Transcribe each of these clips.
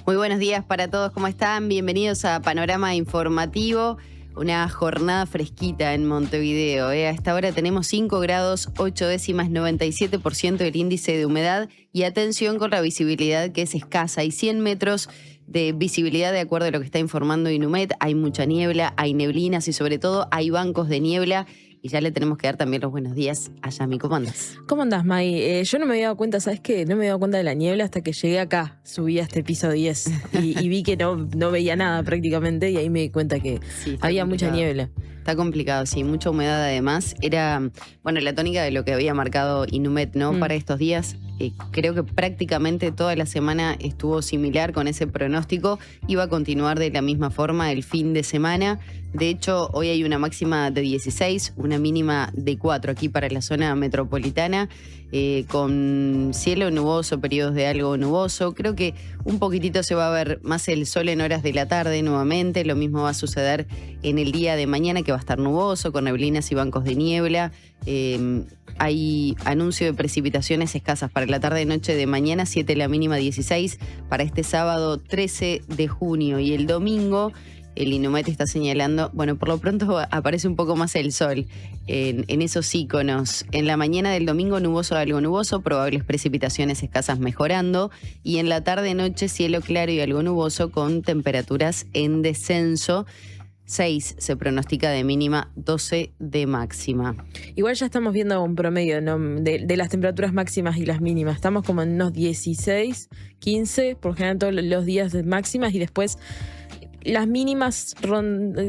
Muy buenos días para todos, ¿cómo están? Bienvenidos a Panorama Informativo. Una jornada fresquita en Montevideo. A esta hora tenemos 5 grados, 8 décimas, 97% del índice de humedad y atención con la visibilidad que es escasa. Hay 100 metros de visibilidad de acuerdo a lo que está informando Inumet. Hay mucha niebla, hay neblinas y sobre todo hay bancos de niebla. Y ya le tenemos que dar también los buenos días a Yami. ¿Cómo andás? ¿Cómo andás, May? Yo no me había dado cuenta, ¿sabes qué? No me había dado cuenta de la niebla hasta que llegué acá, subí a este piso 10 y vi que no veía nada prácticamente y ahí me di cuenta que Sí, había complicado. mucha niebla. Está complicado, sí, mucha humedad además. Era, bueno, la tónica de lo que había marcado Inumet, ¿no? Para estos días. Creo que prácticamente toda la semana estuvo similar con ese pronóstico. Iba a continuar de la misma forma el fin de semana. De hecho, hoy hay una máxima de 16, una mínima de 4 aquí para la zona metropolitana, con cielo nuboso, periodos de algo nuboso. Creo que un poquitito se va a ver más el sol en horas de la tarde nuevamente. Lo mismo va a suceder en el día de mañana, que va a estar nuboso, con neblinas y bancos de niebla. Hay anuncio de precipitaciones escasas para la tarde y noche de mañana, 7 la mínima, 16 para este sábado 13 de junio. Y el domingo el Inumet está señalando, bueno, por lo pronto aparece un poco más el sol en esos iconos. En la mañana del domingo nuboso a algo nuboso, probables precipitaciones escasas mejorando. Y en la tarde-noche cielo claro y algo nuboso con temperaturas en descenso. 6 se pronostica de mínima, 12 de máxima. Igual ya estamos viendo un promedio, ¿no? de las temperaturas máximas y las mínimas. Estamos como en unos 16, 15, por general todos los días de máximas y después las mínimas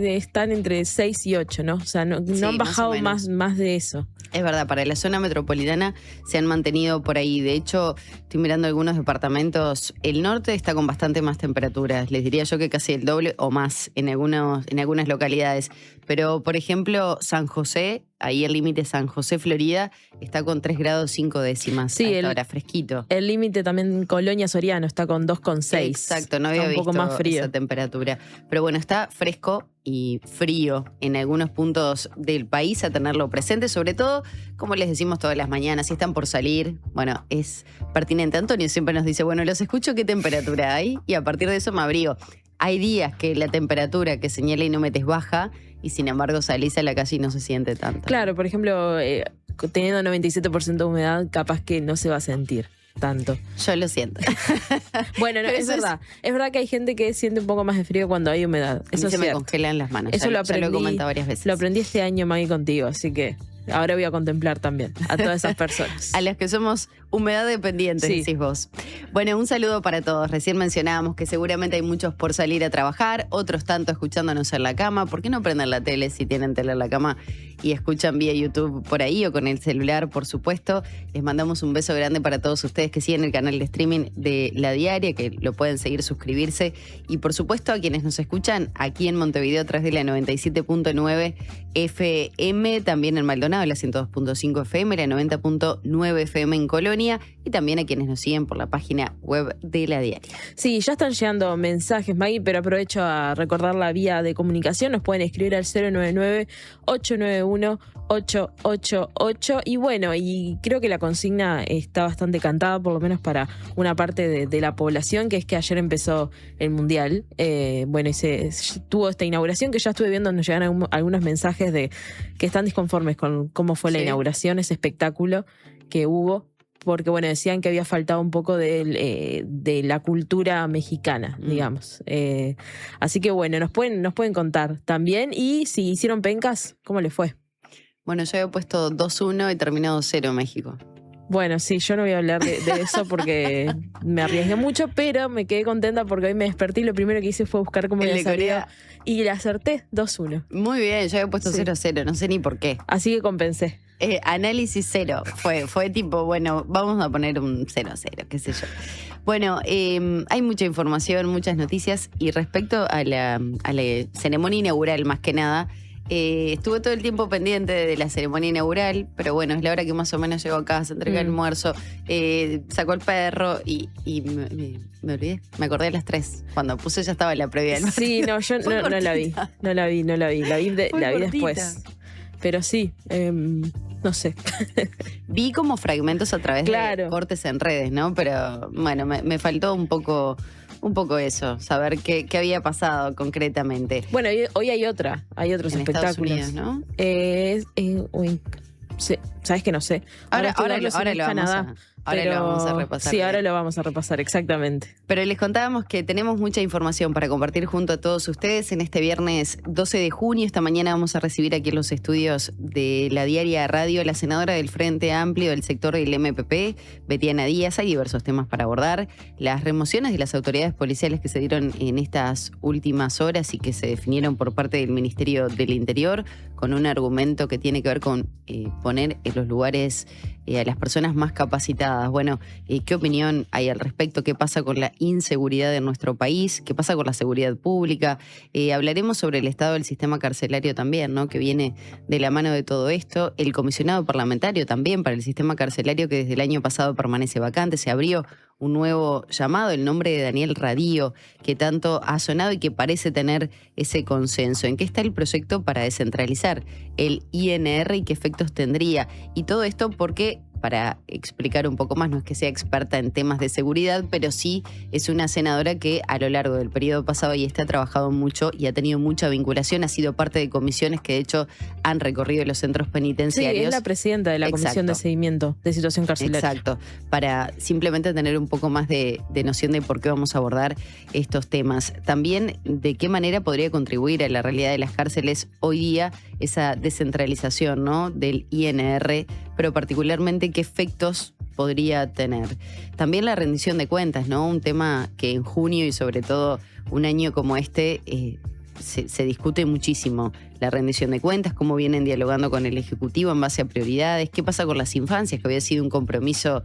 están entre 6 y 8, ¿no? O sea, no han bajado más de eso. Es verdad, para la zona metropolitana se han mantenido por ahí. De hecho, estoy mirando algunos departamentos. El norte está con bastante más temperaturas. Les diría yo que casi el doble o más en algunas localidades. Pero, por ejemplo, San José, ahí el límite San José, Florida, está con 3 grados 5 décimas. Sí, ahora fresquito. El límite también Colonia Soriano está con 2,6. Exacto, no había visto un poco más frío. Esa temperatura. Pero bueno, está fresco y frío en algunos puntos del país, a tenerlo presente, sobre todo, como les decimos todas las mañanas, si están por salir, bueno, es pertinente. Antonio siempre nos dice, bueno, los escucho, ¿qué temperatura hay? Y a partir de eso me abrigo. Hay días que la temperatura que señala Inumet es baja y sin embargo salís a la calle y no se siente tanto. Claro, por ejemplo, teniendo 97% de humedad, capaz que no se va a sentir tanto. Yo lo siento. Bueno, no, es verdad. Es verdad que hay gente que siente un poco más de frío cuando hay humedad. Eso se me congelan las manos. Eso ya lo he comentado varias veces. Lo aprendí este año, Maggie, contigo, así que ahora voy a contemplar también a todas esas personas. A las que somos humedad dependientes, sí. Decís vos. Bueno, un saludo para todos. Recién mencionábamos que seguramente hay muchos por salir a trabajar, otros tanto escuchándonos en la cama. ¿Por qué no prenden la tele si tienen tele en la cama y escuchan vía YouTube por ahí o con el celular, por supuesto? Les mandamos un beso grande para todos ustedes que siguen el canal de streaming de La Diaria, que lo pueden seguir, suscribirse. Y por supuesto a quienes nos escuchan aquí en Montevideo a través de la 97.9 FM, también en Maldonado, la 102.5 FM, la 90.9 FM en Colonia, y también a quienes nos siguen por la página web de La Diaria. Sí, ya están llegando mensajes, Maggie, pero aprovecho a recordar la vía de comunicación. Nos pueden escribir al 099-891-888. Y bueno, y creo que la consigna está bastante cantada, por lo menos para una parte de la población, que es que ayer empezó el Mundial. Bueno, y se tuvo esta inauguración que ya estuve viendo, nos llegan algunos mensajes de que están disconformes con cómo fue la inauguración, ese espectáculo que hubo. Porque, bueno, decían que había faltado un poco de la cultura mexicana, digamos. Así que, bueno, nos pueden contar también. Y si hicieron pencas, ¿cómo les fue? Bueno, yo había puesto 2-1 y terminado 0 México. Bueno, sí, yo no voy a hablar de eso porque me arriesgué mucho, pero me quedé contenta porque hoy me desperté y lo primero que hice fue buscar cómo le salía. Y le acerté 2-1. Muy bien, yo había puesto 0-0, no sé ni por qué. Así que compensé. Análisis 0. Fue tipo, bueno, vamos a poner un 0-0, qué sé yo. Bueno, hay mucha información, muchas noticias. Y respecto a la ceremonia inaugural, más que nada, estuve todo el tiempo pendiente de la ceremonia inaugural, pero bueno, es la hora que más o menos llego a casa, entregué el almuerzo, sacó el perro y me olvidé. Me acordé a las 3. Cuando puse ya estaba la previa. Sí, no, yo no la vi. No la vi. La vi después. Pero sí, no sé. Vi como fragmentos a través de cortes en redes, ¿no? Pero bueno, me faltó un poco un poco eso, saber qué había pasado concretamente. Bueno, hoy hay otros en espectáculos. Estados Unidos, ¿no? Sabes que no sé. Ahora lo vamos a repasar. Sí, ahora lo vamos a repasar, exactamente. Pero les contábamos que tenemos mucha información para compartir junto a todos ustedes en este viernes 12 de junio. Esta mañana vamos a recibir aquí en los estudios de la Diaria Radio a la senadora del Frente Amplio del sector del MPP, Betiana Díaz. Hay diversos temas para abordar. Las remociones de las autoridades policiales que se dieron en estas últimas horas y que se definieron por parte del Ministerio del Interior con un argumento que tiene que ver con poner en los lugares a las personas más capacitadas. Bueno, ¿qué opinión hay al respecto? ¿Qué pasa con la inseguridad en nuestro país? ¿Qué pasa con la seguridad pública? Hablaremos sobre el estado del sistema carcelario también, ¿no? Que viene de la mano de todo esto. El comisionado parlamentario también para el sistema carcelario, que desde el año pasado permanece vacante. Se abrió un nuevo llamado, el nombre de Daniel Radío, que tanto ha sonado y que parece tener ese consenso. ¿En qué está el proyecto para descentralizar el INR y qué efectos tendría? Y todo esto porque, para explicar un poco más, no es que sea experta en temas de seguridad, pero sí es una senadora que a lo largo del periodo pasado y ha trabajado mucho y ha tenido mucha vinculación, ha sido parte de comisiones que de hecho han recorrido los centros penitenciarios. Sí, es la presidenta de la Comisión de Seguimiento de Situación Carcelaria. Exacto, para simplemente tener un poco más de noción de por qué vamos a abordar estos temas. También de qué manera podría contribuir a la realidad de las cárceles hoy día esa descentralización, ¿no?, del INR, pero particularmente qué efectos podría tener. También la rendición de cuentas, ¿no? Un tema que en junio y sobre todo un año como este se discute muchísimo. La rendición de cuentas, cómo vienen dialogando con el Ejecutivo en base a prioridades, qué pasa con las infancias, que había sido un compromiso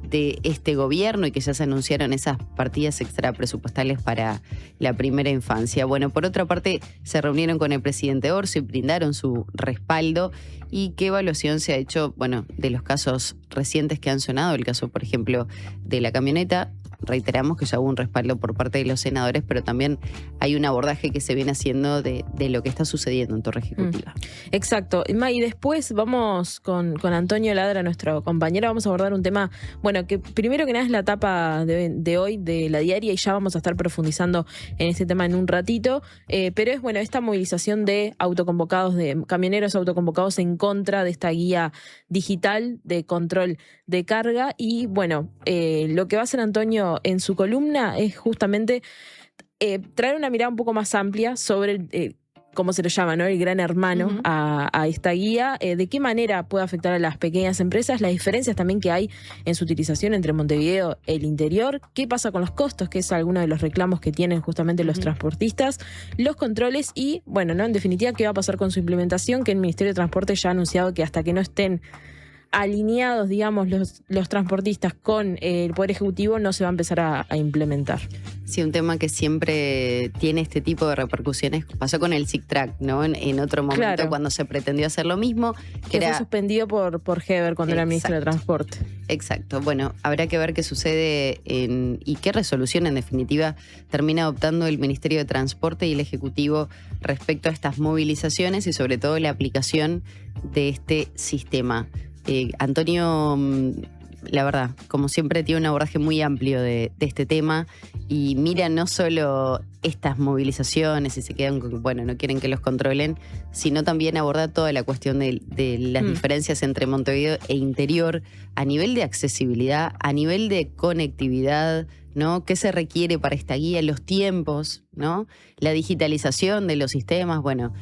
de este gobierno y que ya se anunciaron esas partidas extrapresupuestales para la primera infancia. Bueno, por otra parte, se reunieron con el presidente Orsi y brindaron su respaldo. ¿Y qué evaluación se ha hecho, bueno, de los casos recientes que han sonado? El caso, por ejemplo, de la camioneta. Reiteramos que ya hubo un respaldo por parte de los senadores, pero también hay un abordaje que se viene haciendo de lo que está sucediendo en Torre Ejecutiva. Exacto. Y después vamos con Antonio Ladra, nuestro compañero, vamos a abordar un tema, bueno, que primero que nada es la etapa de hoy de la diaria y ya vamos a estar profundizando en este tema en un ratito, pero es, bueno, esta movilización de autoconvocados, de camioneros autoconvocados en contra de esta guía digital de control de carga y, bueno, lo que va a hacer Antonio en su columna es justamente traer una mirada un poco más amplia sobre cómo se lo llama, ¿no?, el gran hermano a esta guía, de qué manera puede afectar a las pequeñas empresas, las diferencias también que hay en su utilización entre Montevideo y el interior, qué pasa con los costos, que es alguno de los reclamos que tienen justamente los transportistas, los controles y, bueno, ¿no?, en definitiva, qué va a pasar con su implementación, que el Ministerio de Transporte ya ha anunciado que hasta que no estén alineados, digamos, los transportistas con el Poder Ejecutivo no se va a empezar a implementar. Sí, un tema que siempre tiene este tipo de repercusiones. Pasó con el SICTRAC, ¿no? En otro momento, claro, cuando se pretendió hacer lo mismo. Que fue suspendido por Heber cuando era ministro de Transporte. Exacto. Bueno, habrá que ver qué sucede y qué resolución, en definitiva, termina adoptando el Ministerio de Transporte y el Ejecutivo respecto a estas movilizaciones y sobre todo la aplicación de este sistema. Antonio, la verdad, como siempre, tiene un abordaje muy amplio de este tema y mira no solo estas movilizaciones y se quedan, bueno, no quieren que los controlen, sino también aborda toda la cuestión de las diferencias entre Montevideo e interior a nivel de accesibilidad, a nivel de conectividad, ¿no? ¿Qué se requiere para esta guía? Los tiempos, ¿no? La digitalización de los sistemas, bueno,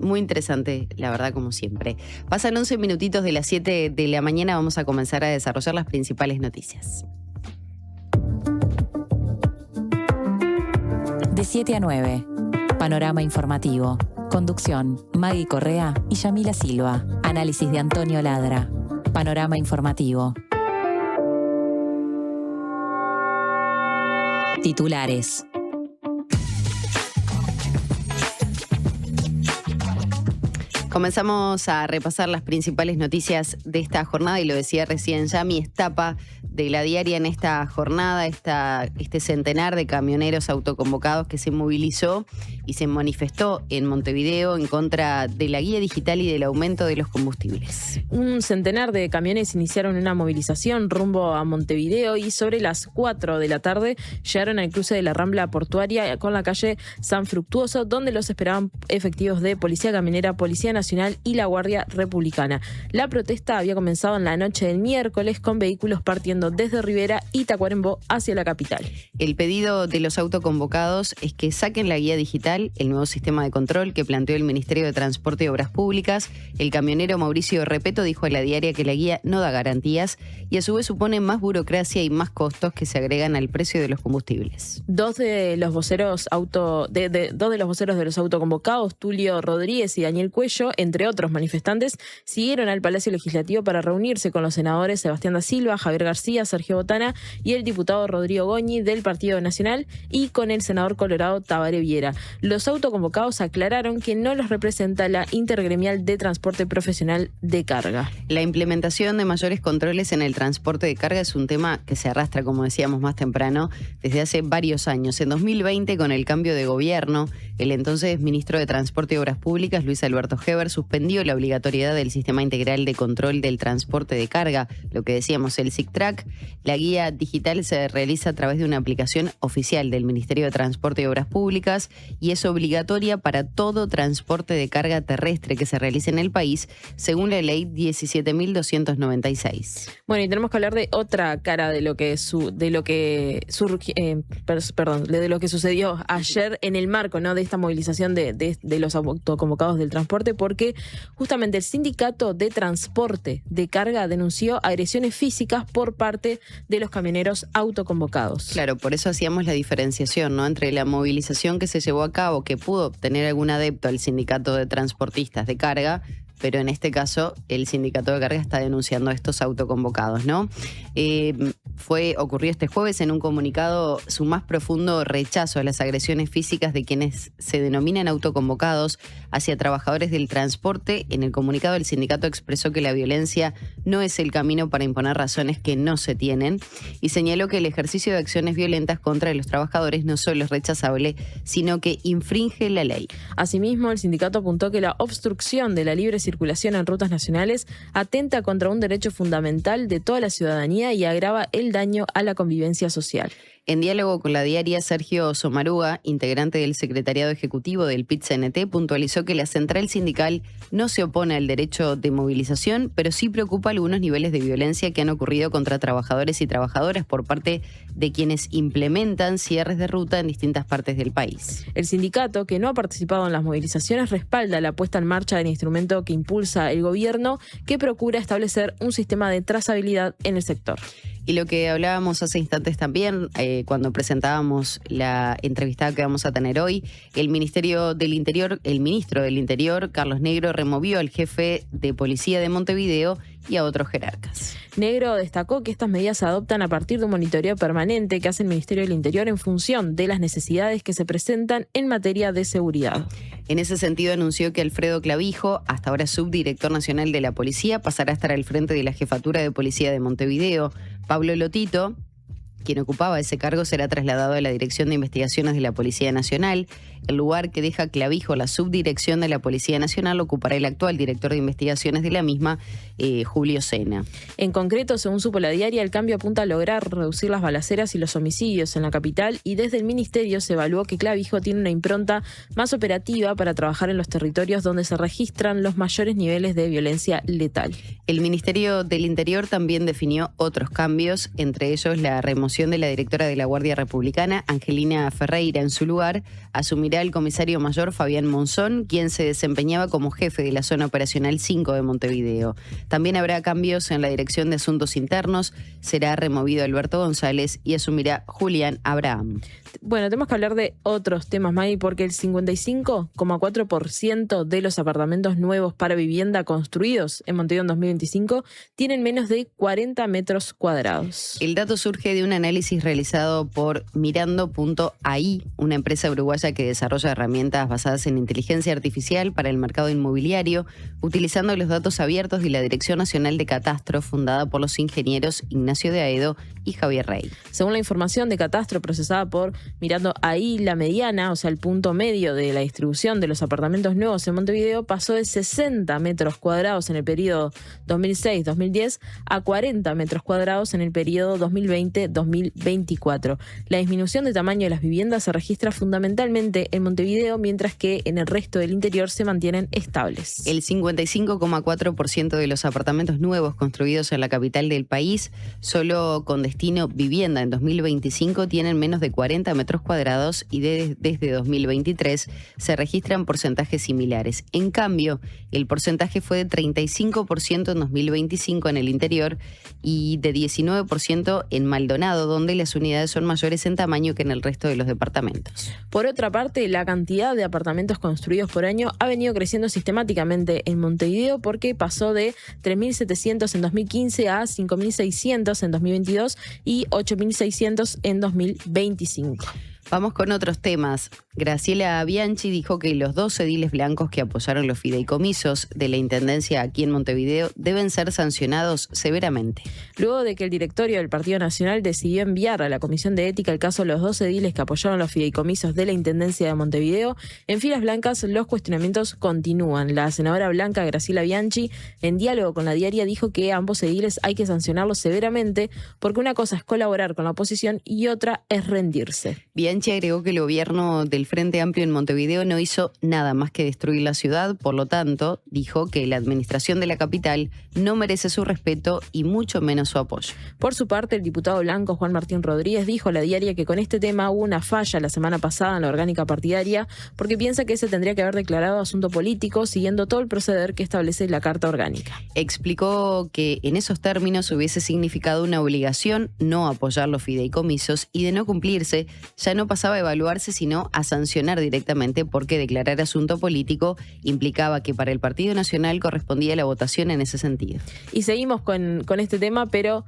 muy interesante, la verdad, como siempre. Pasan 11 minutitos de las 7 de la mañana, vamos a comenzar a desarrollar las principales noticias. De 7 a 9, Panorama Informativo. Conducción, Maggie Correa y Yamila Silva. Análisis de Antonio Ladra. Panorama Informativo. Titulares. Comenzamos a repasar las principales noticias de esta jornada y lo decía recién Yami, es tapa de la diaria en esta jornada, este centenar de camioneros autoconvocados que se movilizó y se manifestó en Montevideo en contra de la guía digital y del aumento de los combustibles. Un centenar de camiones iniciaron una movilización rumbo a Montevideo y sobre las 4 de la tarde llegaron al cruce de la Rambla Portuaria con la calle San Fructuoso, donde los esperaban efectivos de Policía Caminera, Policía Nacional y la Guardia Republicana. La protesta había comenzado en la noche del miércoles con vehículos partiendo desde Rivera y Tacuarembó hacia la capital. El pedido de los autoconvocados es que saquen la guía digital, el nuevo sistema de control que planteó el Ministerio de Transporte y Obras Públicas. El camionero Mauricio Repeto dijo a la diaria que la guía no da garantías y a su vez supone más burocracia y más costos que se agregan al precio de los combustibles. Dos de los voceros de los autoconvocados, Tulio Rodríguez y Daniel Cuello, entre otros manifestantes, siguieron al Palacio Legislativo para reunirse con los senadores Sebastián da Silva, Javier García, Sergio Botana y el diputado Rodrigo Goñi del Partido Nacional y con el senador colorado Tabaré Viera. Los autoconvocados aclararon que no los representa la Intergremial de Transporte Profesional de Carga. La implementación de mayores controles en el transporte de carga es un tema que se arrastra, como decíamos más temprano, desde hace varios años. En 2020, con el cambio de gobierno, el entonces ministro de Transporte y Obras Públicas, Luis Alberto Heber, suspendió la obligatoriedad del Sistema Integral de Control del Transporte de Carga, lo que decíamos, el SICTRAC. La guía digital se realiza a través de una aplicación oficial del Ministerio de Transporte y Obras Públicas y es obligatoria para todo transporte de carga terrestre que se realice en el país, según la ley 17.296. Bueno, y tenemos que hablar de otra cara de lo que sucedió ayer en el marco, ¿no?, de esta movilización de los autoconvocados del transporte, porque justamente el Sindicato de Transporte de Carga denunció agresiones físicas por parte de los camioneros autoconvocados. Claro, por eso hacíamos la diferenciación, ¿no?, entre la movilización que se llevó a cabo, que pudo obtener algún adepto al Sindicato de Transportistas de Carga, pero en este caso el Sindicato de Carga está denunciando a estos autoconvocados, ¿no? Ocurrió este jueves en un comunicado su más profundo rechazo a las agresiones físicas de quienes se denominan autoconvocados hacia trabajadores del transporte. En el comunicado el sindicato expresó que la violencia no es el camino para imponer razones que no se tienen y señaló que el ejercicio de acciones violentas contra los trabajadores no solo es rechazable, sino que infringe la ley. Asimismo, el sindicato apuntó que la obstrucción de la libre circulación en rutas nacionales atenta contra un derecho fundamental de toda la ciudadanía y agrava el daño a la convivencia social. En diálogo con la diaria, Sergio Somaruga, integrante del secretariado ejecutivo del PIT-CNT, puntualizó que la central sindical no se opone al derecho de movilización, pero sí preocupa algunos niveles de violencia que han ocurrido contra trabajadores y trabajadoras por parte de quienes implementan cierres de ruta en distintas partes del país. El sindicato, que no ha participado en las movilizaciones, respalda la puesta en marcha del instrumento que impulsa el gobierno, que procura establecer un sistema de trazabilidad en el sector. Y lo que hablábamos hace instantes también, cuando presentábamos la entrevistada que vamos a tener hoy, el ministro del Interior, Carlos Negro, removió al jefe de policía de Montevideo y a otros jerarcas. Negro destacó que estas medidas se adoptan a partir de un monitoreo permanente que hace el Ministerio del Interior en función de las necesidades que se presentan en materia de seguridad. En ese sentido, anunció que Alfredo Clavijo, hasta ahora subdirector nacional de la policía, pasará a estar al frente de la jefatura de policía de Montevideo. Pablo Lotito, quien ocupaba ese cargo, será trasladado a la Dirección de Investigaciones de la Policía Nacional. El lugar que deja Clavijo, la subdirección de la Policía Nacional, lo ocupará el actual director de investigaciones de la misma, Julio Sena. En concreto, según supo la diaria, el cambio apunta a lograr reducir las balaceras y los homicidios en la capital, y desde el ministerio se evaluó que Clavijo tiene una impronta más operativa para trabajar en los territorios donde se registran los mayores niveles de violencia letal. El Ministerio del Interior también definió otros cambios, entre ellos la remoción de la directora de la Guardia Republicana, Angelina Ferreira. En su lugar asumirá el comisario mayor Fabián Monzón, quien se desempeñaba como jefe de la zona operacional 5 de Montevideo. También habrá cambios en la Dirección de Asuntos Internos. Será removido Alberto González y asumirá Julián Abraham. Bueno, tenemos que hablar de otros temas, May, porque el 55,4% de los apartamentos nuevos para vivienda construidos en Montevideo en 2025 tienen menos de 40 metros cuadrados. El dato surge de un análisis realizado por Mirando.ai, una empresa uruguaya que desarrolla desarrolla herramientas basadas en inteligencia artificial para el mercado inmobiliario, utilizando los datos abiertos de la Dirección Nacional de Catastro, fundada por los ingenieros Ignacio de Aedo y Javier Rey. Según la información de Catastro procesada por Mirando ahí la mediana, o sea, el punto medio de la distribución de los apartamentos nuevos en Montevideo, pasó de 60 metros cuadrados en el periodo 2006-2010 a 40 metros cuadrados en el periodo 2020-2024. La disminución de tamaño de las viviendas se registra fundamentalmente en Montevideo, mientras que en el resto del interior se mantienen estables. El 55,4% de los apartamentos nuevos construidos en la capital del país, solo con destino vivienda en 2025, tienen menos de 40 metros cuadrados y desde 2023 se registran porcentajes similares. En cambio, el porcentaje fue de 35% en 2025 en el interior y de 19% en Maldonado, donde las unidades son mayores en tamaño que en el resto de los departamentos. Por otra parte, la cantidad de apartamentos construidos por año ha venido creciendo sistemáticamente en Montevideo, porque pasó de 3.700 en 2015 a 5.600 en 2022 y 8.600 en 2025. Vamos con otros temas. Graciela Bianchi dijo que los 2 ediles blancos que apoyaron los fideicomisos de la Intendencia aquí en Montevideo deben ser sancionados severamente. Luego de que el directorio del Partido Nacional decidió enviar a la Comisión de Ética el caso de los 2 ediles que apoyaron los fideicomisos de la Intendencia de Montevideo, en Filas Blancas los cuestionamientos continúan. La senadora blanca Graciela Bianchi, en diálogo con La Diaria, dijo que a ambos ediles hay que sancionarlos severamente porque una cosa es colaborar con la oposición y otra es rendirse. Bianchi agregó que el gobierno del Frente Amplio en Montevideo no hizo nada más que destruir la ciudad, por lo tanto, dijo que la administración de la capital no merece su respeto y mucho menos su apoyo. Por su parte, el diputado blanco Juan Martín Rodríguez dijo a La Diaria que con este tema hubo una falla la semana pasada en la orgánica partidaria, porque piensa que se tendría que haber declarado asunto político siguiendo todo el proceder que establece la Carta Orgánica. Explicó que en esos términos hubiese significado una obligación no apoyar los fideicomisos y, de no cumplirse, ya no pasaba a evaluarse sino a sancionar directamente, porque declarar asunto político implicaba que para el Partido Nacional correspondía la votación en ese sentido. Y seguimos con este tema, pero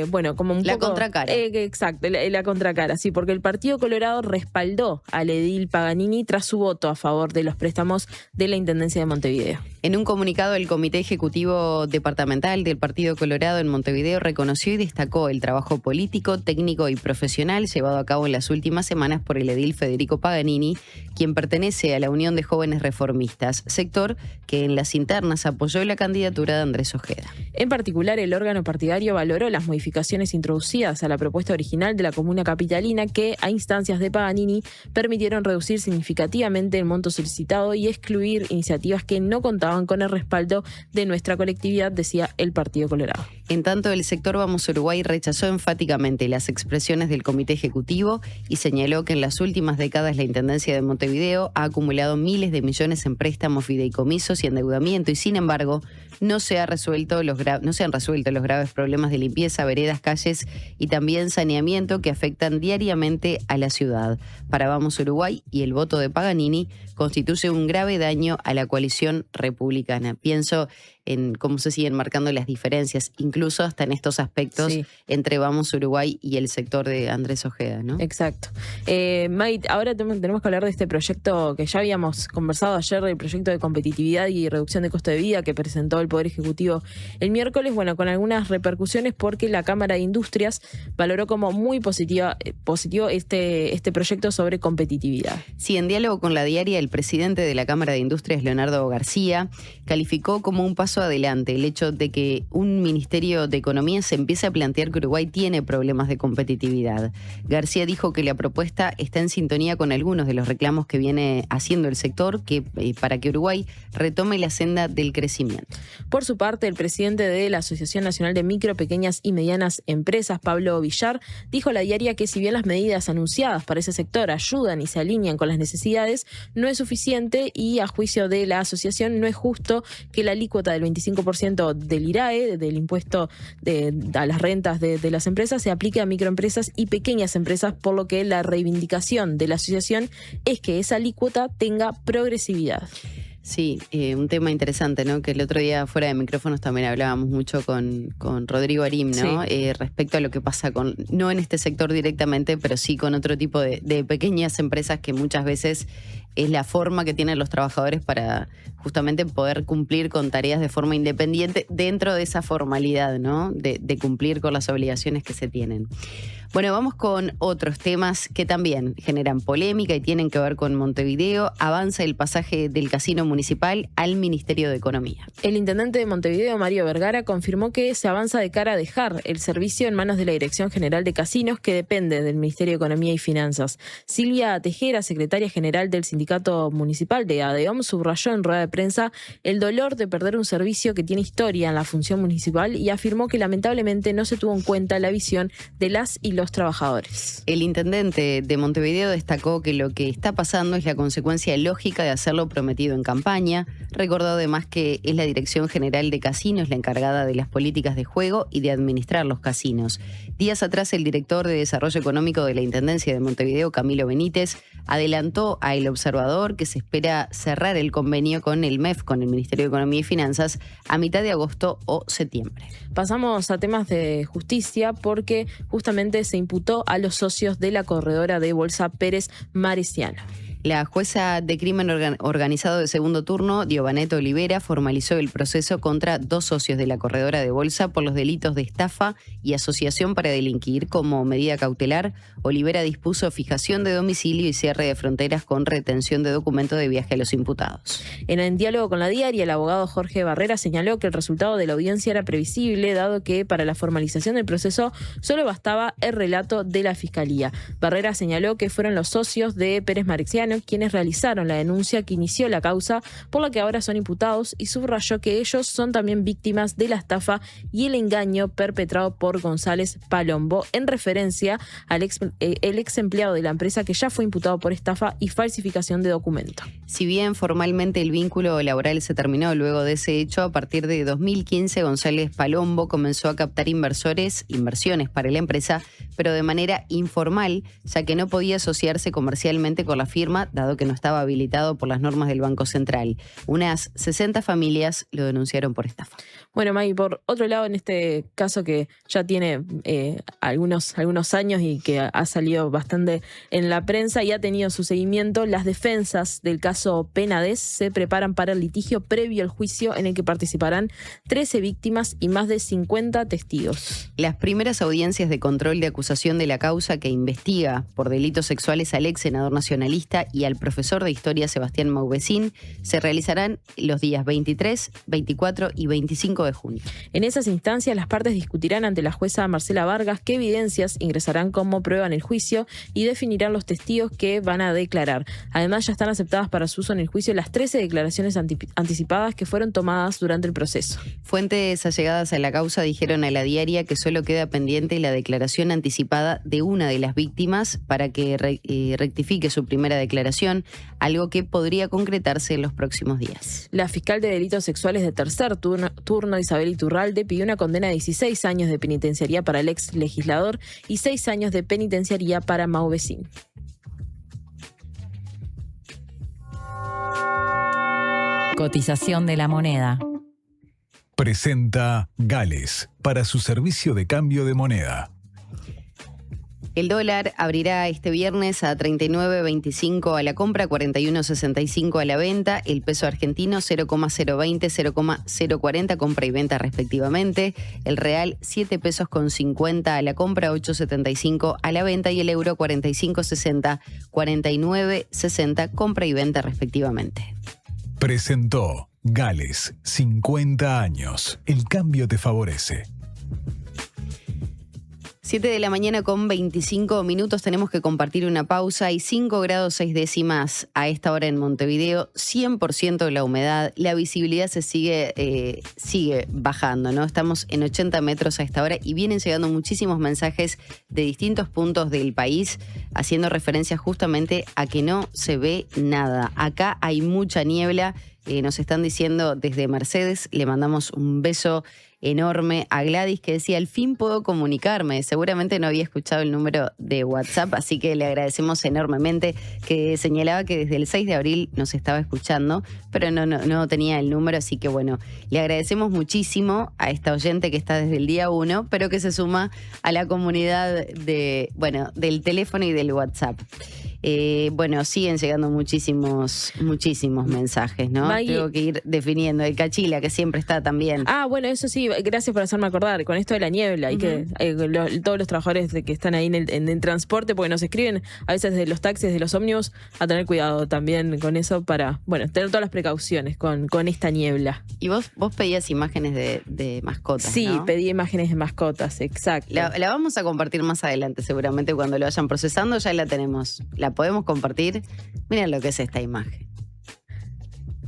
bueno, como un la poco... contracara. Exacto, la contracara, sí, porque el Partido Colorado respaldó al edil Paganini tras su voto a favor de los préstamos de la Intendencia de Montevideo. En un comunicado, el Comité Ejecutivo Departamental del Partido Colorado en Montevideo reconoció y destacó el trabajo político, técnico y profesional llevado a cabo en las últimas semanas por el edil Federico Paganini, quien pertenece a la Unión de Jóvenes Reformistas, sector que en las internas apoyó la candidatura de Andrés Ojeda. En particular, el órgano partidario valoró las modificaciones introducidas a la propuesta original de la comuna capitalina que, a instancias de Paganini, permitieron reducir significativamente el monto solicitado y excluir iniciativas que no contaban con el respaldo de nuestra colectividad, decía el Partido Colorado. En tanto, el sector Vamos Uruguay rechazó enfáticamente las expresiones del Comité Ejecutivo y señaló que en las últimas décadas la Intendencia de Montevideo ha acumulado miles de millones en préstamos, fideicomisos y endeudamiento, y sin embargo no se han resuelto los graves problemas de limpieza, veredas, calles y también saneamiento que afectan diariamente a la ciudad. Para Vamos Uruguay, y el voto de Paganini constituye un grave daño a la coalición republicana. Pienso en cómo se siguen marcando las diferencias, incluso hasta en estos aspectos, sí, entre Vamos Uruguay y el sector de Andrés Ojeda, ¿no? Exacto. May, ahora tenemos que hablar de este proyecto que ya habíamos conversado ayer, el proyecto de competitividad y reducción de costo de vida que presentó el Poder Ejecutivo el miércoles, bueno, con algunas repercusiones porque la Cámara de Industrias valoró como muy positivo este proyecto sobre competitividad. Sí, en diálogo con La Diaria, el presidente de la Cámara de Industrias, Leonardo García, calificó como un paso adelante el hecho de que un Ministerio de Economía se empiece a plantear que Uruguay tiene problemas de competitividad. García dijo que la propuesta está en sintonía con algunos de los reclamos que viene haciendo el sector para que Uruguay retome la senda del crecimiento. Por su parte, el presidente de la Asociación Nacional de Micro, Pequeñas y Medianas Empresas, Pablo Villar, dijo a La Diaria que si bien las medidas anunciadas para ese sector ayudan y se alinean con las necesidades, no es suficiente y, a juicio de la asociación, no es justo que la alícuota del 25% del IRAE, del impuesto a las rentas de las empresas, se aplique a microempresas y pequeñas empresas, por lo que la reivindicación de la asociación es que esa alícuota tenga progresividad. Sí, un tema interesante, ¿no? Que el otro día fuera de micrófonos también hablábamos mucho con Rodrigo Arim, ¿no? Sí. Respecto a lo que pasa no en este sector directamente, pero sí con otro tipo de pequeñas empresas que muchas veces es la forma que tienen los trabajadores para justamente poder cumplir con tareas de forma independiente dentro de esa formalidad, ¿no? De cumplir con las obligaciones que se tienen. Bueno, vamos con otros temas que también generan polémica y tienen que ver con Montevideo. Avanza el pasaje del casino municipal al Ministerio de Economía. El intendente de Montevideo, Mario Vergara, confirmó que se avanza de cara a dejar el servicio en manos de la Dirección General de Casinos, que depende del Ministerio de Economía y Finanzas. Silvia Tejera, secretaria general del Sindicato Municipal de ADEOM, subrayó en rueda de prensa el dolor de perder un servicio que tiene historia en la función municipal y afirmó que lamentablemente no se tuvo en cuenta la visión de las y los trabajadores. El intendente de Montevideo destacó que lo que está pasando es la consecuencia lógica de hacer lo prometido en campaña. Recordó además que es la Dirección General de Casinos la encargada de las políticas de juego y de administrar los casinos. Días atrás, el director de Desarrollo Económico de la Intendencia de Montevideo, Camilo Benítez, adelantó a El Observador que se espera cerrar el convenio con el MEF, con el Ministerio de Economía y Finanzas, a mitad de agosto o septiembre. Pasamos a temas de justicia porque justamente se imputó a los socios de la corredora de bolsa Pérez Mareciano. La jueza de crimen organizado de segundo turno, Diovanet Olivera, formalizó el proceso contra 2 socios de la corredora de bolsa por los delitos de estafa y asociación para delinquir. Como medida cautelar, Olivera dispuso fijación de domicilio y cierre de fronteras con retención de documento de viaje a los imputados. En diálogo con la Diaria, el abogado Jorge Barrera señaló que el resultado de la audiencia era previsible, dado que para la formalización del proceso solo bastaba el relato de la Fiscalía. Barrera señaló que fueron los socios de Pérez Mareciano quienes realizaron la denuncia que inició la causa, por la que ahora son imputados, y subrayó que ellos son también víctimas de la estafa y el engaño perpetrado por González Palombo, en referencia al ex empleado de la empresa que ya fue imputado por estafa y falsificación de documento. Si bien formalmente el vínculo laboral se terminó luego de ese hecho, a partir de 2015 González Palombo comenzó a captar inversiones para la empresa, pero de manera informal, ya que no podía asociarse comercialmente con la firma, dado que no estaba habilitado por las normas del Banco Central. Unas 60 familias lo denunciaron por estafa. Bueno, Maggie, por otro lado, en este caso que ya tiene algunos años y que ha salido bastante en la prensa y ha tenido su seguimiento, las defensas del caso Penades se preparan para el litigio previo al juicio en el que participarán 13 víctimas y más de 50 testigos. Las primeras audiencias de control de acusación de la causa que investiga por delitos sexuales al ex senador nacionalista y al profesor de historia Sebastián Maubecín se realizarán los días 23, 24 y 25 de junio. En esas instancias, las partes discutirán ante la jueza Marcela Vargas qué evidencias ingresarán como prueba en el juicio y definirán los testigos que van a declarar. Además, ya están aceptadas para su uso en el juicio las 13 declaraciones anticipadas que fueron tomadas durante el proceso. Fuentes allegadas a la causa dijeron a la Diaria que solo queda pendiente la declaración anticipada de una de las víctimas para que rectifique su primera declaración, algo que podría concretarse en los próximos días. La fiscal de delitos sexuales de tercer turno, Isabel Iturralde, pidió una condena de 16 años de penitenciaría para el ex legislador y 6 años de penitenciaría para Maubecín. Cotización de la moneda. Presenta Gales para su servicio de cambio de moneda. El dólar abrirá este viernes a 39.25 a la compra, 41.65 a la venta. El peso argentino 0,020, 0,040 compra y venta respectivamente. El real 7 pesos con 50 a la compra, 8.75 a la venta. Y el euro 45.60, 49.60 compra y venta respectivamente. Presentó Gales, 50 años. El cambio te favorece. 7 de la mañana con 25 minutos, tenemos que compartir una pausa. Hay 5 grados 6 décimas a esta hora en Montevideo, 100% la humedad, la visibilidad se sigue bajando, ¿no? Estamos en 80 metros a esta hora y vienen llegando muchísimos mensajes de distintos puntos del país haciendo referencia justamente a que no se ve nada. Acá hay mucha niebla. Nos están diciendo desde Mercedes, le mandamos un beso enorme a Gladys que decía, al fin puedo comunicarme. Seguramente no había escuchado el número de WhatsApp, así que le agradecemos enormemente, que señalaba que desde el 6 de abril nos estaba escuchando, pero no tenía el número, así que bueno, le agradecemos muchísimo a esta oyente que está desde el día 1, pero que se suma a la comunidad del teléfono y del WhatsApp. Bueno, siguen llegando muchísimos mensajes, ¿no? Maggie, tengo que ir definiendo. El Cachila, que siempre está también. Bueno, eso sí, gracias por hacerme acordar. Con esto de la niebla, y que todos los trabajadores que están ahí en el transporte, porque nos escriben a veces de los taxis, de los ómnibus, a tener cuidado también con eso para, bueno, tener todas las precauciones con esta niebla. Y vos pedías imágenes de mascotas, Sí, ¿no? pedí imágenes de mascotas, exacto. La vamos a compartir más adelante, seguramente cuando lo vayan procesando ya la tenemos. La podemos compartir. Miren lo que es esta imagen.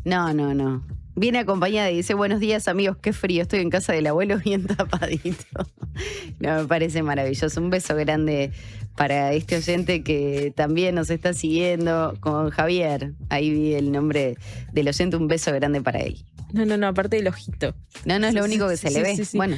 No. Viene acompañada y dice: buenos días, amigos, qué frío, estoy en casa del abuelo bien tapadito. No, me parece maravilloso. Un beso grande para este oyente que también nos está siguiendo, con Javier. Ahí vi el nombre del oyente, un beso grande para él. No, aparte del ojito. No es lo único que se le ve. Sí. Bueno.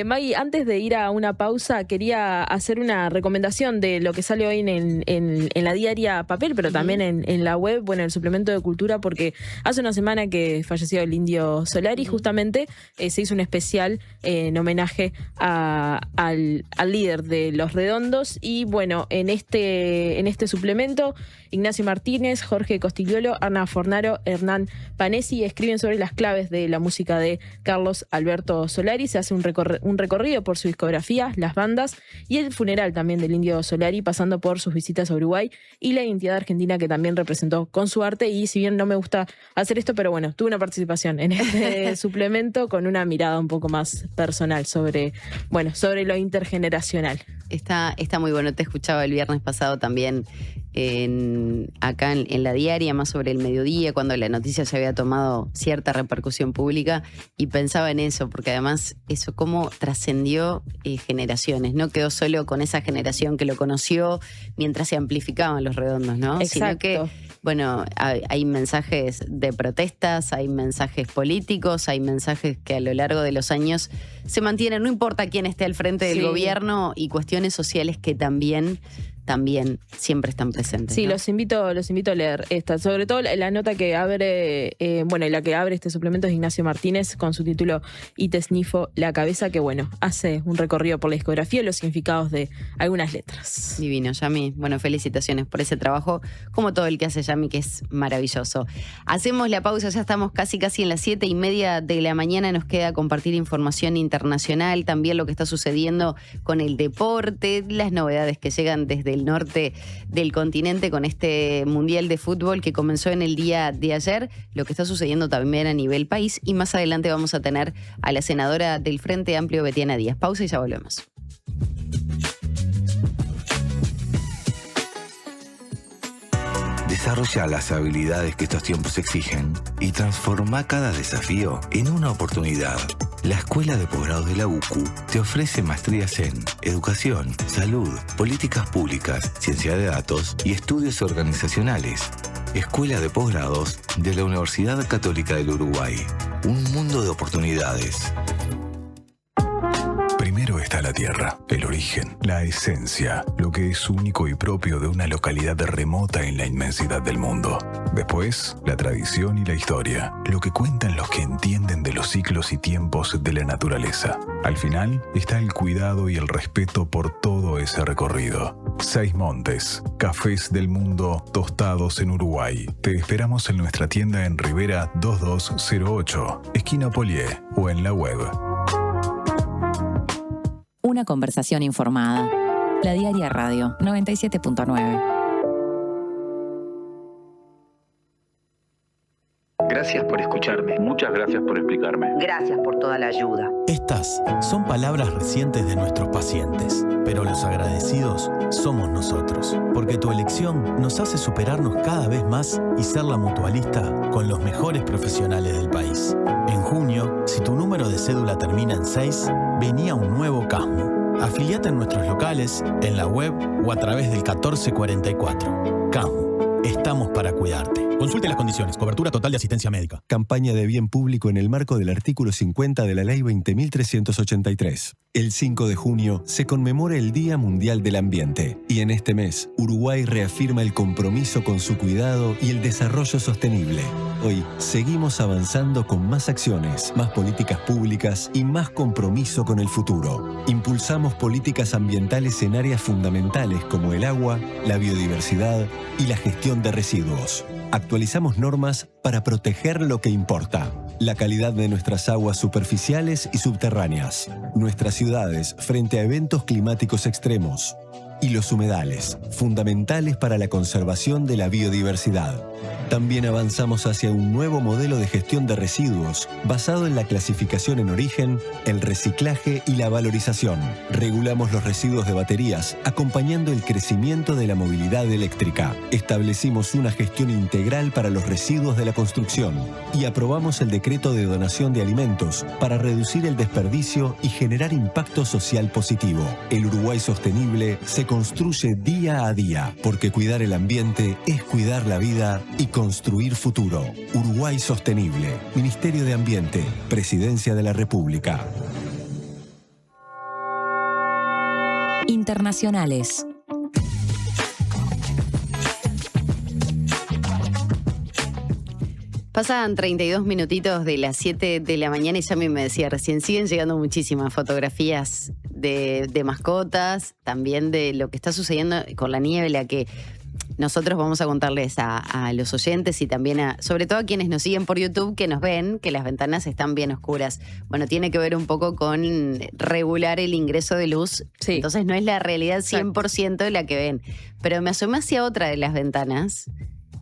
Maggie, antes de ir a una pausa, quería hacer una recomendación de lo que sale hoy en la diaria papel, pero también en la web, bueno, el suplemento de cultura, porque hace una semana que falleció el Indio Solari, justamente se hizo un especial en homenaje al líder de Los Redondos, y bueno, en este suplemento, Ignacio Martínez, Jorge Costigliolo, Ana Fornaro, Hernán Panesi escriben sobre las claves de la música de Carlos Alberto Solari. Se hace un recorrido por su discografía, las bandas y el funeral también del Indio Solari, pasando por sus visitas a Uruguay y la identidad argentina que también representó con su arte. Y si bien no me gusta hacer esto, pero bueno, tuve una participación en este suplemento con una mirada un poco más personal sobre lo intergeneracional. Está muy bueno. Te escuchaba el viernes pasado también acá en la diaria, más sobre el mediodía, cuando la noticia se había tomado cierta repercusión pública, y pensaba en eso, porque además eso cómo trascendió generaciones. No quedó solo con esa generación que lo conoció mientras se amplificaban Los Redondos, ¿no? Exacto. Sino que, bueno, hay mensajes de protestas, hay mensajes políticos, hay mensajes que a lo largo de los años se mantienen, no importa quién esté al frente del gobierno, y cuestiones sociales que también siempre están presentes. Sí, ¿no? los invito a leer esta. Sobre todo la nota que abre, la que abre este suplemento es Ignacio Martínez, con su título Y te snifo la cabeza, que bueno, hace un recorrido por la discografía y los significados de algunas letras. Divino, Yami. Bueno, felicitaciones por ese trabajo, como todo el que hace Yami, que es maravilloso. Hacemos la pausa, ya estamos casi en las 7:30 de la mañana. Nos queda compartir información internacional, también lo que está sucediendo con el deporte, las novedades que llegan desde el norte del continente con este Mundial de Fútbol que comenzó en el día de ayer, lo que está sucediendo también a nivel país, y más adelante vamos a tener a la senadora del Frente Amplio, Betiana Díaz. Pausa y ya volvemos. Desarrolla las habilidades que estos tiempos exigen y transforma cada desafío en una oportunidad. La Escuela de Posgrados de la UCU te ofrece maestrías en Educación, Salud, Políticas Públicas, Ciencia de Datos y Estudios Organizacionales. Escuela de Posgrados de la Universidad Católica del Uruguay. Un mundo de oportunidades. Primero está la tierra, el origen, la esencia, lo que es único y propio de una localidad remota en la inmensidad del mundo. Después, la tradición y la historia, lo que cuentan los que entienden de los ciclos y tiempos de la naturaleza. Al final está el cuidado y el respeto por todo ese recorrido. 6 Montes, cafés del mundo tostados en Uruguay. Te esperamos en nuestra tienda en Rivera 2208, esquina Polié, o en la web. Una conversación informada. La Diaria Radio 97.9. Gracias por escucharme. Muchas gracias por explicarme. Gracias por toda la ayuda. Estas son palabras recientes de nuestros pacientes, pero los agradecidos somos nosotros, porque tu elección nos hace superarnos cada vez más y ser la mutualista con los mejores profesionales del país. En junio, si tu número de cédula termina en 6, vení a un nuevo CASMU. Afiliate en nuestros locales, en la web o a través del 1444. CASMU, estamos para cuidarte. Consulte las condiciones. Cobertura total de asistencia médica. Campaña de bien público en el marco del artículo 50 de la Ley 20.383. El 5 de junio se conmemora el Día Mundial del Ambiente y en este mes Uruguay reafirma el compromiso con su cuidado y el desarrollo sostenible. Hoy seguimos avanzando con más acciones, más políticas públicas y más compromiso con el futuro. Impulsamos políticas ambientales en áreas fundamentales como el agua, la biodiversidad y la gestión de residuos. Actualizamos normas para proteger lo que importa. La calidad de nuestras aguas superficiales y subterráneas. Nuestras ciudades frente a eventos climáticos extremos. Y los humedales, fundamentales para la conservación de la biodiversidad. También avanzamos hacia un nuevo modelo de gestión de residuos basado en la clasificación en origen, el reciclaje y la valorización. Regulamos los residuos de baterías, acompañando el crecimiento de la movilidad eléctrica. Establecimos una gestión integral para los residuos de la construcción y aprobamos el decreto de donación de alimentos para reducir el desperdicio y generar impacto social positivo. El Uruguay sostenible se construye día a día, porque cuidar el ambiente es cuidar la vida y construir futuro. Uruguay Sostenible. Ministerio de Ambiente. Presidencia de la República. Internacionales. Pasan 32 minutitos de las 7 de la mañana y Yami me decía recién, siguen llegando muchísimas fotografías de mascotas, también de lo que está sucediendo con la niebla, que nosotros vamos a contarles a los oyentes y también sobre todo a quienes nos siguen por YouTube, que nos ven que las ventanas están bien oscuras. Bueno, tiene que ver un poco con regular el ingreso de luz, sí. Entonces no es la realidad 100% de la que ven. Pero me asomé hacia otra de las ventanas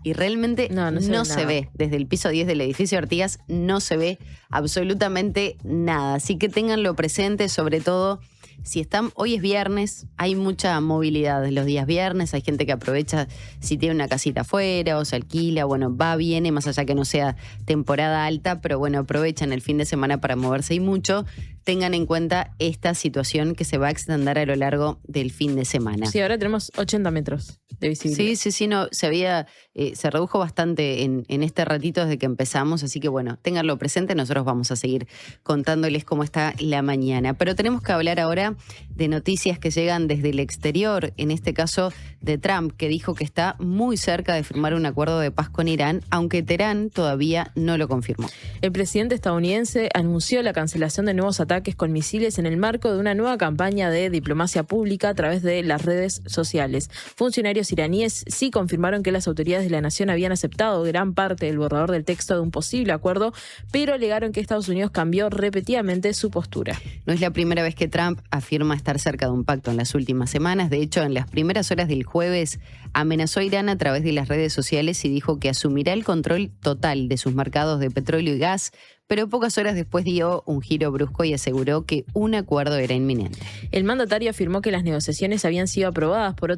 y realmente no se ve. Desde el piso 10 del edificio Artigas no se ve absolutamente nada. Así que ténganlo presente, sobre todo si están, hoy es viernes, hay mucha movilidad los días viernes, hay gente que aprovecha si tiene una casita afuera o se alquila, bueno, va, viene, más allá que no sea temporada alta, pero bueno, aprovechan el fin de semana para moverse y mucho. Tengan en cuenta esta situación que se va a extender a lo largo del fin de semana. Sí, ahora tenemos 80 metros de visibilidad. Sí, no, se redujo bastante en este ratito desde que empezamos, así que bueno, ténganlo presente, nosotros vamos a seguir contándoles cómo está la mañana. Pero tenemos que hablar ahora de noticias que llegan desde el exterior, en este caso de Trump, que dijo que está muy cerca de firmar un acuerdo de paz con Irán, aunque Teherán todavía no lo confirmó. El presidente estadounidense anunció la cancelación de nuevos ataques con misiles en el marco de una nueva campaña de diplomacia pública a través de las redes sociales. Funcionarios iraníes sí confirmaron que las autoridades de la nación habían aceptado gran parte del borrador del texto de un posible acuerdo, pero alegaron que Estados Unidos cambió repetidamente su postura. No es la primera vez que Trump afirma estar cerca de un pacto en las últimas semanas. De hecho, en las primeras horas del jueves amenazó a Irán a través de las redes sociales y dijo que asumirá el control total de sus mercados de petróleo y gas, pero pocas horas después dio un giro brusco y aseguró que un acuerdo era inminente. El mandatario afirmó que las negociaciones habían sido aprobadas por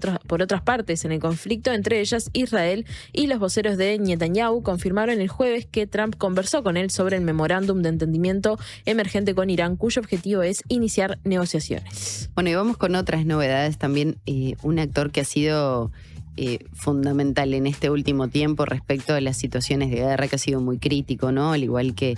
otras partes en el conflicto, entre ellas Israel, y los voceros de Netanyahu confirmaron el jueves que Trump conversó con él sobre el memorándum de entendimiento emergente con Irán, cuyo objetivo es iniciar negociaciones. Bueno, y vamos con otras novedades también. Un actor que ha sido fundamental en este último tiempo respecto a las situaciones de guerra, que ha sido muy crítico, ¿no? Al igual que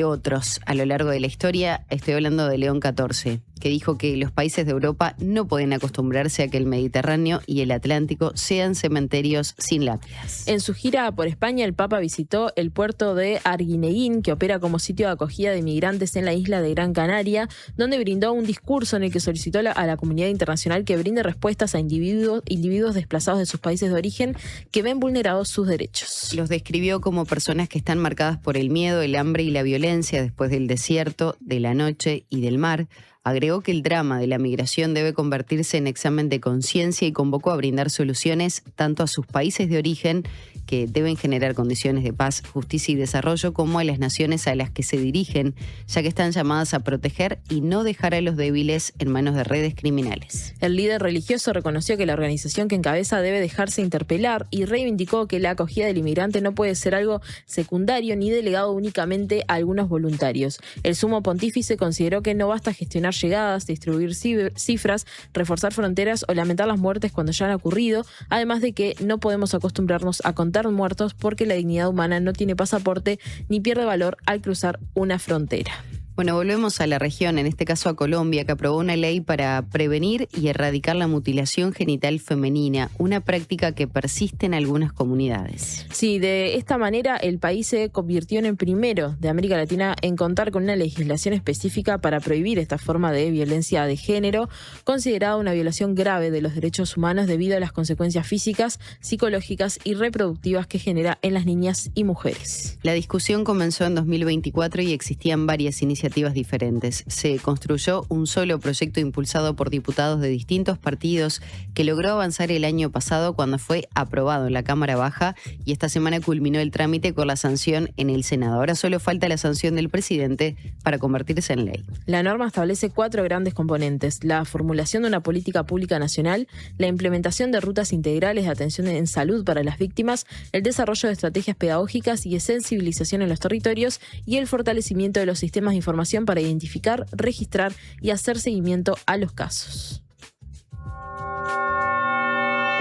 otros a lo largo de la historia. Estoy hablando de León XIV, que dijo que los países de Europa no pueden acostumbrarse a que el Mediterráneo y el Atlántico sean cementerios sin lápidas. En su gira por España, el Papa visitó el puerto de Arguineguín, que opera como sitio de acogida de migrantes en la isla de Gran Canaria, donde brindó un discurso en el que solicitó a la comunidad internacional que brinde respuestas a individuos desplazados de sus países de origen que ven vulnerados sus derechos. Los describió como personas que están marcadas por el miedo, el hambre y la violencia después del desierto, de la noche y del mar. Agregó que el drama de la migración debe convertirse en examen de conciencia y convocó a brindar soluciones tanto a sus países de origen, que deben generar condiciones de paz, justicia y desarrollo, como a las naciones a las que se dirigen, ya que están llamadas a proteger y no dejar a los débiles en manos de redes criminales. El líder religioso reconoció que la organización que encabeza debe dejarse interpelar y reivindicó que la acogida del inmigrante no puede ser algo secundario ni delegado únicamente a algunos voluntarios. El sumo pontífice consideró que no basta gestionar llegadas, distribuir cifras, reforzar fronteras o lamentar las muertes cuando ya han ocurrido, además de que no podemos acostumbrarnos a contar muertos porque la dignidad humana no tiene pasaporte ni pierde valor al cruzar una frontera. Bueno, volvemos a la región, en este caso a Colombia, que aprobó una ley para prevenir y erradicar la mutilación genital femenina, una práctica que persiste en algunas comunidades. Sí, de esta manera el país se convirtió en el primero de América Latina en contar con una legislación específica para prohibir esta forma de violencia de género, considerada una violación grave de los derechos humanos debido a las consecuencias físicas, psicológicas y reproductivas que genera en las niñas y mujeres. La discusión comenzó en 2024 y existían varias iniciativas diferentes. Se construyó un solo proyecto impulsado por diputados de distintos partidos que logró avanzar el año pasado cuando fue aprobado en la Cámara Baja y esta semana culminó el trámite con la sanción en el Senado. Ahora solo falta la sanción del presidente para convertirse en ley. La norma establece 4 grandes componentes: la formulación de una política pública nacional, la implementación de rutas integrales de atención en salud para las víctimas, el desarrollo de estrategias pedagógicas y de sensibilización en los territorios y el fortalecimiento de los sistemas de información para identificar, registrar y hacer seguimiento a los casos.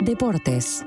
Deportes.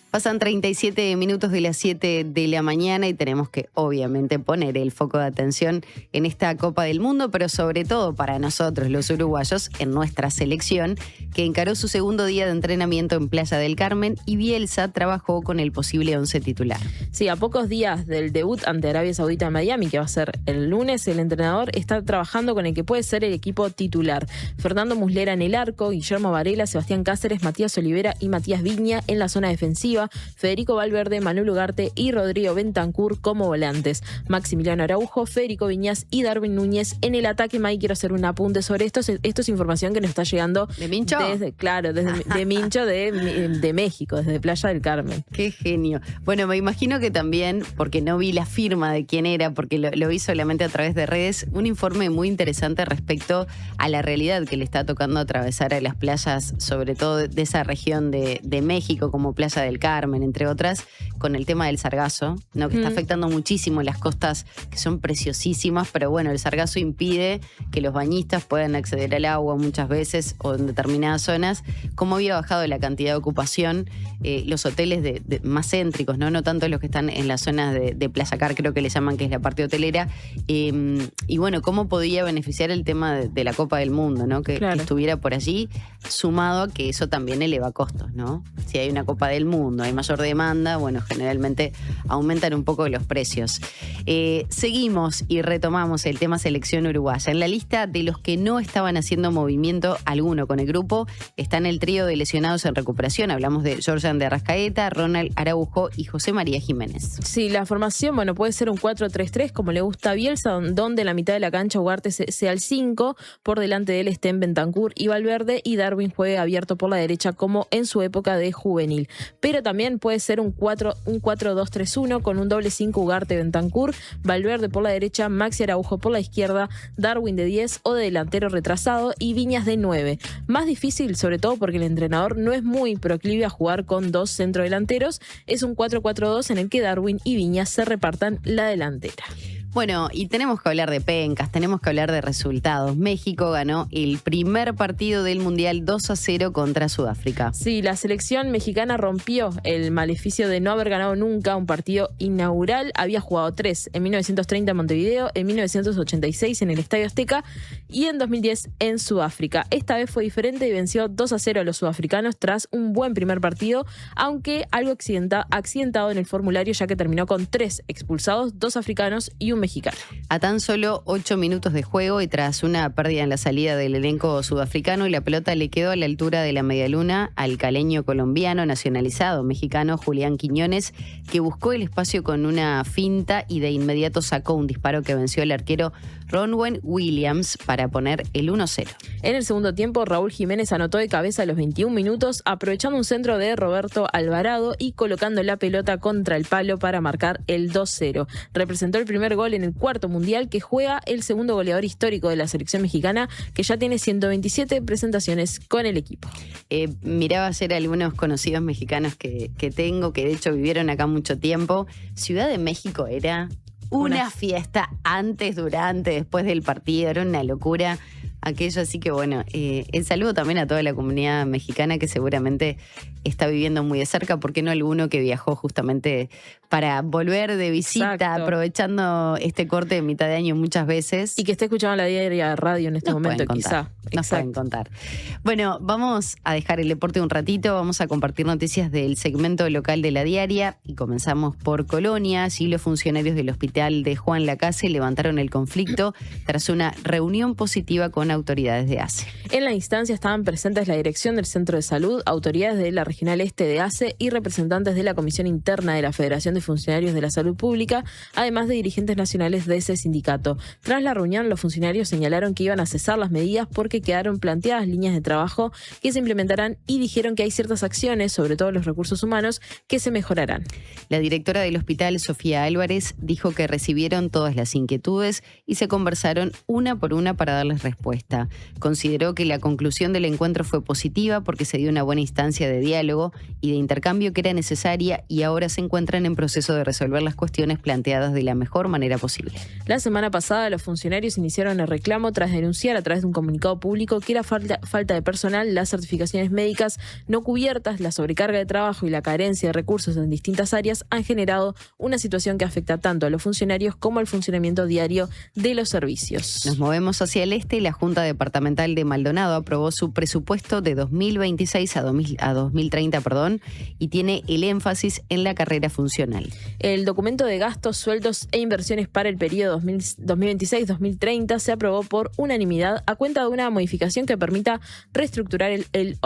Pasan 37 minutos de las 7 de la mañana y tenemos que obviamente poner el foco de atención en esta Copa del Mundo, pero sobre todo para nosotros los uruguayos, en nuestra selección, que encaró su segundo día de entrenamiento en Playa del Carmen y Bielsa trabajó con el posible 11 titular. Sí, a pocos días del debut ante Arabia Saudita en Miami, que va a ser el lunes, el entrenador está trabajando con el que puede ser el equipo titular. Fernando Muslera en el arco, Guillermo Varela, Sebastián Cáceres, Matías Olivera y Matías Viña en la zona defensiva, Federico Valverde, Manuel Ugarte y Rodrigo Bentancur como volantes, Maximiliano Araujo, Federico Viñas y Darwin Núñez en el ataque. Mike, quiero hacer un apunte sobre esto. Esto es información que nos está llegando ¿de Mincho? De Mincho de México, desde Playa del Carmen. Qué genio. Bueno, me imagino que también, porque no vi la firma de quién era, porque lo vi solamente a través de redes, un informe muy interesante respecto a la realidad que le está tocando atravesar a las playas, sobre todo de esa región de México, como Playa del Carmen, entre otras, con el tema del sargazo, ¿no? Que está afectando muchísimo las costas, que son preciosísimas, pero bueno, el sargazo impide que los bañistas puedan acceder al agua muchas veces o en determinadas zonas. Cómo había bajado la cantidad de ocupación, los hoteles más céntricos, no tanto los que están en las zonas de Playa Car, creo que le llaman, que es la parte hotelera, y bueno, cómo podía beneficiar el tema de la Copa del Mundo, ¿no? Que estuviera por allí, sumado a que eso también eleva costos, ¿no? Si hay una Copa del Mundo, hay mayor demanda, bueno, generalmente aumentan un poco los precios. Seguimos y retomamos el tema selección uruguaya. En la lista de los que no estaban haciendo movimiento alguno con el grupo están el trío de lesionados en recuperación. Hablamos de Georgian de Arrascaeta, Ronald Araujo y José María Jiménez. Sí, la formación, bueno, puede ser un 4-3-3 como le gusta a Bielsa, donde en la mitad de la cancha Ugarte sea el 5, por delante de él estén Bentancur y Valverde y Darwin juegue abierto por la derecha como en su época de juvenil. Pero también puede ser un 4-2-3-1 con un doble 5 Ugarte Bentancur, Valverde por la derecha, Maxi Araujo por la izquierda, Darwin de 10 o de delantero retrasado y Viñas de 9. Más difícil, sobre todo porque el entrenador no es muy proclive a jugar con 2 centrodelanteros, es un 4-4-2 en el que Darwin y Viñas se repartan la delantera. Bueno, y tenemos que hablar de pencas, tenemos que hablar de resultados. México ganó el primer partido del Mundial 2-0 contra Sudáfrica. Sí, la selección mexicana rompió el maleficio de no haber ganado nunca un partido inaugural. Había jugado 3 en 1930 en Montevideo, en 1986 en el Estadio Azteca y en 2010 en Sudáfrica. Esta vez fue diferente y venció 2-0 a los sudafricanos tras un buen primer partido, aunque algo accidentado en el formulario, ya que terminó con 3 expulsados, 2 africanos y un mexicano. A tan solo 8 minutos de juego y tras una pérdida en la salida del elenco sudafricano, y la pelota le quedó a la altura de la medialuna al caleño colombiano nacionalizado mexicano Julián Quiñones, que buscó el espacio con una finta y de inmediato sacó un disparo que venció al arquero Ronwen Williams para poner el 1-0. En el segundo tiempo, Raúl Jiménez anotó de cabeza a los 21 minutos, aprovechando un centro de Roberto Alvarado y colocando la pelota contra el palo para marcar el 2-0. Representó el primer gol en el cuarto mundial que juega el segundo goleador histórico de la selección mexicana, que ya tiene 127 presentaciones con el equipo. Miraba ayer algunos conocidos mexicanos que tengo, que de hecho vivieron acá mucho tiempo. Ciudad de México era una fiesta antes, durante, después del partido, era una locura aquello, así que bueno, el saludo también a toda la comunidad mexicana que seguramente está viviendo muy de cerca, ¿por qué no alguno que viajó justamente para volver de visita, Exacto. aprovechando este corte de mitad de año muchas veces? Y que esté escuchando la diaria radio en este Nos momento, pueden contar, quizá. Nos pueden contar. Bueno, vamos a dejar el deporte un ratito, vamos a compartir noticias del segmento local de la diaria y comenzamos por Colonia. Allí los funcionarios del hospital de Juan Lacase levantaron el conflicto tras una reunión positiva con autoridades de ACE. En la instancia estaban presentes la dirección del Centro de Salud, autoridades de la Regional Este de ACE y representantes de la Comisión Interna de la Federación de Funcionarios de la Salud Pública, además de dirigentes nacionales de ese sindicato. Tras la reunión, los funcionarios señalaron que iban a cesar las medidas porque quedaron planteadas líneas de trabajo que se implementarán y dijeron que hay ciertas acciones, sobre todo los recursos humanos, que se mejorarán. La directora del hospital, Sofía Álvarez, dijo que recibieron todas las inquietudes y se conversaron una por una para darles respuesta. Consideró que la conclusión del encuentro fue positiva porque se dio una buena instancia de diálogo y de intercambio que era necesaria y ahora se encuentran en proceso de resolver las cuestiones planteadas de la mejor manera posible. La semana pasada los funcionarios iniciaron el reclamo tras denunciar a través de un comunicado público que la falta de personal, las certificaciones médicas no cubiertas, la sobrecarga de trabajo y la carencia de recursos en distintas áreas han generado una situación que afecta tanto a los funcionarios como al funcionamiento diario de los servicios. Nos movemos hacia el este y la Junta Departamental de Maldonado aprobó su presupuesto de 2026 a 2030, y tiene el énfasis en la carrera funcional. El documento de gastos, sueldos e inversiones para el periodo 2026-2030 se aprobó por unanimidad a cuenta de una modificación que permita reestructurar el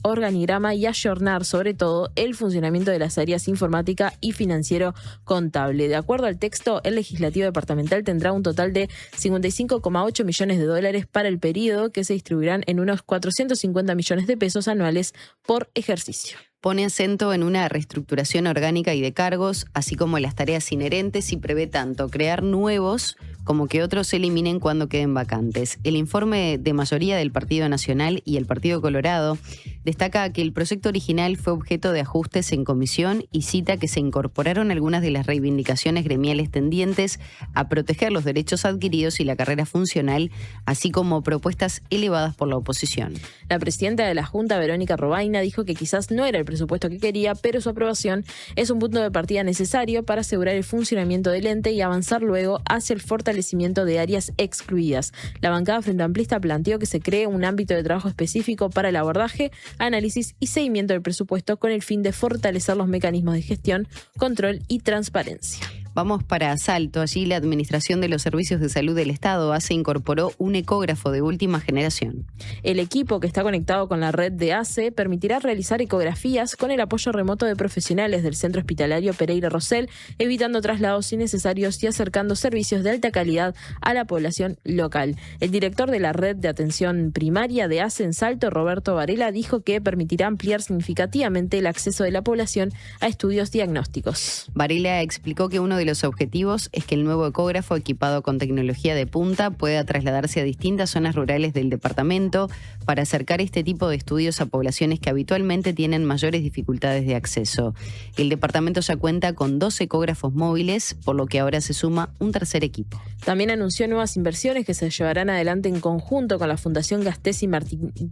organigrama y ayornar sobre todo el funcionamiento de las áreas informática y financiero contable. De acuerdo al texto, el legislativo departamental tendrá un total de 55,8 millones de dólares para el periodo que se distribuirán en unos 450 millones de pesos anuales por ejercicio. Pone acento en una reestructuración orgánica y de cargos, así como las tareas inherentes y prevé tanto crear nuevos como que otros se eliminen cuando queden vacantes. El informe de mayoría del Partido Nacional y el Partido Colorado destaca que el proyecto original fue objeto de ajustes en comisión y cita que se incorporaron algunas de las reivindicaciones gremiales tendientes a proteger los derechos adquiridos y la carrera funcional, así como propuestas elevadas por la oposición. La presidenta de la Junta, Verónica Robaina, dijo que quizás no era el presupuesto que quería, pero su aprobación es un punto de partida necesario para asegurar el funcionamiento del ente y avanzar luego hacia el fortalecimiento de áreas excluidas. La bancada Frente Amplista planteó que se cree un ámbito de trabajo específico para el abordaje, análisis y seguimiento del presupuesto con el fin de fortalecer los mecanismos de gestión, control y transparencia. Vamos para Salto. Allí la Administración de los Servicios de Salud del Estado ACE incorporó un ecógrafo de última generación. El equipo, que está conectado con la red de ACE, permitirá realizar ecografías con el apoyo remoto de profesionales del Centro Hospitalario Pereira Rosell, evitando traslados innecesarios y acercando servicios de alta calidad a la población local. El director de la red de atención primaria de ACE en Salto, Roberto Varela, dijo que permitirá ampliar significativamente el acceso de la población a estudios diagnósticos. Varela explicó que uno de los objetivos es que el nuevo ecógrafo, equipado con tecnología de punta, pueda trasladarse a distintas zonas rurales del departamento para acercar este tipo de estudios a poblaciones que habitualmente tienen mayores dificultades de acceso. El departamento ya cuenta con 2 ecógrafos móviles, por lo que ahora se suma un tercer equipo. También anunció nuevas inversiones que se llevarán adelante en conjunto con la Fundación Gastesi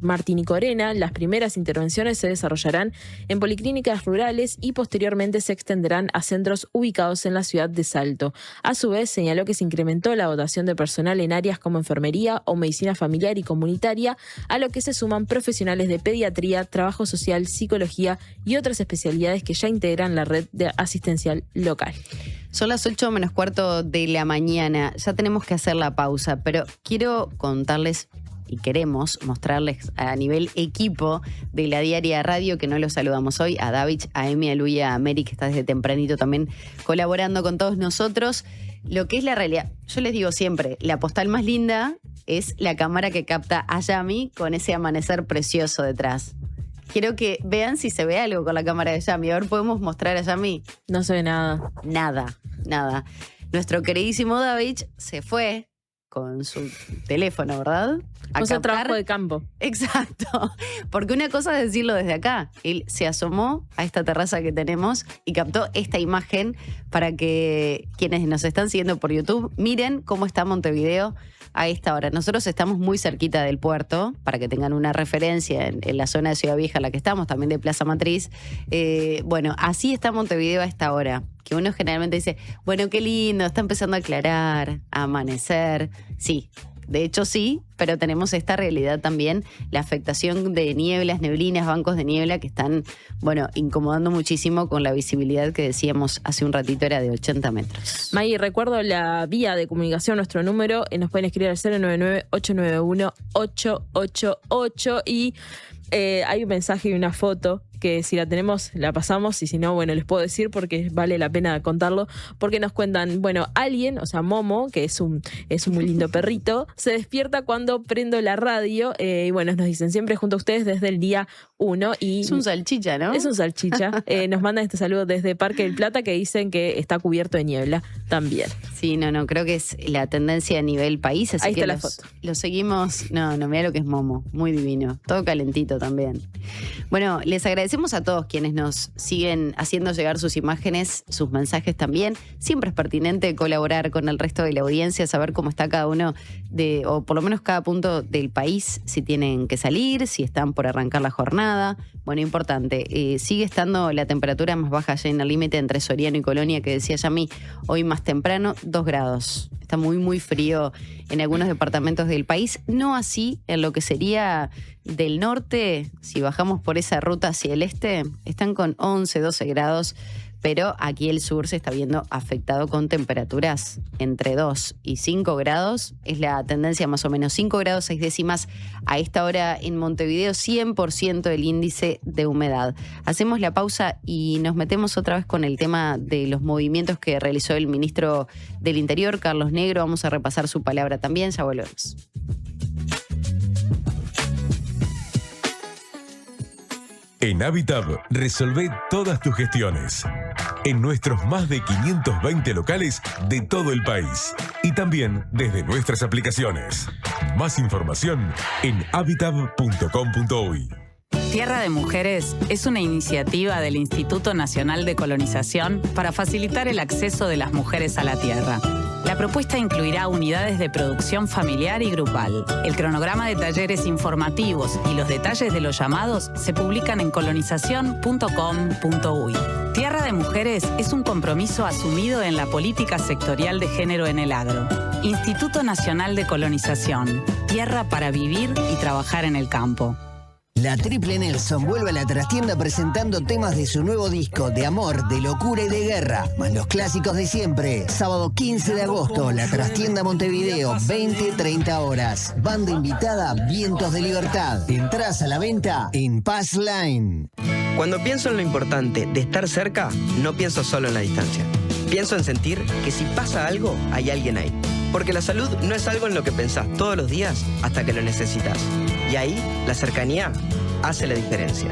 Martini Corena. Las primeras intervenciones se desarrollarán en policlínicas rurales y posteriormente se extenderán a centros ubicados en la ciudad de Salto. A su vez, señaló que se incrementó la dotación de personal en áreas como enfermería o medicina familiar y comunitaria, a lo que se suman profesionales de pediatría, trabajo social, psicología y otras especialidades que ya integran la red asistencial local. Son las 8:15 de la mañana. Ya tenemos que hacer la pausa, pero quiero contarles y queremos mostrarles a nivel equipo de la Diaria Radio, que no los saludamos hoy, a David, a Emi, a Luis, a Mary, que está desde tempranito también colaborando con todos nosotros, lo que es la realidad. Yo les digo siempre, la postal más linda es la cámara que capta a Yami con ese amanecer precioso detrás. Quiero que vean si se ve algo con la cámara de Yami. A ver, ¿podemos mostrar a Yami? No se ve nada. Nada. Nuestro queridísimo David se fue con su teléfono, ¿verdad? O sea, trabajo de campo. Exacto. Porque una cosa es decirlo desde acá. Él se asomó a esta terraza que tenemos y captó esta imagen para que quienes nos están siguiendo por YouTube miren cómo está Montevideo a esta hora. Nosotros estamos muy cerquita del puerto, para que tengan una referencia en la zona de Ciudad Vieja en la que estamos, también de Plaza Matriz. Bueno, así está Montevideo a esta hora. Que uno generalmente dice, bueno, qué lindo, está empezando a aclarar, a amanecer. Sí, de hecho sí, pero tenemos esta realidad también, la afectación de nieblas, neblinas, bancos de niebla que están, bueno, incomodando muchísimo con la visibilidad que decíamos hace un ratito era de 80 metros. Maggie, recuerdo la vía de comunicación, nuestro número, nos pueden escribir al 099-891-888 y hay un mensaje y una foto que si la tenemos la pasamos y si no, bueno, les puedo decir porque vale la pena contarlo, porque nos cuentan, bueno, alguien, o sea, Momo, que es un muy lindo perrito, se despierta cuando prendo la radio y bueno, nos dicen siempre junto a ustedes desde el día 1 y... Es un salchicha, ¿no? Es un salchicha. Nos mandan este saludo desde Parque del Plata que dicen que está cubierto de niebla también. Sí, no, creo que es la tendencia a nivel país, así ahí que está la foto. Lo seguimos. No, mira lo que es Momo, muy divino, todo calentito también. Bueno, les agradecemos a todos quienes nos siguen haciendo llegar sus imágenes, sus mensajes también. Siempre es pertinente colaborar con el resto de la audiencia, saber cómo está cada uno o por lo menos cada punto del país, si tienen que salir, si están por arrancar la jornada. Bueno, importante, sigue estando la temperatura más baja allá en el límite entre Soriano y Colonia, que decía Yami, hoy más temprano, 2 grados. Está muy, muy frío en algunos departamentos del país. No así en lo que sería del norte. Si bajamos por esa ruta hacia el este, están con 11, 12 grados. Pero aquí el sur se está viendo afectado con temperaturas entre 2 y 5 grados. Es la tendencia más o menos 5 grados 6 décimas a esta hora en Montevideo, 100% el índice de humedad. Hacemos la pausa y nos metemos otra vez con el tema de los movimientos que realizó el ministro del Interior, Carlos Negro. Vamos a repasar su palabra también, ya volvemos. En Habitat resolvé todas tus gestiones. En nuestros más de 520 locales de todo el país. Y también desde nuestras aplicaciones. Más información en habitat.com.uy. Tierra de Mujeres es una iniciativa del Instituto Nacional de Colonización para facilitar el acceso de las mujeres a la tierra. La propuesta incluirá unidades de producción familiar y grupal. El cronograma de talleres informativos y los detalles de los llamados se publican en colonización.com.uy. Tierra de Mujeres es un compromiso asumido en la política sectorial de género en el agro. Instituto Nacional de Colonización. Tierra para vivir y trabajar en el campo. La Triple Nelson vuelve a la trastienda presentando temas de su nuevo disco de amor, de locura y de guerra, más los clásicos de siempre. Sábado 15 de agosto, la trastienda Montevideo, 20-30 horas. Banda invitada, Vientos de Libertad. Entrás a la venta en Pass Line. Cuando pienso en lo importante de estar cerca, no pienso solo en la distancia. Pienso en sentir que si pasa algo, hay alguien ahí. Porque la salud no es algo en lo que pensás todos los días hasta que lo necesitas. Y ahí, la cercanía hace la diferencia.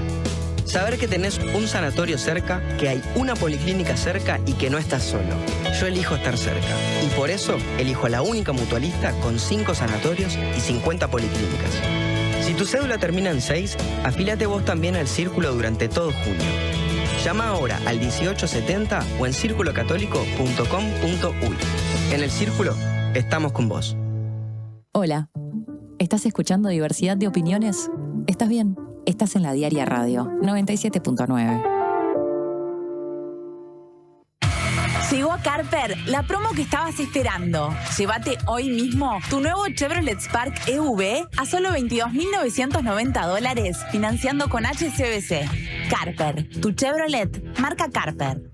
Saber que tenés un sanatorio cerca, que hay una policlínica cerca y que no estás solo. Yo elijo estar cerca. Y por eso elijo la única mutualista con 5 sanatorios y 50 policlínicas. Si tu cédula termina en 6, afílate vos también al Círculo durante todo junio. Llama ahora al 1870 o en circulocatólico.com.uy. En el Círculo, estamos con vos. Hola, ¿estás escuchando Diversidad de Opiniones? ¿Estás bien? Estás en la Diaria Radio 97.9. Llegó a Carper la promo que estabas esperando. Llévate hoy mismo tu nuevo Chevrolet Spark EV a solo $22.990 financiando con HSBC. Carper, tu Chevrolet, marca Carper.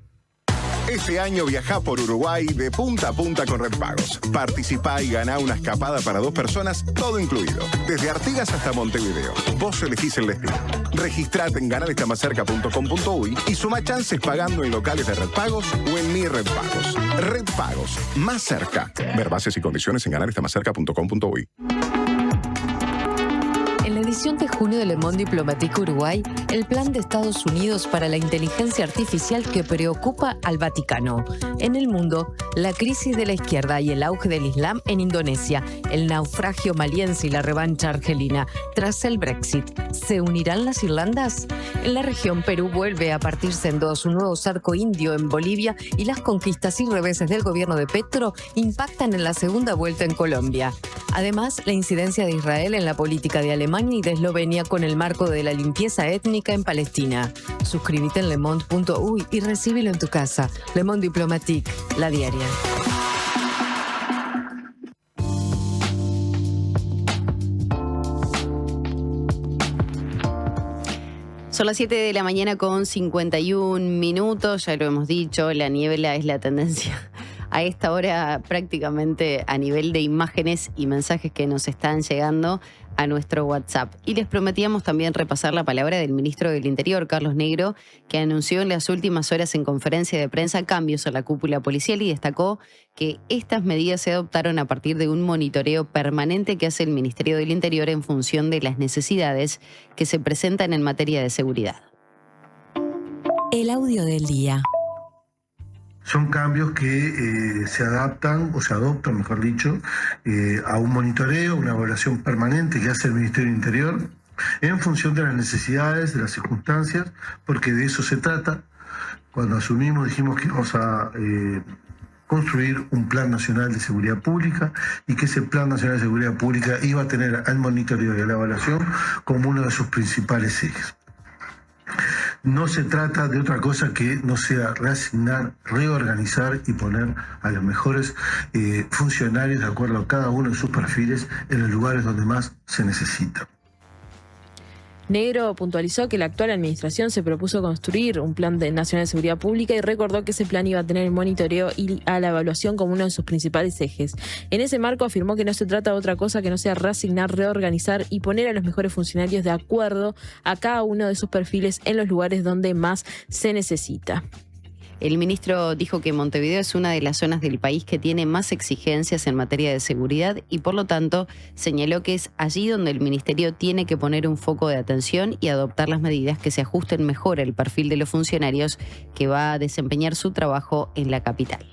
Este año viajá por Uruguay de punta a punta con Red Pagos. Participá y ganá una escapada para 2 personas, todo incluido. Desde Artigas hasta Montevideo. Vos elegís el destino. Registrate en ganalestamascerca.com.uy y suma chances pagando en locales de Red Pagos o en Mi Red Pagos. Red Pagos, más cerca. Ver bases y condiciones en ganalestamascerca.com.uy. En la edición edición de junio de Le Monde Diplomatique Uruguay, el plan de Estados Unidos para la inteligencia artificial que preocupa al Vaticano. En el mundo, la crisis de la izquierda y el auge del Islam en Indonesia, el naufragio maliense y la revancha argelina tras el Brexit. ¿Se unirán las Irlandas? En la región, Perú vuelve a partirse en dos, un nuevo cerco indio en Bolivia y las conquistas y reveses del gobierno de Petro impactan en la segunda vuelta en Colombia. Además, la incidencia de Israel en la política de Alemania y de Eslovenia con el marco de la limpieza étnica en Palestina. Suscríbete en lemond.uy y recíbelo en tu casa. Le Monde Diplomatique, la diaria. Son las 7 de la mañana con 51 minutos, ya lo hemos dicho, la niebla es la tendencia a esta hora prácticamente a nivel de imágenes y mensajes que nos están llegando a nuestro WhatsApp. Y les prometíamos también repasar la palabra del ministro del Interior, Carlos Negro, que anunció en las últimas horas en conferencia de prensa cambios a la cúpula policial y destacó que estas medidas se adoptaron a partir de un monitoreo permanente que hace el Ministerio del Interior en función de las necesidades que se presentan en materia de seguridad. El audio del día. Son cambios que se adaptan, o se adoptan, mejor dicho, a un monitoreo, una evaluación permanente que hace el Ministerio del Interior en función de las necesidades, de las circunstancias, porque de eso se trata. Cuando asumimos dijimos que íbamos a construir un Plan Nacional de Seguridad Pública y que ese Plan Nacional de Seguridad Pública iba a tener al monitoreo y a la evaluación como uno de sus principales ejes. No se trata de otra cosa que no sea reasignar, reorganizar y poner a los mejores funcionarios de acuerdo a cada uno de sus perfiles en los lugares donde más se necesita. Negro puntualizó que la actual administración se propuso construir un plan nacional de seguridad pública y recordó que ese plan iba a tener el monitoreo y a la evaluación como uno de sus principales ejes. En ese marco afirmó que no se trata de otra cosa que no sea reasignar, reorganizar y poner a los mejores funcionarios de acuerdo a cada uno de sus perfiles en los lugares donde más se necesita. El ministro dijo que Montevideo es una de las zonas del país que tiene más exigencias en materia de seguridad y por lo tanto señaló que es allí donde el ministerio tiene que poner un foco de atención y adoptar las medidas que se ajusten mejor al perfil de los funcionarios que va a desempeñar su trabajo en la capital.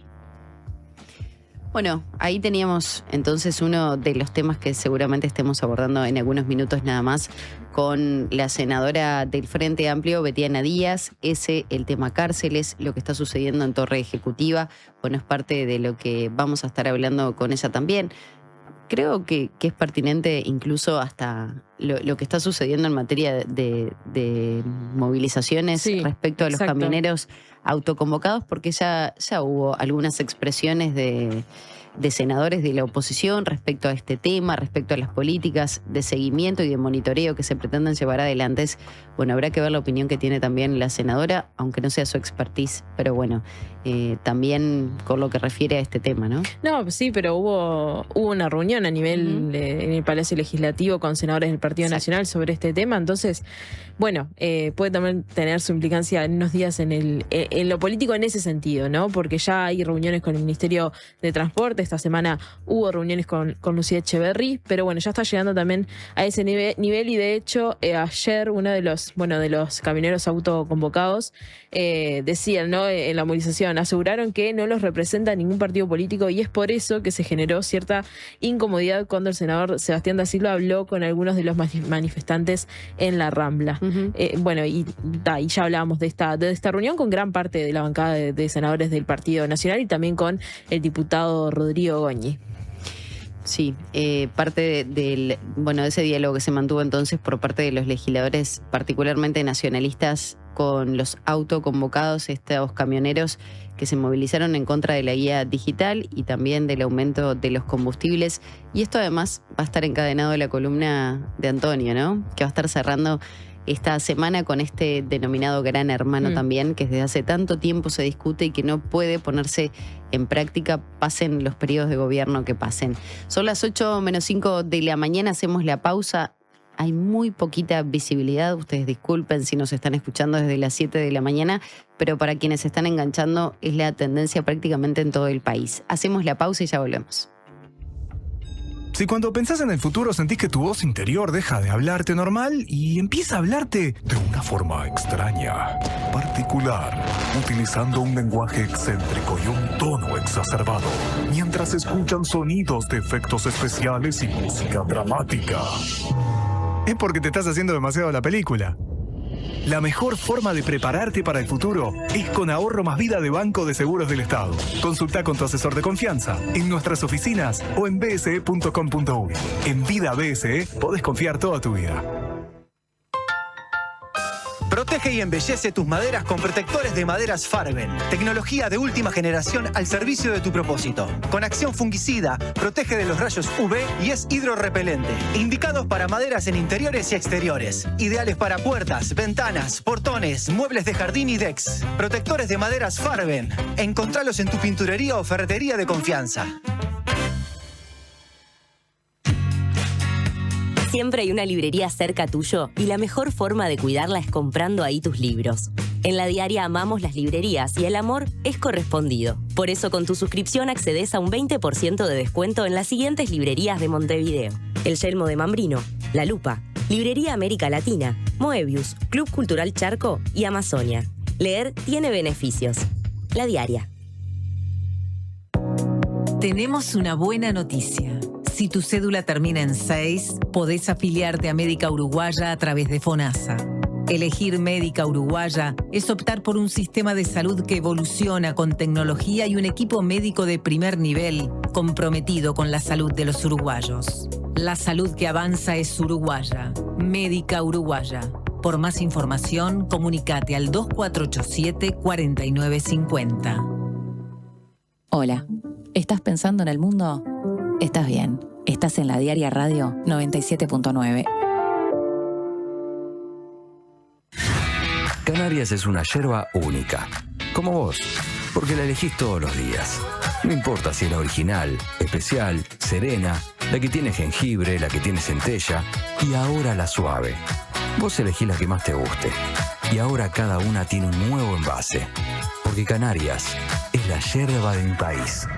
Bueno, ahí teníamos entonces uno de los temas que seguramente estemos abordando en algunos minutos nada más con la senadora del Frente Amplio, Betiana Díaz. El tema cárceles, lo que está sucediendo en Torre Ejecutiva, bueno, es parte de lo que vamos a estar hablando con ella también. Creo que es pertinente incluso hasta lo que está sucediendo en materia de movilizaciones respecto a los camioneros autoconvocados, porque ya hubo algunas expresiones de senadores de la oposición respecto a este tema, respecto a las políticas de seguimiento y de monitoreo que se pretenden llevar adelante. Bueno, habrá que ver la opinión que tiene también la senadora, aunque no sea su expertise, pero bueno, también con lo que refiere a este tema, ¿no? No, sí, pero hubo una reunión a nivel en el Palacio Legislativo con senadores del Partido Nacional sobre este tema, entonces, bueno, puede también tener su implicancia en unos días en lo político en ese sentido, ¿no? Porque ya hay reuniones con el Ministerio de Transporte, esta semana hubo reuniones con Lucía Echeverry, pero bueno, ya está llegando también a ese nivel y de hecho ayer uno de los camioneros autoconvocados decían, ¿no? En la movilización aseguraron que no los representa ningún partido político y es por eso que se generó cierta incomodidad cuando el senador Sebastián da Silva habló con algunos de los manifestantes en la Rambla. Bueno, y ya hablábamos de esta reunión con gran parte de la bancada de senadores del Partido Nacional y también con el diputado Rodrigo Goñi. Sí, parte de ese diálogo que se mantuvo entonces por parte de los legisladores, particularmente nacionalistas, con los autoconvocados, estos camioneros que se movilizaron en contra de la guía digital y también del aumento de los combustibles. Y esto además va a estar encadenado a la columna de Antonio, ¿no? Que va a estar cerrando esta semana con este denominado Gran Hermano también, que desde hace tanto tiempo se discute y que no puede ponerse en práctica, pasen los periodos de gobierno que pasen. Son las 8:05 de la mañana, hacemos la pausa. Hay muy poquita visibilidad, ustedes disculpen si nos están escuchando desde las 7 de la mañana, pero para quienes se están enganchando es la tendencia prácticamente en todo el país. Hacemos la pausa y ya volvemos. Si cuando pensás en el futuro sentís que tu voz interior deja de hablarte normal y empieza a hablarte de una forma extraña, particular, utilizando un lenguaje excéntrico y un tono exacerbado, mientras escuchan sonidos de efectos especiales y música dramática, es porque te estás haciendo demasiado la película. La mejor forma de prepararte para el futuro es con Ahorro Más Vida de Banco de Seguros del Estado. Consulta con tu asesor de confianza en nuestras oficinas o en bse.com.uy. En Vida BSE podés confiar toda tu vida. Protege y embellece tus maderas con protectores de maderas Farben. Tecnología de última generación al servicio de tu propósito. Con acción fungicida, protege de los rayos UV y es hidrorrepelente. Indicados para maderas en interiores y exteriores. Ideales para puertas, ventanas, portones, muebles de jardín y decks. Protectores de maderas Farben. Encontralos en tu pinturería o ferretería de confianza. Siempre hay una librería cerca tuyo y la mejor forma de cuidarla es comprando ahí tus libros. En La Diaria amamos las librerías y el amor es correspondido. Por eso con tu suscripción accedes a un 20% de descuento en las siguientes librerías de Montevideo: El Yelmo de Mambrino, La Lupa, Librería América Latina, Moebius, Club Cultural Charco y Amazonia. Leer tiene beneficios. La Diaria. Tenemos una buena noticia. Si tu cédula termina en 6, podés afiliarte a Médica Uruguaya a través de FONASA. Elegir Médica Uruguaya es optar por un sistema de salud que evoluciona con tecnología y un equipo médico de primer nivel comprometido con la salud de los uruguayos. La salud que avanza es uruguaya. Médica Uruguaya. Por más información, comunícate al 2487-4950. Hola, ¿estás pensando en el mundo? Estás bien. Estás en La Diaria Radio 97.9. Canarias es una yerba única, como vos, porque la elegís todos los días. No importa si es la original, especial, serena, la que tiene jengibre, la que tiene centella y ahora la suave. Vos elegís la que más te guste. Y ahora cada una tiene un nuevo envase. Porque Canarias es la yerba de mi país.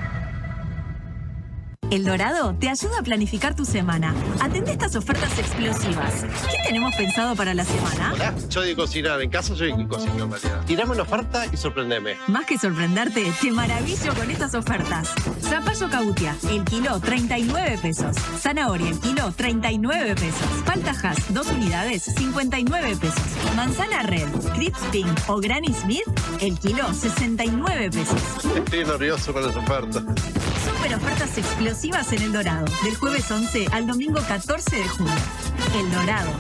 El Dorado te ayuda a planificar tu semana. Atende estas ofertas explosivas. ¿Qué tenemos pensado para la semana? Hola, soy de cocinar. En casa soy quien cocina en realidad. Tirame una oferta y sorprendeme. Más que sorprenderte, te maravillo con estas ofertas. Zapallo cautia, el kilo 39 pesos. Zanahoria, el kilo 39 pesos. Paltajas, 2 unidades, 59 pesos. Manzana Red, Crisp Pink o Granny Smith, el kilo 69 pesos. Estoy nervioso con las ofertas. Super ofertas explosivas en El Dorado, del jueves 11 al domingo 14 de junio. El Dorado,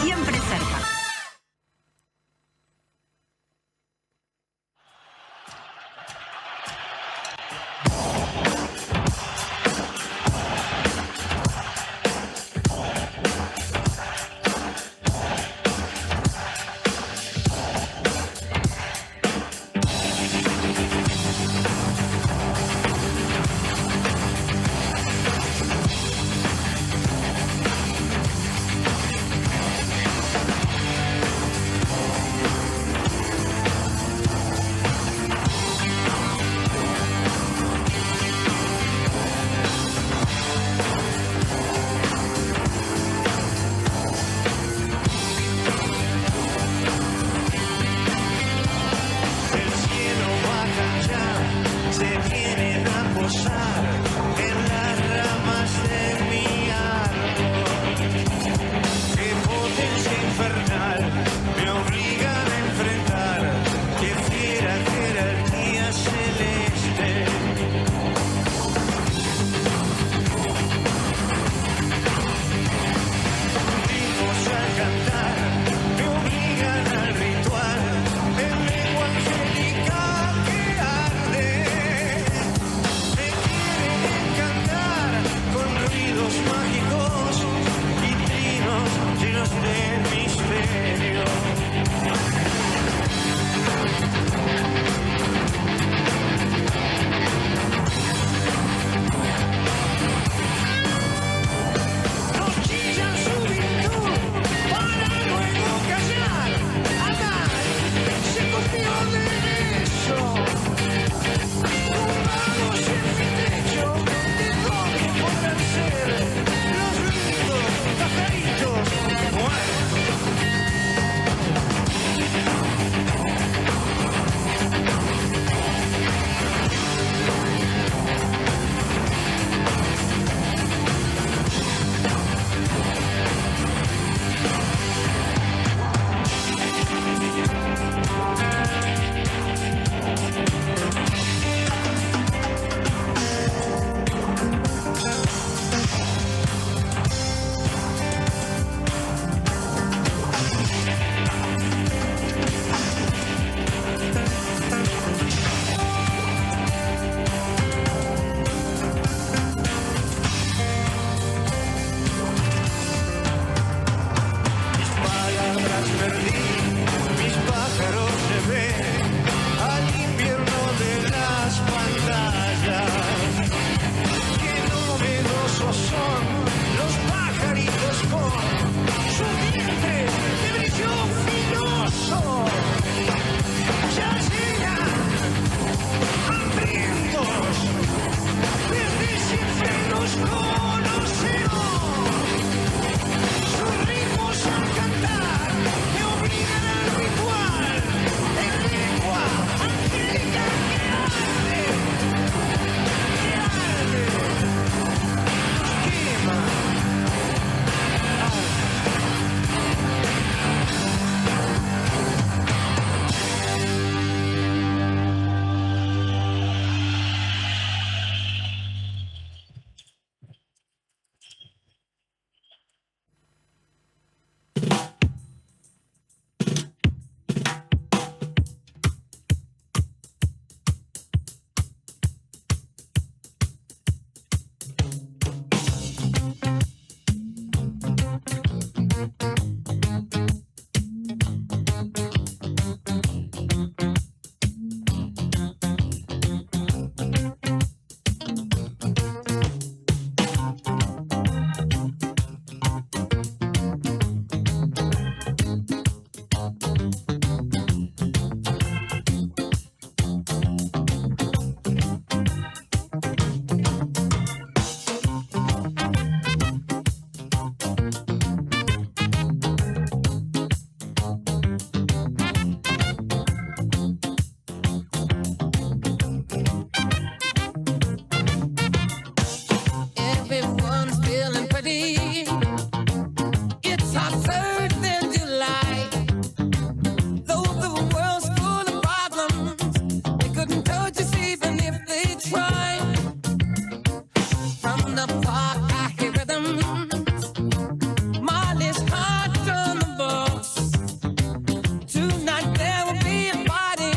siempre cerca. su vientre de brillo filoso. Ya llegan hambrientos, desde siempre los conocemos. Sus ritmos al cantar me obligan al ritual de lengua angélica que arde, nos quema. Everyone's feeling pretty. It's absurd in July. Though the world's full of problems, they couldn't touch us even if they tried. From the park, I hear rhythms. Molly's heart on the box. Tonight there will be a party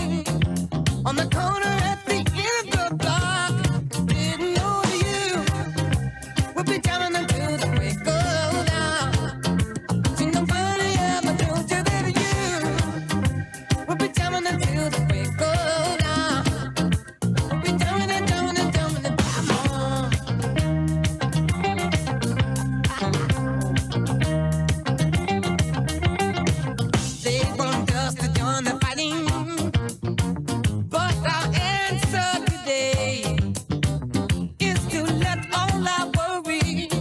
on the corner at the end of the block. Didn't know you. We'll be jamming until the break of dawn. See nobody ever told you that you. We'll be jamming until the break of dawn. We'll be jamming and jamming and jamming and jam on. They want us to join the fighting, but our answer today is to let all our worries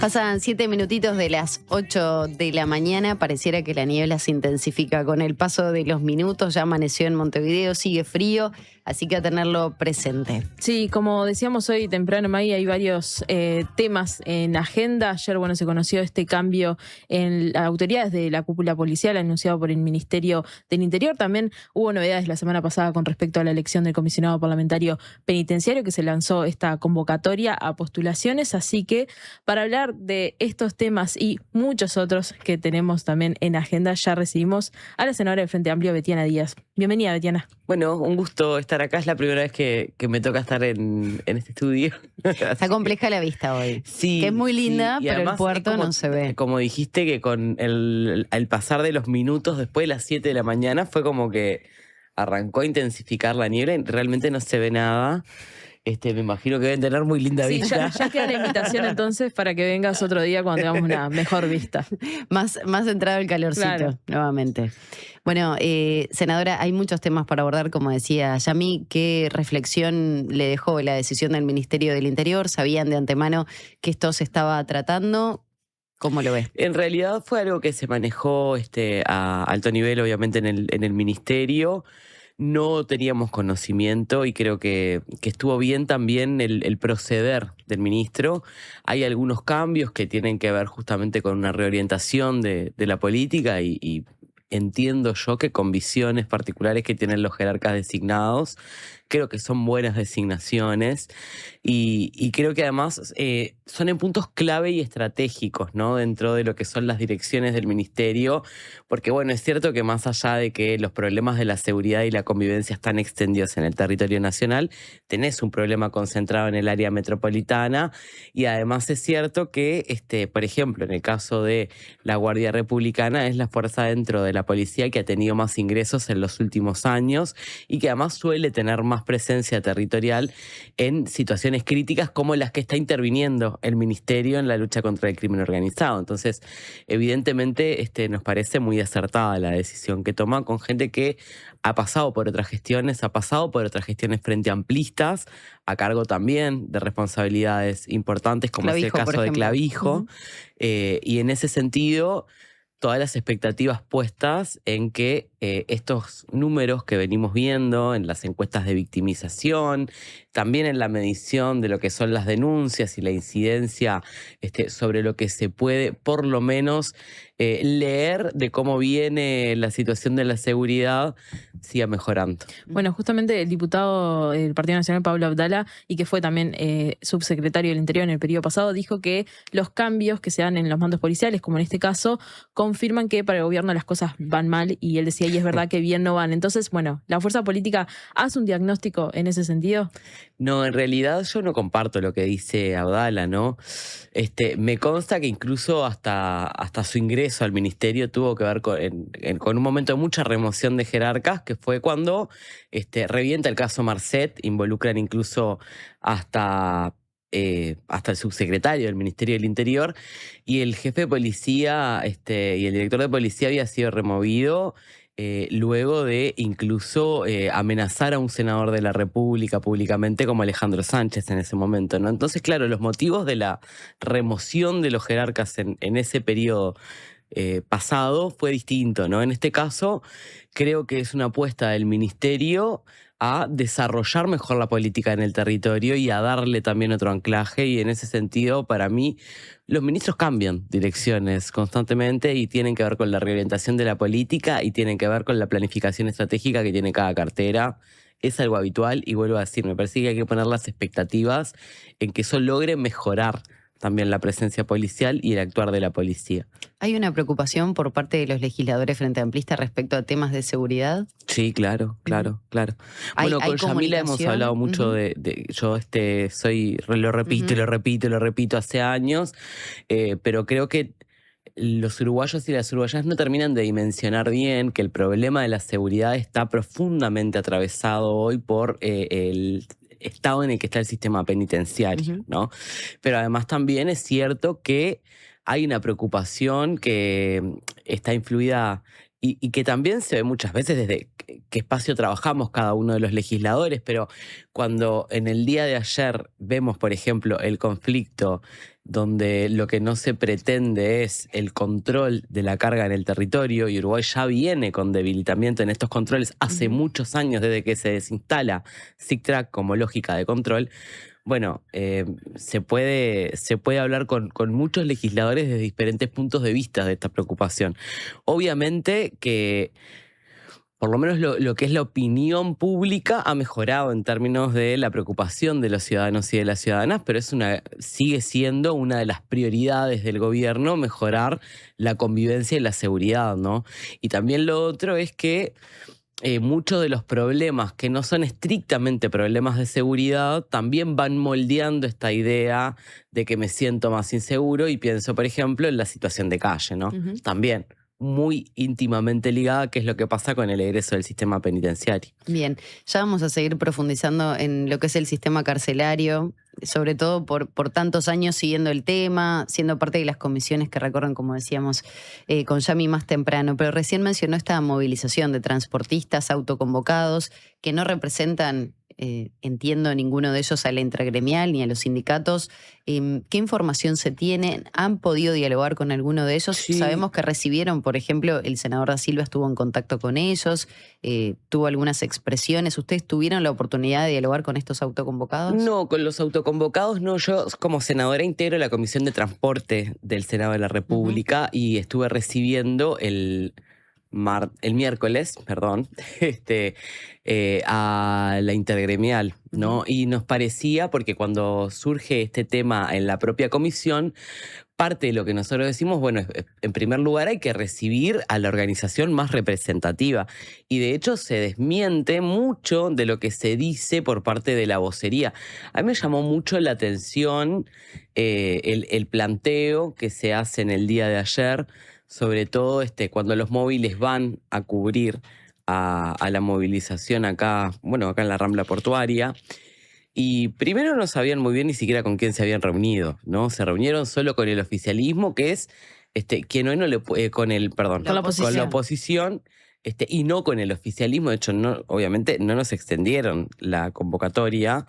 Pasan 7 minutitos de las 8 de la mañana. Pareciera que la niebla se intensifica con el paso de los minutos. Ya amaneció en Montevideo, sigue frío, así que a tenerlo presente. Sí, como decíamos hoy temprano, Maggie, hay varios temas en agenda. Ayer, se conoció este cambio en las autoridades de la cúpula policial anunciado por el Ministerio del Interior. También hubo novedades la semana pasada con respecto a la elección del comisionado parlamentario penitenciario, que se lanzó esta convocatoria a postulaciones. Así que para hablar de estos temas y muchos otros que tenemos también en agenda, ya recibimos a la senadora del Frente Amplio, Betiana Díaz. Bienvenida, Betiana. Bueno, un gusto estar acá. Es la primera vez que me toca estar en este estudio. Está compleja la vista hoy. Sí. Que es muy linda, sí. pero el puerto no se ve. Como dijiste, que con el pasar de los minutos después de las 7 de la mañana fue como que arrancó a intensificar la niebla y realmente no se ve nada. Me imagino que deben tener muy linda vista. Ya queda la invitación entonces para que vengas otro día cuando tengamos una mejor vista. Más entrado el calorcito, claro. Nuevamente. Bueno, senadora, hay muchos temas para abordar, como decía Yami. ¿Qué reflexión le dejó la decisión del Ministerio del Interior? ¿Sabían de antemano que esto se estaba tratando? ¿Cómo lo ves? En realidad fue algo que se manejó a alto nivel, obviamente, en el Ministerio. No teníamos conocimiento y creo que estuvo bien también el proceder del ministro. Hay algunos cambios que tienen que ver justamente con una reorientación de la política y entiendo yo que con visiones particulares que tienen los jerarcas designados. Creo que son buenas designaciones y creo que además son en puntos clave y estratégicos, ¿no? Dentro de lo que son las direcciones del ministerio, porque es cierto que más allá de que los problemas de la seguridad y la convivencia están extendidos en el territorio nacional, tenés un problema concentrado en el área metropolitana y además es cierto que, por ejemplo, en el caso de la Guardia Republicana es la fuerza dentro de la policía que ha tenido más ingresos en los últimos años y que además suele tener más presencia territorial en situaciones críticas como las que está interviniendo el ministerio en la lucha contra el crimen organizado. Entonces, evidentemente, nos parece muy acertada la decisión que toma con gente que ha pasado por otras gestiones, frente amplistas, a cargo también de responsabilidades importantes, como Clavijo, es el caso de Clavijo. Y en ese sentido, todas las expectativas puestas en que estos números que venimos viendo en las encuestas de victimización, también en la medición de lo que son las denuncias y la incidencia sobre lo que se puede, por lo menos, leer de cómo viene la situación de la seguridad, siga mejorando. Bueno, justamente el diputado del Partido Nacional, Pablo Abdala, y que fue también subsecretario del Interior en el periodo pasado, dijo que los cambios que se dan en los mandos policiales, como en este caso, confirman que para el gobierno las cosas van mal, y él decía, y es verdad que bien no van. Entonces, la fuerza política hace un diagnóstico en ese sentido. No, en realidad yo no comparto lo que dice Abdala, ¿no? Me consta que incluso hasta su ingreso al ministerio tuvo que ver con un momento de mucha remoción de jerarcas, que fue cuando revienta el caso Marcet, involucran incluso hasta el subsecretario del Ministerio del Interior, y el jefe de policía y el director de policía había sido removido luego de incluso amenazar a un senador de la República públicamente como Alejandro Sánchez en ese momento, ¿no? Entonces, claro, los motivos de la remoción de los jerarcas en ese periodo pasado fue distinto, ¿no? En este caso, creo que es una apuesta del ministerio a desarrollar mejor la política en el territorio y a darle también otro anclaje, y en ese sentido, para mí, los ministros cambian direcciones constantemente y tienen que ver con la reorientación de la política y tienen que ver con la planificación estratégica que tiene cada cartera. Es algo habitual y vuelvo a decir, me parece que hay que poner las expectativas en que eso logre mejorar también la presencia policial y el actuar de la policía. ¿Hay una preocupación por parte de los legisladores frente amplistas respecto a temas de seguridad? Sí, claro. Bueno, con Yamila hemos hablado mucho yo lo repito hace años, pero creo que los uruguayos y las uruguayas no terminan de dimensionar bien que el problema de la seguridad está profundamente atravesado hoy por el estado en el que está el sistema penitenciario, ¿no? Pero además también es cierto que hay una preocupación que está influida y que también se ve muchas veces desde qué espacio trabajamos cada uno de los legisladores, pero cuando en el día de ayer vemos, por ejemplo, el conflicto donde lo que no se pretende es el control de la carga en el territorio, y Uruguay ya viene con debilitamiento en estos controles hace muchos años desde que se desinstala SICTRAC como lógica de control. Bueno, se puede hablar con muchos legisladores desde diferentes puntos de vista de esta preocupación. Obviamente que por lo menos lo que es la opinión pública ha mejorado en términos de la preocupación de los ciudadanos y de las ciudadanas, pero sigue siendo una de las prioridades del gobierno mejorar la convivencia y la seguridad, ¿no? Y también lo otro es que muchos de los problemas que no son estrictamente problemas de seguridad también van moldeando esta idea de que me siento más inseguro, y pienso, por ejemplo, en la situación de calle, ¿no? También muy íntimamente ligada, que es lo que pasa con el egreso del sistema penitenciario. Bien, ya vamos a seguir profundizando en lo que es el sistema carcelario, sobre todo por tantos años siguiendo el tema, siendo parte de las comisiones que recorren, como decíamos, con Yami más temprano. Pero recién mencionó esta movilización de transportistas autoconvocados que no representan, entiendo, ninguno de ellos a la intergremial ni a los sindicatos. ¿Qué información se tiene? ¿Han podido dialogar con alguno de ellos? Sí. Sabemos que recibieron, por ejemplo, el senador Da Silva estuvo en contacto con ellos, tuvo algunas expresiones. ¿Ustedes tuvieron la oportunidad de dialogar con estos autoconvocados? No, con los autoconvocados no. Yo como senadora integro la Comisión de Transporte del Senado de la República y estuve recibiendo el miércoles, a la intergremial, ¿no? Y nos parecía, porque cuando surge este tema en la propia comisión, parte de lo que nosotros decimos, bueno, en primer lugar hay que recibir a la organización más representativa. Y de hecho se desmiente mucho de lo que se dice por parte de la vocería. A mí me llamó mucho la atención el planteo que se hace en el día de ayer, sobre todo cuando los móviles van a cubrir a la movilización acá en la Rambla Portuaria. Y primero no sabían muy bien ni siquiera con quién se habían reunido, ¿no? Se reunieron solo con el oficialismo, que es quien hoy no le puede, con la oposición, y no con el oficialismo. De hecho, obviamente no nos extendieron la convocatoria.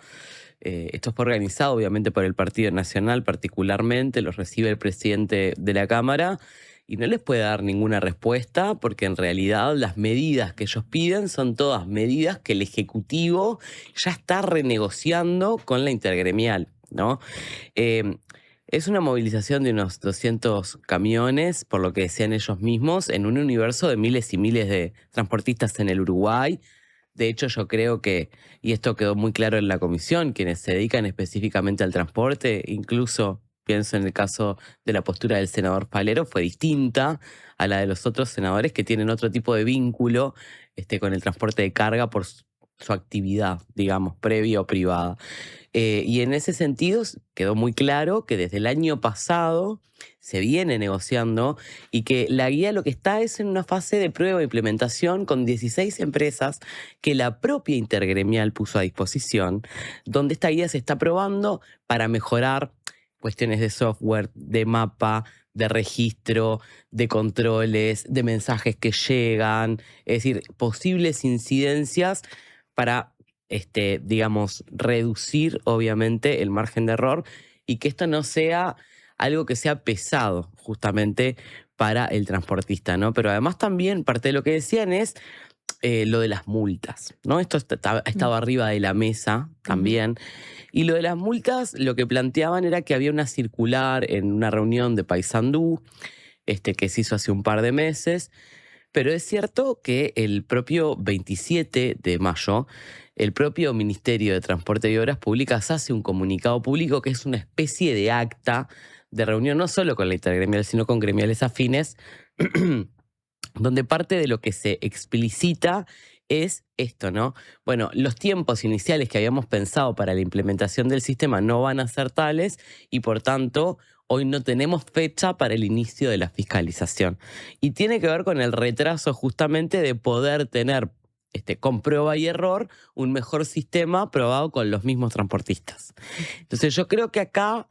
Esto fue organizado obviamente por el Partido Nacional particularmente, los recibe el presidente de la Cámara y no les puede dar ninguna respuesta, porque en realidad las medidas que ellos piden son todas medidas que el Ejecutivo ya está renegociando con la intergremial, ¿no? Es una movilización de unos 200 camiones, por lo que decían ellos mismos, en un universo de miles y miles de transportistas en el Uruguay. De hecho, yo creo que, y esto quedó muy claro en la comisión, quienes se dedican específicamente al transporte, incluso pienso en el caso de la postura del senador Falero, fue distinta a la de los otros senadores que tienen otro tipo de vínculo con el transporte de carga por su actividad, digamos, previa o privada. Y en ese sentido quedó muy claro que desde el año pasado se viene negociando y que la guía lo que está es en una fase de prueba e implementación con 16 empresas que la propia intergremial puso a disposición, donde esta guía se está probando para mejorar cuestiones de software, de mapa, de registro, de controles, de mensajes que llegan, es decir, posibles incidencias para, digamos, reducir obviamente el margen de error y que esto no sea algo que sea pesado justamente para el transportista, ¿no? Pero además también parte de lo que decían es lo de las multas, ¿no? Esto estaba arriba de la mesa también. Y lo de las multas, lo que planteaban era que había una circular en una reunión de Paysandú, que se hizo hace un par de meses, pero es cierto que el propio 27 de mayo, el propio Ministerio de Transporte y Obras Públicas hace un comunicado público que es una especie de acta de reunión, no solo con la intergremial, sino con gremiales afines, donde parte de lo que se explicita es esto, ¿no? Bueno, los tiempos iniciales que habíamos pensado para la implementación del sistema no van a ser tales y por tanto hoy no tenemos fecha para el inicio de la fiscalización. Y tiene que ver con el retraso justamente de poder tener con prueba y error un mejor sistema probado con los mismos transportistas. Entonces yo creo que acá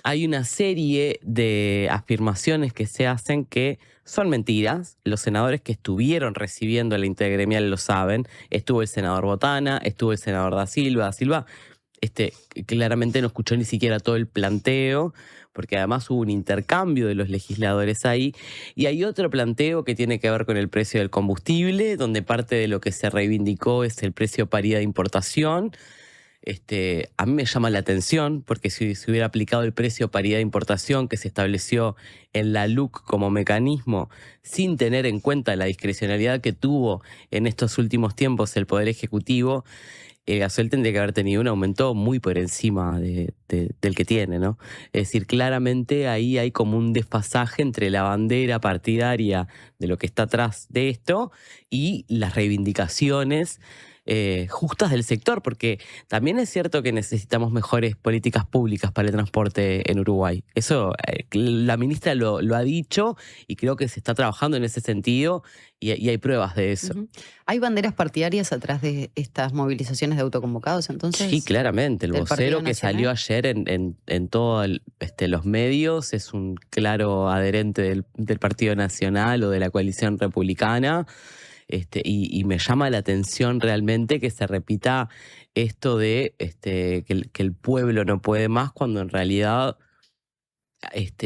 hay una serie de afirmaciones que se hacen que son mentiras. Los senadores que estuvieron recibiendo la intergremial lo saben. Estuvo el senador Botana, estuvo el senador Da Silva. Da Silva claramente no escuchó ni siquiera todo el planteo, porque además hubo un intercambio de los legisladores ahí. Y hay otro planteo que tiene que ver con el precio del combustible, donde parte de lo que se reivindicó es el precio paridad de importación. A mí me llama la atención porque si se hubiera aplicado el precio paridad de importación que se estableció en la LUC como mecanismo sin tener en cuenta la discrecionalidad que tuvo en estos últimos tiempos el Poder Ejecutivo, el gasoil tendría que haber tenido un aumento muy por encima del que tiene, ¿no? Es decir, claramente ahí hay como un desfasaje entre la bandera partidaria de lo que está atrás de esto y las reivindicaciones justas del sector, porque también es cierto que necesitamos mejores políticas públicas para el transporte en Uruguay. Eso la ministra lo ha dicho y creo que se está trabajando en ese sentido y hay pruebas de eso. ¿Hay banderas partidarias atrás de estas movilizaciones de autoconvocados entonces? Sí, claramente. El vocero que salió ayer en todos los medios es un claro adherente del Partido Nacional o de la coalición republicana. Y me llama la atención realmente que se repita esto de que el pueblo no puede más, cuando en realidad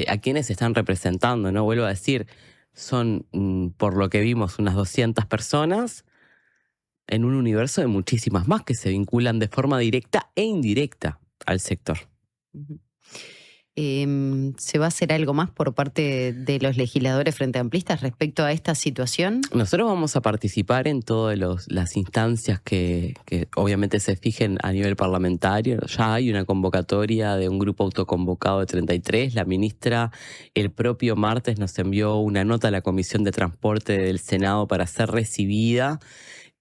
a quienes están representando, ¿no? Vuelvo a decir, son, por lo que vimos, unas 200 personas en un universo de muchísimas más que se vinculan de forma directa e indirecta al sector. ¿Se va a hacer algo más por parte de los legisladores frente amplistas respecto a esta situación? Nosotros vamos a participar en todas las instancias que obviamente se fijen a nivel parlamentario. Ya hay una convocatoria de un grupo autoconvocado de 33. La ministra el propio martes nos envió una nota a la Comisión de Transporte del Senado para ser recibida.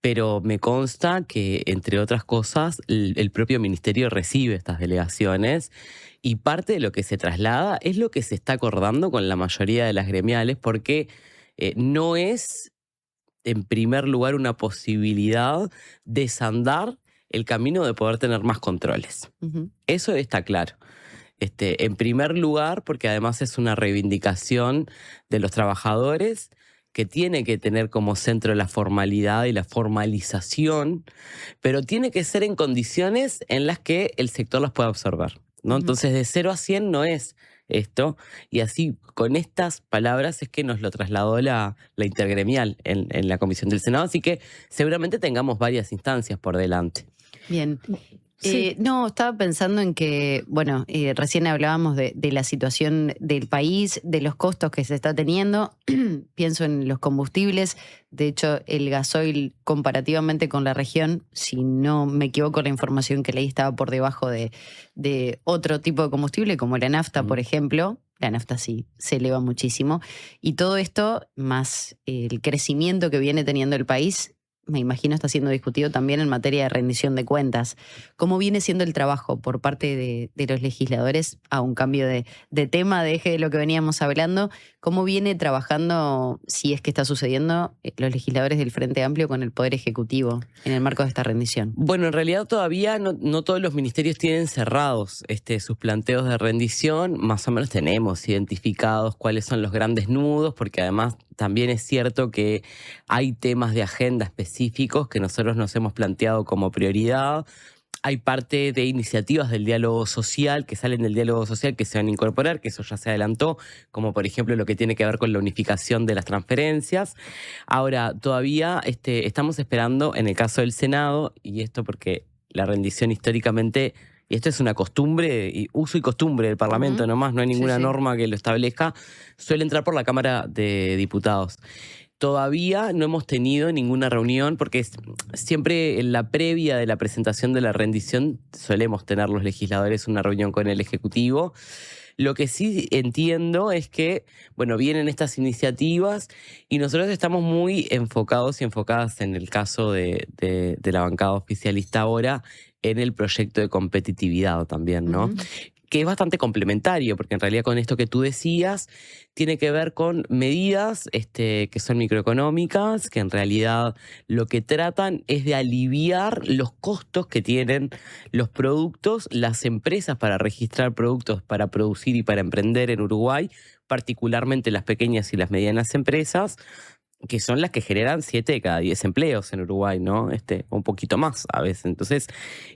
Pero me consta que, entre otras cosas, el propio ministerio recibe estas delegaciones y parte de lo que se traslada es lo que se está acordando con la mayoría de las gremiales, porque no es, en primer lugar, una posibilidad desandar el camino de poder tener más controles. Eso está claro. En primer lugar, porque además es una reivindicación de los trabajadores que tiene que tener como centro la formalidad y la formalización, pero tiene que ser en condiciones en las que el sector las pueda absorber, ¿no? Entonces, de 0 a 100 no es esto, y así, con estas palabras es que nos lo trasladó la intergremial en la Comisión del Senado, así que seguramente tengamos varias instancias por delante. Bien. No, estaba pensando en que, bueno, recién hablábamos de la situación del país, de los costos que se está teniendo. Pienso en los combustibles. De hecho, el gasoil, comparativamente con la región, si no me equivoco, la información que leí estaba por debajo de otro tipo de combustible, como la nafta, por ejemplo. La nafta sí se eleva muchísimo. Y todo esto, más el crecimiento que viene teniendo el país, me imagino está siendo discutido también en materia de rendición de cuentas. ¿Cómo viene siendo el trabajo por parte de los legisladores, a un cambio de tema, de eje de lo que veníamos hablando? ¿Cómo viene trabajando, si es que está sucediendo, los legisladores del Frente Amplio con el Poder Ejecutivo en el marco de esta rendición? Bueno, en realidad todavía no todos los ministerios tienen cerrados sus planteos de rendición. Más o menos tenemos identificados cuáles son los grandes nudos, porque además también es cierto que hay temas de agenda específicos que nosotros nos hemos planteado como prioridad. Hay parte de iniciativas del diálogo social, que salen del diálogo social, que se van a incorporar, que eso ya se adelantó, como por ejemplo lo que tiene que ver con la unificación de las transferencias. Ahora, todavía estamos esperando, en el caso del Senado, y esto porque la rendición históricamente, y esto es una costumbre, y uso y costumbre del Parlamento nomás, no hay ninguna norma que lo establezca, suele entrar por la Cámara de Diputados. Todavía no hemos tenido ninguna reunión, porque siempre en la previa de la presentación de la rendición solemos tener los legisladores una reunión con el Ejecutivo. Lo que sí entiendo es que, bueno, vienen estas iniciativas y nosotros estamos muy enfocados y enfocadas, en el caso de la bancada oficialista ahora, en el proyecto de competitividad también, ¿no? que es bastante complementario, porque en realidad con esto que tú decías, tiene que ver con medidas que son microeconómicas, que en realidad lo que tratan es de aliviar los costos que tienen los productos, las empresas para registrar productos, para producir y para emprender en Uruguay, particularmente las pequeñas y las medianas empresas, que son las que generan 7 de cada 10 empleos en Uruguay, ¿no? Un poquito más a veces. Entonces,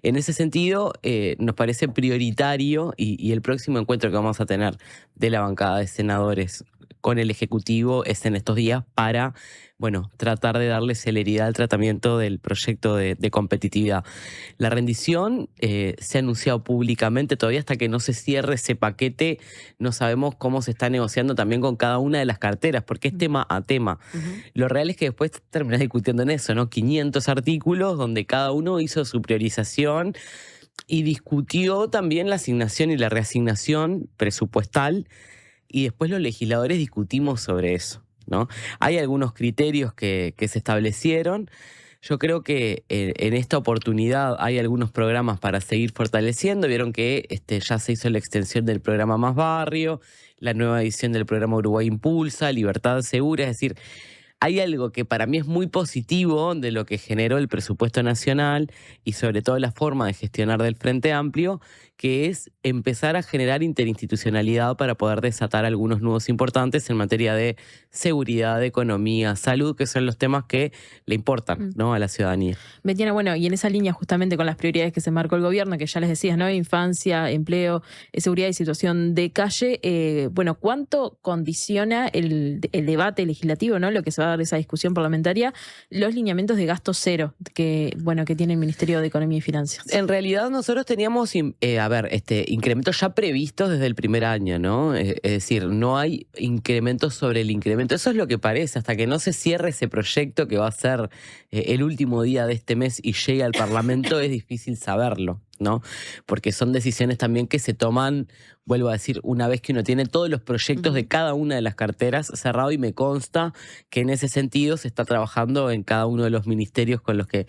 en ese sentido, nos parece prioritario y el próximo encuentro que vamos a tener de la bancada de senadores con el Ejecutivo es en estos días para, bueno, tratar de darle celeridad al tratamiento del proyecto de competitividad. La rendición se ha anunciado públicamente, todavía hasta que no se cierre ese paquete, no sabemos cómo se está negociando también con cada una de las carteras, porque es tema a tema. Lo real es que después terminás discutiendo en eso, ¿no? 500 artículos donde cada uno hizo su priorización y discutió también la asignación y la reasignación presupuestal, y después los legisladores discutimos sobre eso, ¿no? Hay algunos criterios que se establecieron. Yo creo que en esta oportunidad hay algunos programas para seguir fortaleciendo. Vieron que ya se hizo la extensión del programa Más Barrio, la nueva edición del programa Uruguay Impulsa, Libertad Segura. Es decir, hay algo que para mí es muy positivo de lo que generó el presupuesto nacional y sobre todo la forma de gestionar del Frente Amplio, que es empezar a generar interinstitucionalidad para poder desatar algunos nudos importantes en materia de seguridad, economía, salud, que son los temas que le importan, ¿no?, a la ciudadanía. Betiana, bueno, y en esa línea justamente con las prioridades que se marcó el gobierno, que ya les decías, ¿no? Infancia, empleo, seguridad y situación de calle, bueno, ¿cuánto condiciona el debate legislativo, ¿no?, lo que se va a dar esa discusión parlamentaria, los lineamientos de gasto cero que tiene el Ministerio de Economía y Finanzas? En realidad nosotros teníamos incrementos ya previstos desde el primer año, ¿no? Es decir, no hay incrementos sobre el incremento. Eso es lo que parece, hasta que no se cierre ese proyecto que va a ser el último día de este mes y llegue al Parlamento, es difícil saberlo, ¿no? Porque son decisiones también que se toman, vuelvo a decir, una vez que uno tiene todos los proyectos de cada una de las carteras cerrado, y me consta que en ese sentido se está trabajando en cada uno de los ministerios con los que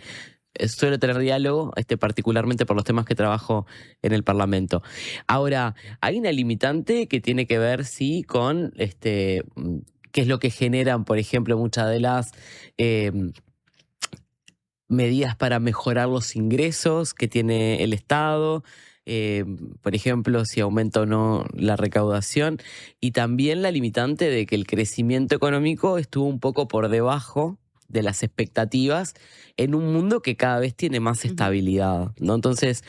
suelo tener diálogo, particularmente por los temas que trabajo en el Parlamento. Ahora, hay una limitante que tiene que ver, sí, con qué es lo que generan, por ejemplo, muchas de las medidas para mejorar los ingresos que tiene el Estado. Por ejemplo, si aumenta o no la recaudación, y también la limitante de que el crecimiento económico estuvo un poco por debajo de las expectativas en un mundo que cada vez tiene más estabilidad, ¿no? Entonces,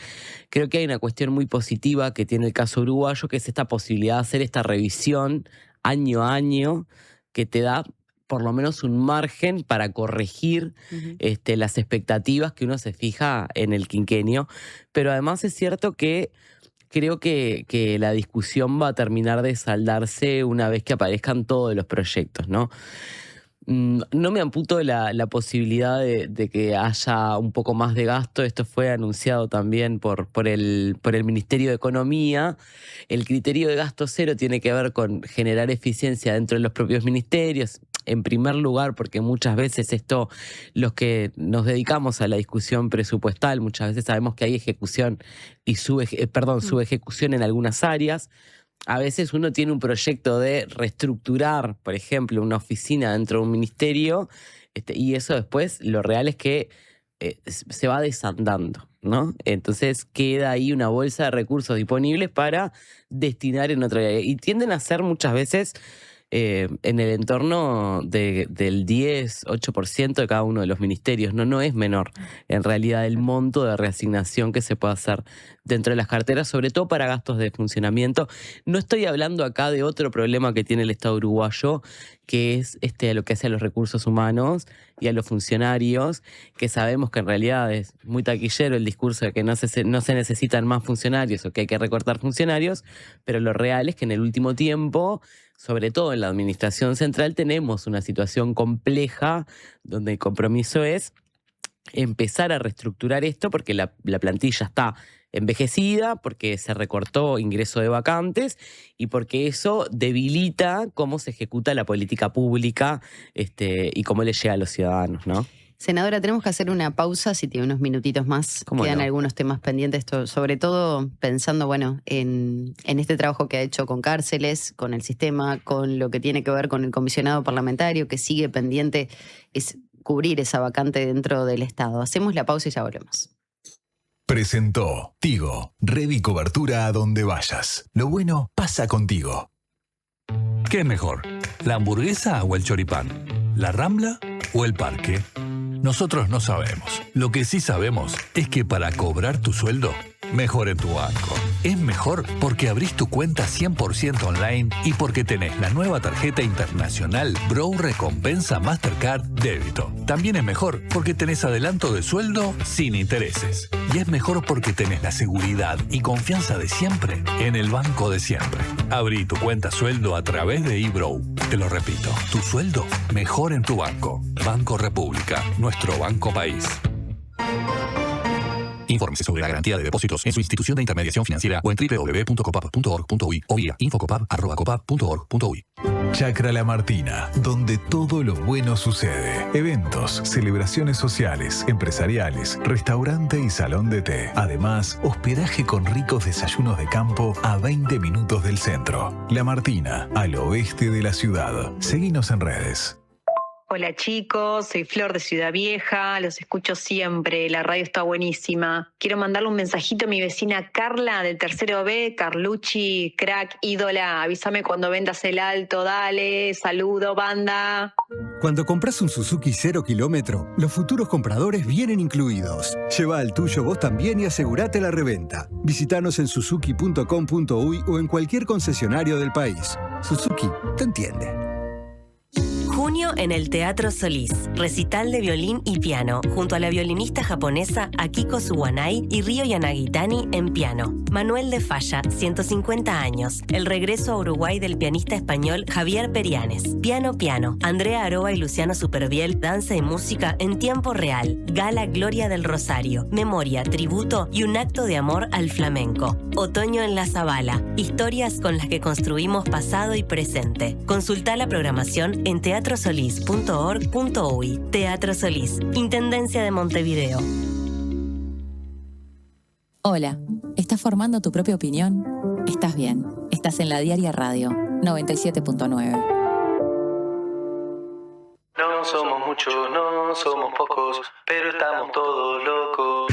creo que hay una cuestión muy positiva que tiene el caso uruguayo, que es esta posibilidad de hacer esta revisión año a año, que te da por lo menos un margen para corregir las expectativas que uno se fija en el quinquenio. Pero además es cierto que creo que la discusión va a terminar de saldarse una vez que aparezcan todos los proyectos, ¿no? No me amputo la posibilidad de que haya un poco más de gasto. Esto fue anunciado también por el Ministerio de Economía. El criterio de gasto cero tiene que ver con generar eficiencia dentro de los propios ministerios. En primer lugar, porque muchas veces los que nos dedicamos a la discusión presupuestal, muchas veces sabemos que hay ejecución y subejecución en algunas áreas. A veces uno tiene un proyecto de reestructurar, por ejemplo, una oficina dentro de un ministerio, y eso después lo real es que se va desandando, ¿no? Entonces queda ahí una bolsa de recursos disponibles para destinar en otra área. Y tienden a ser muchas veces en el entorno del 10-8% de cada uno de los ministerios. No es menor, en realidad, el monto de reasignación que se puede hacer dentro de las carteras, sobre todo para gastos de funcionamiento. No estoy hablando acá de otro problema que tiene el Estado uruguayo, que es a lo que hace a los recursos humanos y a los funcionarios, que sabemos que en realidad es muy taquillero el discurso de que no se necesitan más funcionarios o que hay que recortar funcionarios, pero lo real es que en el último tiempo, sobre todo en la administración central, tenemos una situación compleja donde el compromiso es empezar a reestructurar esto, porque la plantilla está envejecida, porque se recortó ingreso de vacantes y porque eso debilita cómo se ejecuta la política pública y cómo le llega a los ciudadanos, ¿no? Senadora, tenemos que hacer una pausa, si tiene unos minutitos más. Quedan algunos temas pendientes, sobre todo pensando, bueno, en este trabajo que ha hecho con cárceles, con el sistema, con lo que tiene que ver con el comisionado parlamentario, que sigue pendiente, es cubrir esa vacante dentro del Estado. Hacemos la pausa y ya volvemos. Presentó Tigo, red y cobertura a donde vayas. Lo bueno pasa contigo. ¿Qué es mejor? ¿La hamburguesa o el choripán? ¿La Rambla o el parque? Nosotros no sabemos. Lo que sí sabemos es que para cobrar tu sueldo, mejor en tu banco. Es mejor porque abrís tu cuenta 100% online y porque tenés la nueva tarjeta internacional Bro Recompensa Mastercard Débito. También es mejor porque tenés adelanto de sueldo sin intereses. Y es mejor porque tenés la seguridad y confianza de siempre en el banco de siempre. Abrí tu cuenta sueldo a través de eBro. Te lo repito, tu sueldo mejor en tu banco. Banco República, nuestro banco país. Infórmese sobre la garantía de depósitos en su institución de intermediación financiera o en www.copap.org.uy o vía infocopap@copap.org.uy. Chacra La Martina, donde todo lo bueno sucede. Eventos, celebraciones sociales, empresariales, restaurante y salón de té. Además, hospedaje con ricos desayunos de campo a 20 minutos del centro. La Martina, al oeste de la ciudad. Seguinos en redes. Hola chicos, soy Flor de Ciudad Vieja, los escucho siempre, la radio está buenísima. Quiero mandarle un mensajito a mi vecina Carla del tercero B, Carlucci, crack, ídola, avísame cuando vendas el alto, dale, saludo, banda. Cuando compras un Suzuki 0 kilómetro, los futuros compradores vienen incluidos. Lleva al tuyo vos también y asegurate la reventa. Visítanos en suzuki.com.uy o en cualquier concesionario del país. Suzuki te entiende. Junio en el Teatro Solís, recital de violín y piano, junto a la violinista japonesa Akiko Suwanai y Ryo Yanagitani en piano. Manuel de Falla, 150 años. El regreso a Uruguay del pianista español Javier Perianes. Piano Piano. Andrea Aroa y Luciano Superviel, danza y música en tiempo real. Gala Gloria del Rosario. Memoria, tributo y un acto de amor al flamenco. Otoño en la Zabala. Historias con las que construimos pasado y presente. Consulta la programación en teatrosolís.org.uy. Teatro Solís, Intendencia de Montevideo. Hola, ¿estás formando tu propia opinión? Estás bien, estás en la Diaria Radio 97.9. No somos muchos, no somos pocos, pero estamos todos locos.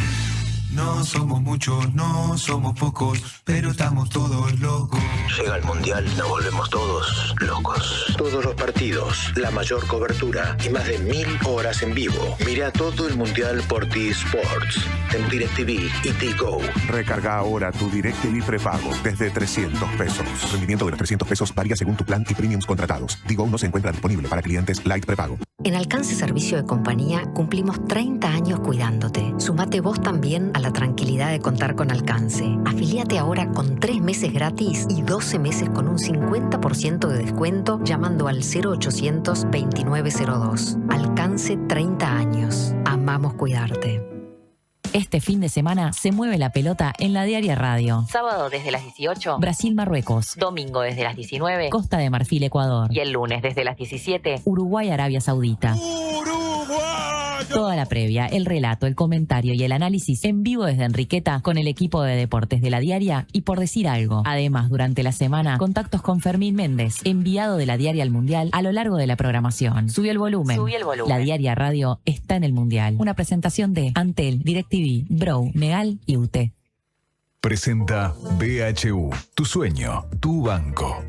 No somos muchos, no somos pocos, pero estamos todos locos. Llega el Mundial, nos volvemos todos locos. Todos los partidos, la mayor cobertura y más de 1000 horas en vivo. Mira todo el Mundial por T-Sports, en DirecTV y T-Go. Recarga ahora tu DirecTV prepago desde 300 pesos. Rendimiento de los 300 pesos varía según tu plan y premiums contratados. T-Go no se encuentra disponible para clientes Light prepago. En Alcance Servicio de Compañía cumplimos 30 años cuidándote. Sumate vos también a la tranquilidad de contar con Alcance. Afilíate ahora con 3 meses gratis y 12 meses con un 50% de descuento llamando al 0800 2902. Alcance 30 años. Amamos cuidarte. Este fin de semana se mueve la pelota en la Diaria Radio. Sábado desde las 18, Brasil-Marruecos. domingo desde las 19, Costa de Marfil-Ecuador. y el lunes desde las 17. Uruguay-Arabia Saudita. Toda la previa, el relato, el comentario y el análisis en vivo desde Enriqueta con el equipo de deportes de la Diaria y Por Decir Algo. Además, durante la semana, contactos con Fermín Méndez, enviado de la Diaria al Mundial a lo largo de la programación. Sube el volumen. Subí el volumen. La Diaria Radio está en el Mundial. Una presentación de Antel, DirecTV, Bro, Megal y UTE. Presenta BHU, tu sueño, tu banco.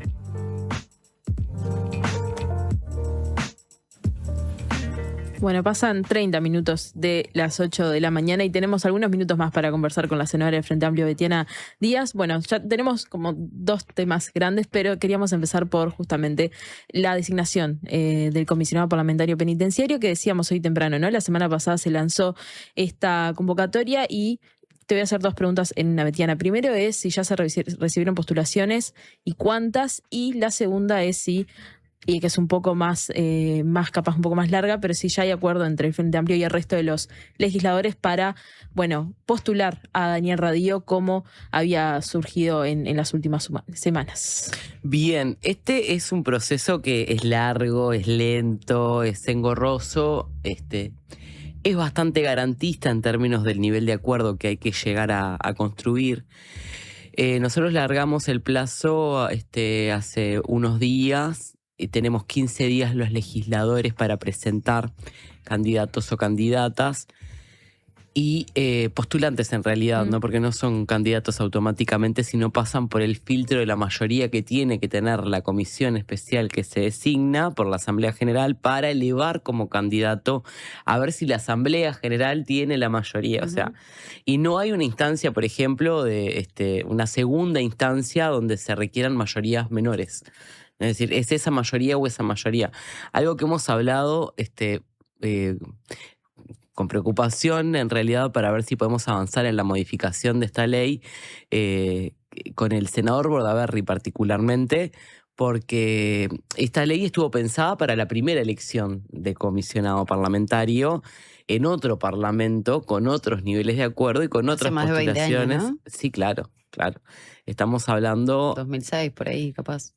Bueno, pasan 30 minutos de las 8 de la mañana y tenemos algunos minutos más para conversar con la senadora del Frente Amplio, Betiana Díaz. Bueno, ya tenemos como 2 temas grandes, pero queríamos empezar por justamente la designación del comisionado parlamentario penitenciario, que decíamos hoy temprano, ¿no? La semana pasada se lanzó esta convocatoria y te voy a hacer 2 preguntas en una, Betiana. Primero es si ya se recibieron postulaciones y cuántas, y la segunda es si, y que es un poco más capaz, un poco más larga, pero sí ya hay acuerdo entre el Frente Amplio y el resto de los legisladores para, bueno, postular a Daniel Radío como había surgido en las últimas semanas. Bien, este es un proceso que es largo, es lento, es engorroso, es bastante garantista en términos del nivel de acuerdo que hay que llegar a construir. Nosotros largamos el plazo hace unos días y tenemos 15 días los legisladores para presentar candidatos o candidatas y postulantes en realidad, ¿no? Porque no son candidatos automáticamente, sino pasan por el filtro de la mayoría que tiene que tener la comisión especial que se designa por la Asamblea General para elevar como candidato a ver si la Asamblea General tiene la mayoría. O sea, y no hay una instancia, por ejemplo, de una segunda instancia donde se requieran mayorías menores. Es decir, ¿es esa mayoría o esa mayoría? Algo que hemos hablado con preocupación, en realidad, para ver si podemos avanzar en la modificación de esta ley, con el senador Bordaberry particularmente, porque esta ley estuvo pensada para la primera elección de comisionado parlamentario en otro parlamento, con otros niveles de acuerdo y con otras más de 20 postulaciones. años, ¿no? Sí, claro. Estamos hablando... 2006, por ahí, capaz.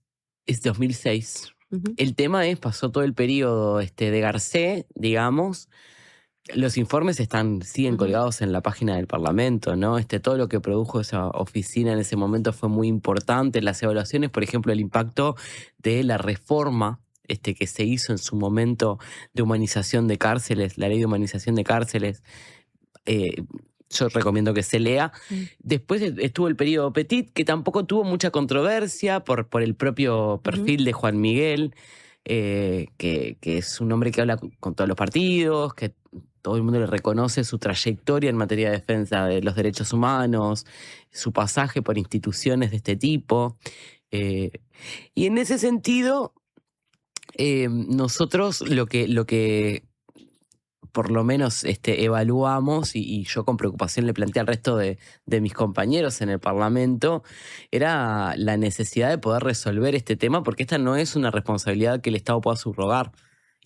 Es 2006. El tema pasó todo el periodo de Garcé, digamos. Los informes siguen colgados en la página del Parlamento, ¿no? Todo lo que produjo esa oficina en ese momento fue muy importante. Las evaluaciones, por ejemplo, el impacto de la reforma que se hizo en su momento de humanización de cárceles, la ley de humanización de cárceles, yo recomiendo que se lea. Después estuvo el periodo Petit, que tampoco tuvo mucha controversia por el propio perfil de Juan Miguel, que es un hombre que habla con todos los partidos, que todo el mundo le reconoce su trayectoria en materia de defensa de los derechos humanos, su pasaje por instituciones de este tipo. Y en ese sentido, nosotros lo que por lo menos evaluamos, y yo con preocupación le planteé al resto de mis compañeros en el Parlamento, era la necesidad de poder resolver este tema, porque esta no es una responsabilidad que el Estado pueda subrogar.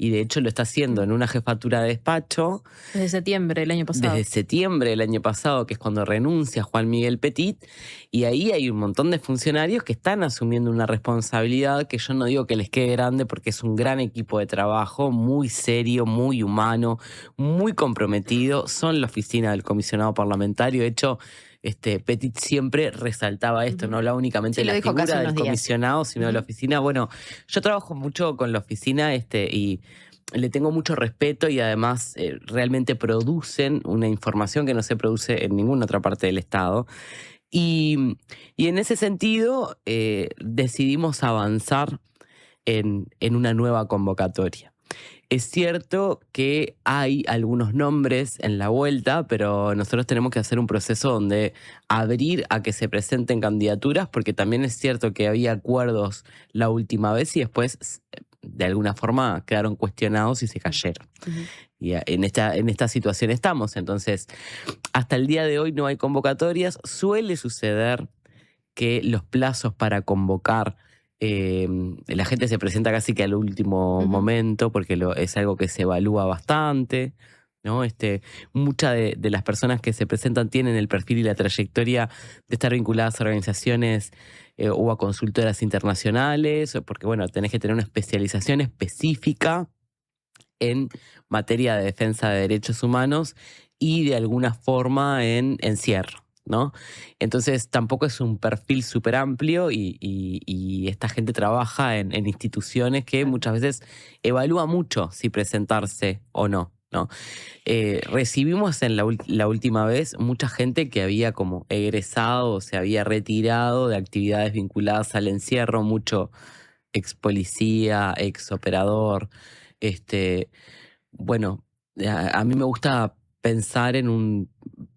Y de hecho lo está haciendo en una jefatura de despacho. Desde septiembre del año pasado. Desde septiembre del año pasado, que es cuando renuncia Juan Miguel Petit. Y ahí hay un montón de funcionarios que están asumiendo una responsabilidad que yo no digo que les quede grande, porque es un gran equipo de trabajo, muy serio, muy humano, muy comprometido. Son la oficina del comisionado parlamentario. De hecho, Petit siempre resaltaba esto, no hablaba únicamente de la figura del comisionado, sino de la oficina. Bueno, yo trabajo mucho con la oficina y le tengo mucho respeto, y además realmente producen una información que no se produce en ninguna otra parte del Estado. Y en ese sentido decidimos avanzar en una nueva convocatoria. Es cierto que hay algunos nombres en la vuelta, pero nosotros tenemos que hacer un proceso donde abrir a que se presenten candidaturas, porque también es cierto que había acuerdos la última vez y después, de alguna forma, quedaron cuestionados y se cayeron. Y en esta situación estamos. Entonces, hasta el día de hoy no hay convocatorias. Suele suceder que los plazos para convocar, la gente se presenta casi que al último momento, porque es algo que se evalúa bastante, ¿no? Muchas de las personas que se presentan tienen el perfil y la trayectoria de estar vinculadas a organizaciones o a consultoras internacionales, porque bueno, tenés que tener una especialización específica en materia de defensa de derechos humanos y de alguna forma en encierro, ¿no? Entonces tampoco es un perfil súper amplio, y esta gente trabaja en instituciones que muchas veces evalúa mucho si presentarse o no, ¿no? Recibimos en la última vez mucha gente que había como egresado o se había retirado de actividades vinculadas al encierro, mucho ex policía, ex operador. Bueno, a mí me gusta pensar en un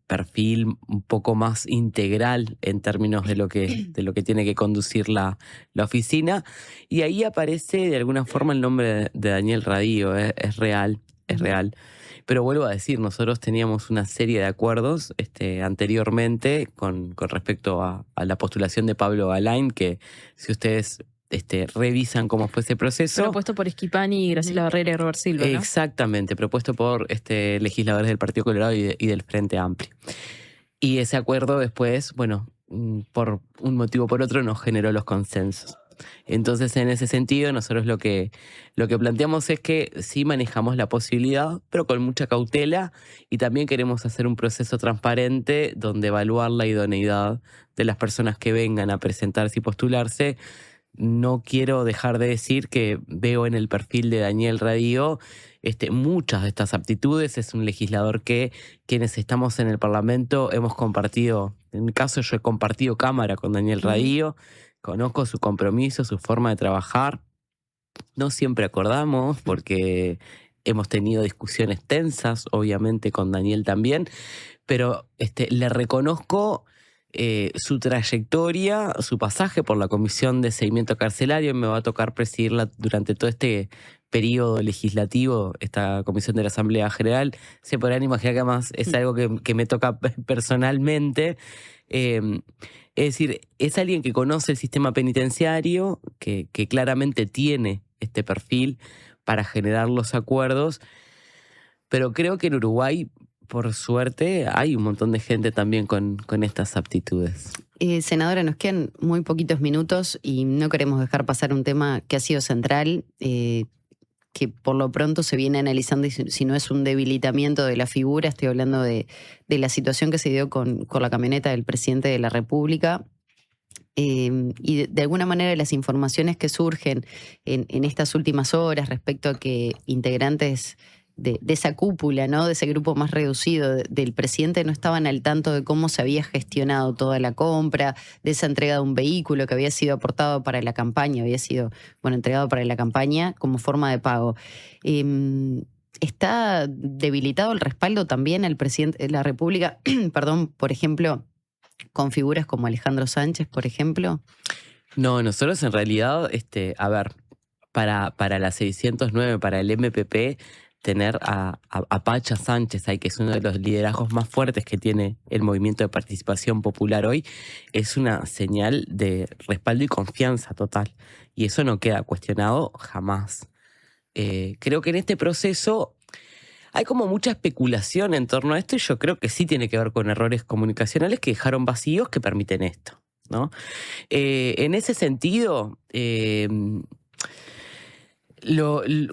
perfil un poco más integral en términos de lo que tiene que conducir la oficina, y ahí aparece de alguna forma el nombre de Daniel Radío. Es real. Pero vuelvo a decir, nosotros teníamos una serie de acuerdos anteriormente con respecto a la postulación de Pablo Galain, que si ustedes revisan cómo fue ese proceso. Propuesto por Schifani, Graciela Barrera y Robert Silva, ¿no? Exactamente, propuesto por legisladores del Partido Colorado y del Frente Amplio. Y ese acuerdo después, bueno, por un motivo o por otro, no generó los consensos. Entonces, en ese sentido, nosotros lo que planteamos es que sí manejamos la posibilidad, pero con mucha cautela, y también queremos hacer un proceso transparente donde evaluar la idoneidad de las personas que vengan a presentarse y postularse. No quiero dejar de decir que veo en el perfil de Daniel Radío muchas de estas aptitudes. Es un legislador que quienes estamos en el Parlamento hemos compartido, en mi caso yo he compartido cámara con Daniel Radío, conozco su compromiso, su forma de trabajar. No siempre acordamos porque hemos tenido discusiones tensas, obviamente con Daniel también, pero le reconozco su trayectoria, su pasaje por la Comisión de Seguimiento Carcelario. Me va a tocar presidirla durante todo este periodo legislativo, esta comisión de la Asamblea General. Se podrán imaginar que además es algo que me toca personalmente. Es decir, es alguien que conoce el sistema penitenciario, que claramente tiene este perfil para generar los acuerdos, pero creo que en Uruguay, por suerte, hay un montón de gente también con estas aptitudes. Senadora, nos quedan muy poquitos minutos y no queremos dejar pasar un tema que ha sido central, que por lo pronto se viene analizando, y si no es un debilitamiento de la figura, estoy hablando de la situación que se dio con la camioneta del presidente de la República. Y de alguna manera las informaciones que surgen en estas últimas horas respecto a que integrantes de esa cúpula, ¿no?, de ese grupo más reducido del presidente, no estaban al tanto de cómo se había gestionado toda la compra, de esa entrega de un vehículo que había sido aportado para la campaña, había sido, entregado para la campaña como forma de pago. ¿Está debilitado el respaldo también al presidente de la República, perdón, por ejemplo, con figuras como Alejandro Sánchez, por ejemplo? No, nosotros en realidad, a ver, para la 609, para el MPP, tener a Pacha Sánchez ahí, que es uno de los liderazgos más fuertes que tiene el movimiento de participación popular hoy, es una señal de respaldo y confianza total. Y eso no queda cuestionado jamás. Creo que en este proceso hay como mucha especulación en torno a esto, y yo creo que sí tiene que ver con errores comunicacionales que dejaron vacíos que permiten esto, ¿no? En ese sentido,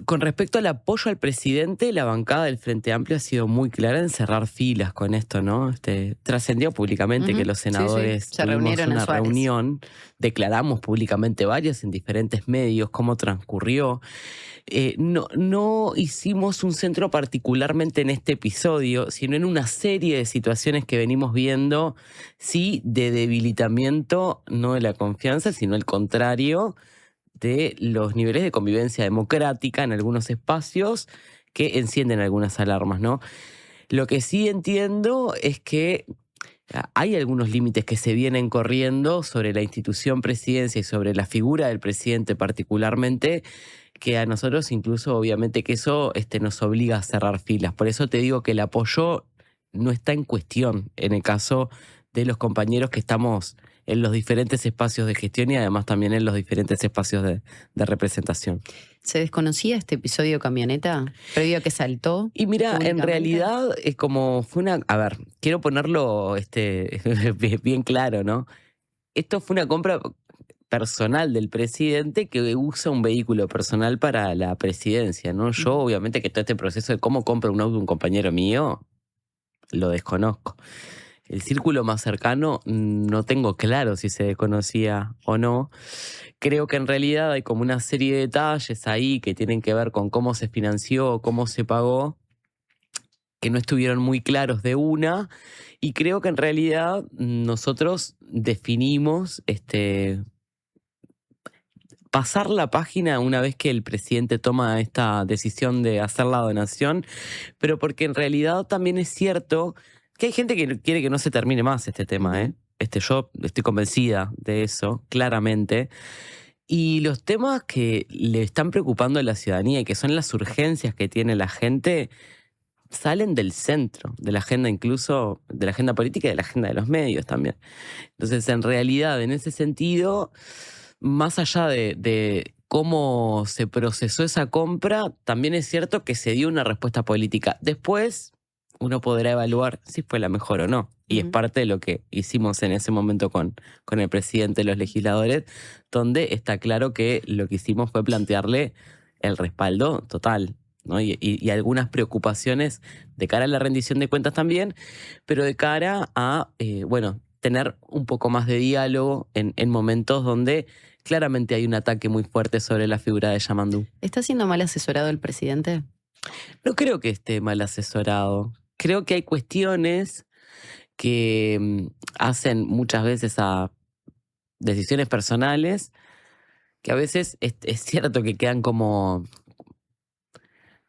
con respecto al apoyo al presidente, la bancada del Frente Amplio ha sido muy clara en cerrar filas con esto, ¿no? Trascendió públicamente que los senadores se reunieron una reunión, declaramos públicamente varias en diferentes medios, cómo transcurrió. No hicimos un centro particularmente en este episodio, sino en una serie de situaciones que venimos viendo, sí, de debilitamiento, no de la confianza, sino el contrario, de los niveles de convivencia democrática en algunos espacios que encienden algunas alarmas, ¿no? Lo que sí entiendo es que hay algunos límites que se vienen corriendo sobre la institución presidencia y sobre la figura del presidente particularmente, que a nosotros incluso obviamente que eso nos obliga a cerrar filas. Por eso te digo que el apoyo no está en cuestión en el caso de los compañeros que estamos en los diferentes espacios de gestión y además también en los diferentes espacios de representación. ¿Se desconocía este episodio camioneta previo a que saltó? Y mira, en realidad es como fue una... A ver, quiero ponerlo bien claro, ¿no? Esto fue una compra personal del presidente que usa un vehículo personal para la presidencia, ¿no? Yo obviamente que todo este proceso de cómo compra un auto un compañero mío lo desconozco. El círculo más cercano no tengo claro si se conocía o no. Creo que en realidad hay como una serie de detalles ahí que tienen que ver con cómo se financió, cómo se pagó, que no estuvieron muy claros de una. Y creo que en realidad nosotros definimos pasar la página una vez que el presidente toma esta decisión de hacer la donación, pero porque en realidad también es cierto que hay gente que quiere que no se termine más este tema, ¿eh? Yo estoy convencida de eso, claramente. Y los temas que le están preocupando a la ciudadanía y que son las urgencias que tiene la gente, salen del centro de la agenda, incluso de la agenda política y de la agenda de los medios también. Entonces, en realidad, en ese sentido, más allá de cómo se procesó esa compra, también es cierto que se dio una respuesta política. Después, uno podrá evaluar si fue la mejor o no. Y es parte de lo que hicimos en ese momento con el presidente de los legisladores, donde está claro que lo que hicimos fue plantearle el respaldo total, ¿no? Y algunas preocupaciones de cara a la rendición de cuentas también, pero de cara a, tener un poco más de diálogo en momentos donde claramente hay un ataque muy fuerte sobre la figura de Yamandú. ¿Está siendo mal asesorado el presidente? No creo que esté mal asesorado. Creo que hay cuestiones que hacen muchas veces a decisiones personales que a veces es cierto que quedan como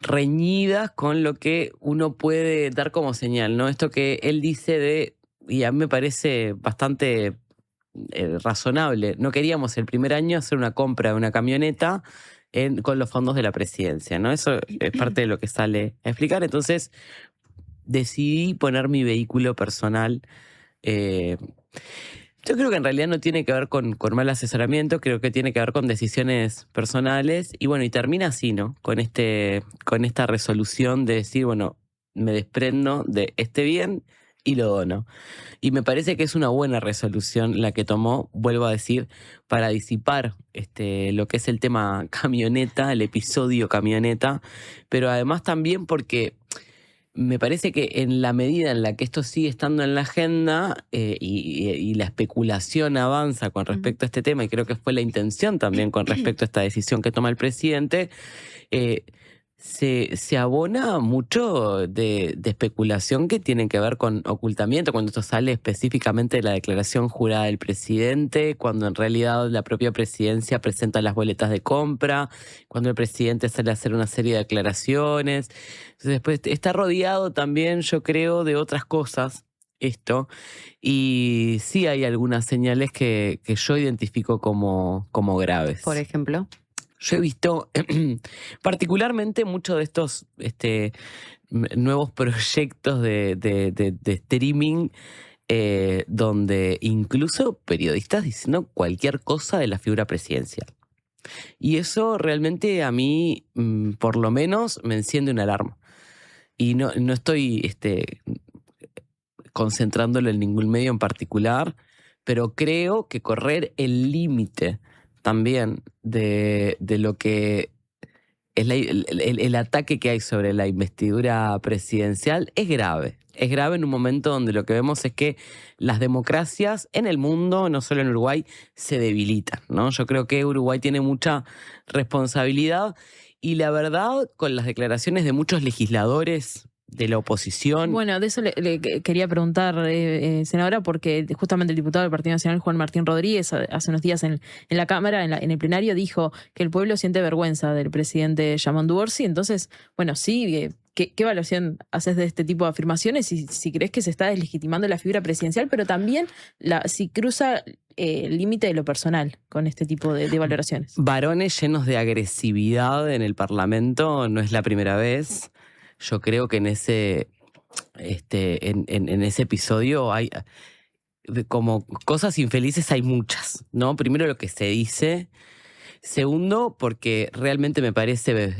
reñidas con lo que uno puede dar como señal, ¿no? Esto que él dice y a mí me parece bastante razonable. No queríamos el primer año hacer una compra de una camioneta con los fondos de la presidencia, ¿no? Eso es parte de lo que sale a explicar. Entonces decidí poner mi vehículo personal. Yo creo que en realidad no tiene que ver con mal asesoramiento, creo que tiene que ver con decisiones personales. Y bueno, y termina así, ¿no? Con esta resolución de decir, bueno, me desprendo de este bien y lo dono. Y me parece que es una buena resolución la que tomó, vuelvo a decir, para disipar lo que es el tema camioneta, el episodio camioneta, pero además también porque me parece que en la medida en la que esto sigue estando en la agenda y la especulación avanza con respecto a este tema, y creo que fue la intención también con respecto a esta decisión que toma el presidente, se abona mucho de especulación que tiene que ver con ocultamiento, cuando esto sale específicamente de la declaración jurada del presidente, cuando en realidad la propia presidencia presenta las boletas de compra, cuando el presidente sale a hacer una serie de declaraciones. Entonces después está rodeado también, yo creo, de otras cosas esto, y sí hay algunas señales que yo identifico como graves. Por ejemplo. Yo he visto particularmente muchos de estos nuevos proyectos de streaming donde incluso periodistas diciendo cualquier cosa de la figura presidencial. Y eso realmente a mí, por lo menos, me enciende una alarma. Y no estoy concentrándolo en ningún medio en particular, pero creo que correr el límite también de lo que es el ataque que hay sobre la investidura presidencial es grave. Es grave en un momento donde lo que vemos es que las democracias en el mundo, no solo en Uruguay, se debilitan, ¿no? Yo creo que Uruguay tiene mucha responsabilidad y la verdad, con las declaraciones de muchos legisladores de la oposición. Bueno, de eso le quería preguntar, senadora, porque justamente el diputado del Partido Nacional, Juan Martín Rodríguez, hace unos días en la Cámara, en el plenario, dijo que el pueblo siente vergüenza del presidente Yamandú Orsi. Entonces, bueno, sí, ¿qué evaluación haces de este tipo de afirmaciones? Y si crees que se está deslegitimando la figura presidencial, pero también si cruza el límite de lo personal con este tipo de valoraciones. Varones llenos de agresividad en el Parlamento no es la primera vez. Yo creo que en ese episodio hay como cosas infelices, hay muchas, ¿no? Primero lo que se dice. Segundo, porque realmente me parece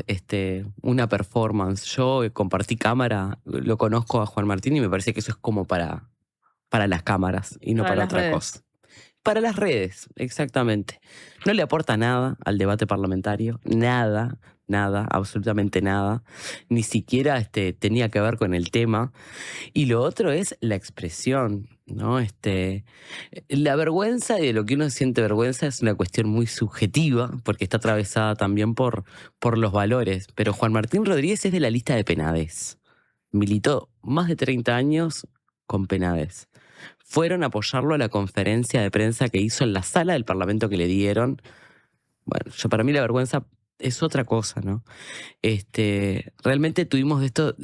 una performance. Yo compartí cámara, lo conozco a Juan Martín y me parece que eso es como para las cámaras y no para otra cosa. Para las redes, exactamente. No le aporta nada al debate parlamentario, nada, absolutamente nada. Ni siquiera tenía que ver con el tema. Y lo otro es la expresión, ¿no? La vergüenza y de lo que uno siente vergüenza es una cuestión muy subjetiva, porque está atravesada también por los valores. Pero Juan Martín Rodríguez es de la lista de Penades. Militó más de 30 años con Penades. Fueron a apoyarlo a la conferencia de prensa que hizo en la sala del Parlamento que le dieron. Bueno, para mí la vergüenza es otra cosa, ¿no? Realmente tuvimos de estos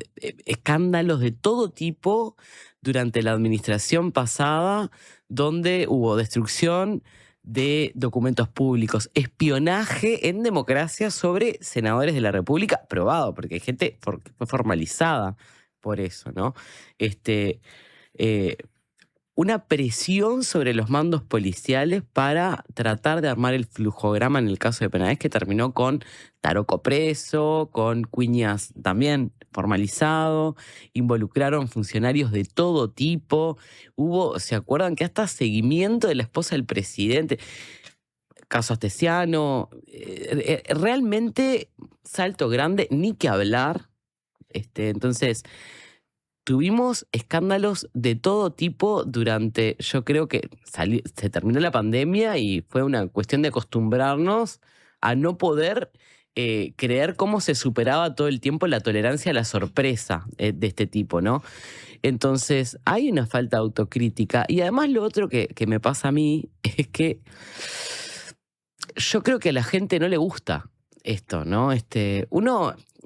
escándalos de todo tipo durante la administración pasada, donde hubo destrucción de documentos públicos, espionaje en democracia sobre senadores de la República, probado, porque hay gente que fue formalizada por eso, ¿no? una presión sobre los mandos policiales para tratar de armar el flujograma en el caso de Penades, que terminó con Taroco preso, con Cuñas también formalizado, involucraron funcionarios de todo tipo, hubo, ¿se acuerdan? Que hasta seguimiento de la esposa del presidente, caso Astesiano, realmente salto grande, ni que hablar. Entonces, tuvimos escándalos de todo tipo durante, yo creo que se terminó la pandemia y fue una cuestión de acostumbrarnos a no poder creer cómo se superaba todo el tiempo la tolerancia a la sorpresa de este tipo, ¿no? Entonces, hay una falta de autocrítica. Y además lo otro que me pasa a mí es que yo creo que a la gente no le gusta esto, ¿no?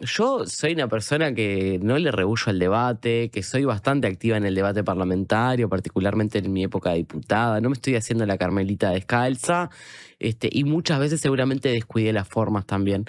Yo soy una persona que no le rehúyo al debate, que soy bastante activa en el debate parlamentario, particularmente en mi época de diputada. No me estoy haciendo la Carmelita descalza, y muchas veces seguramente descuidé las formas también.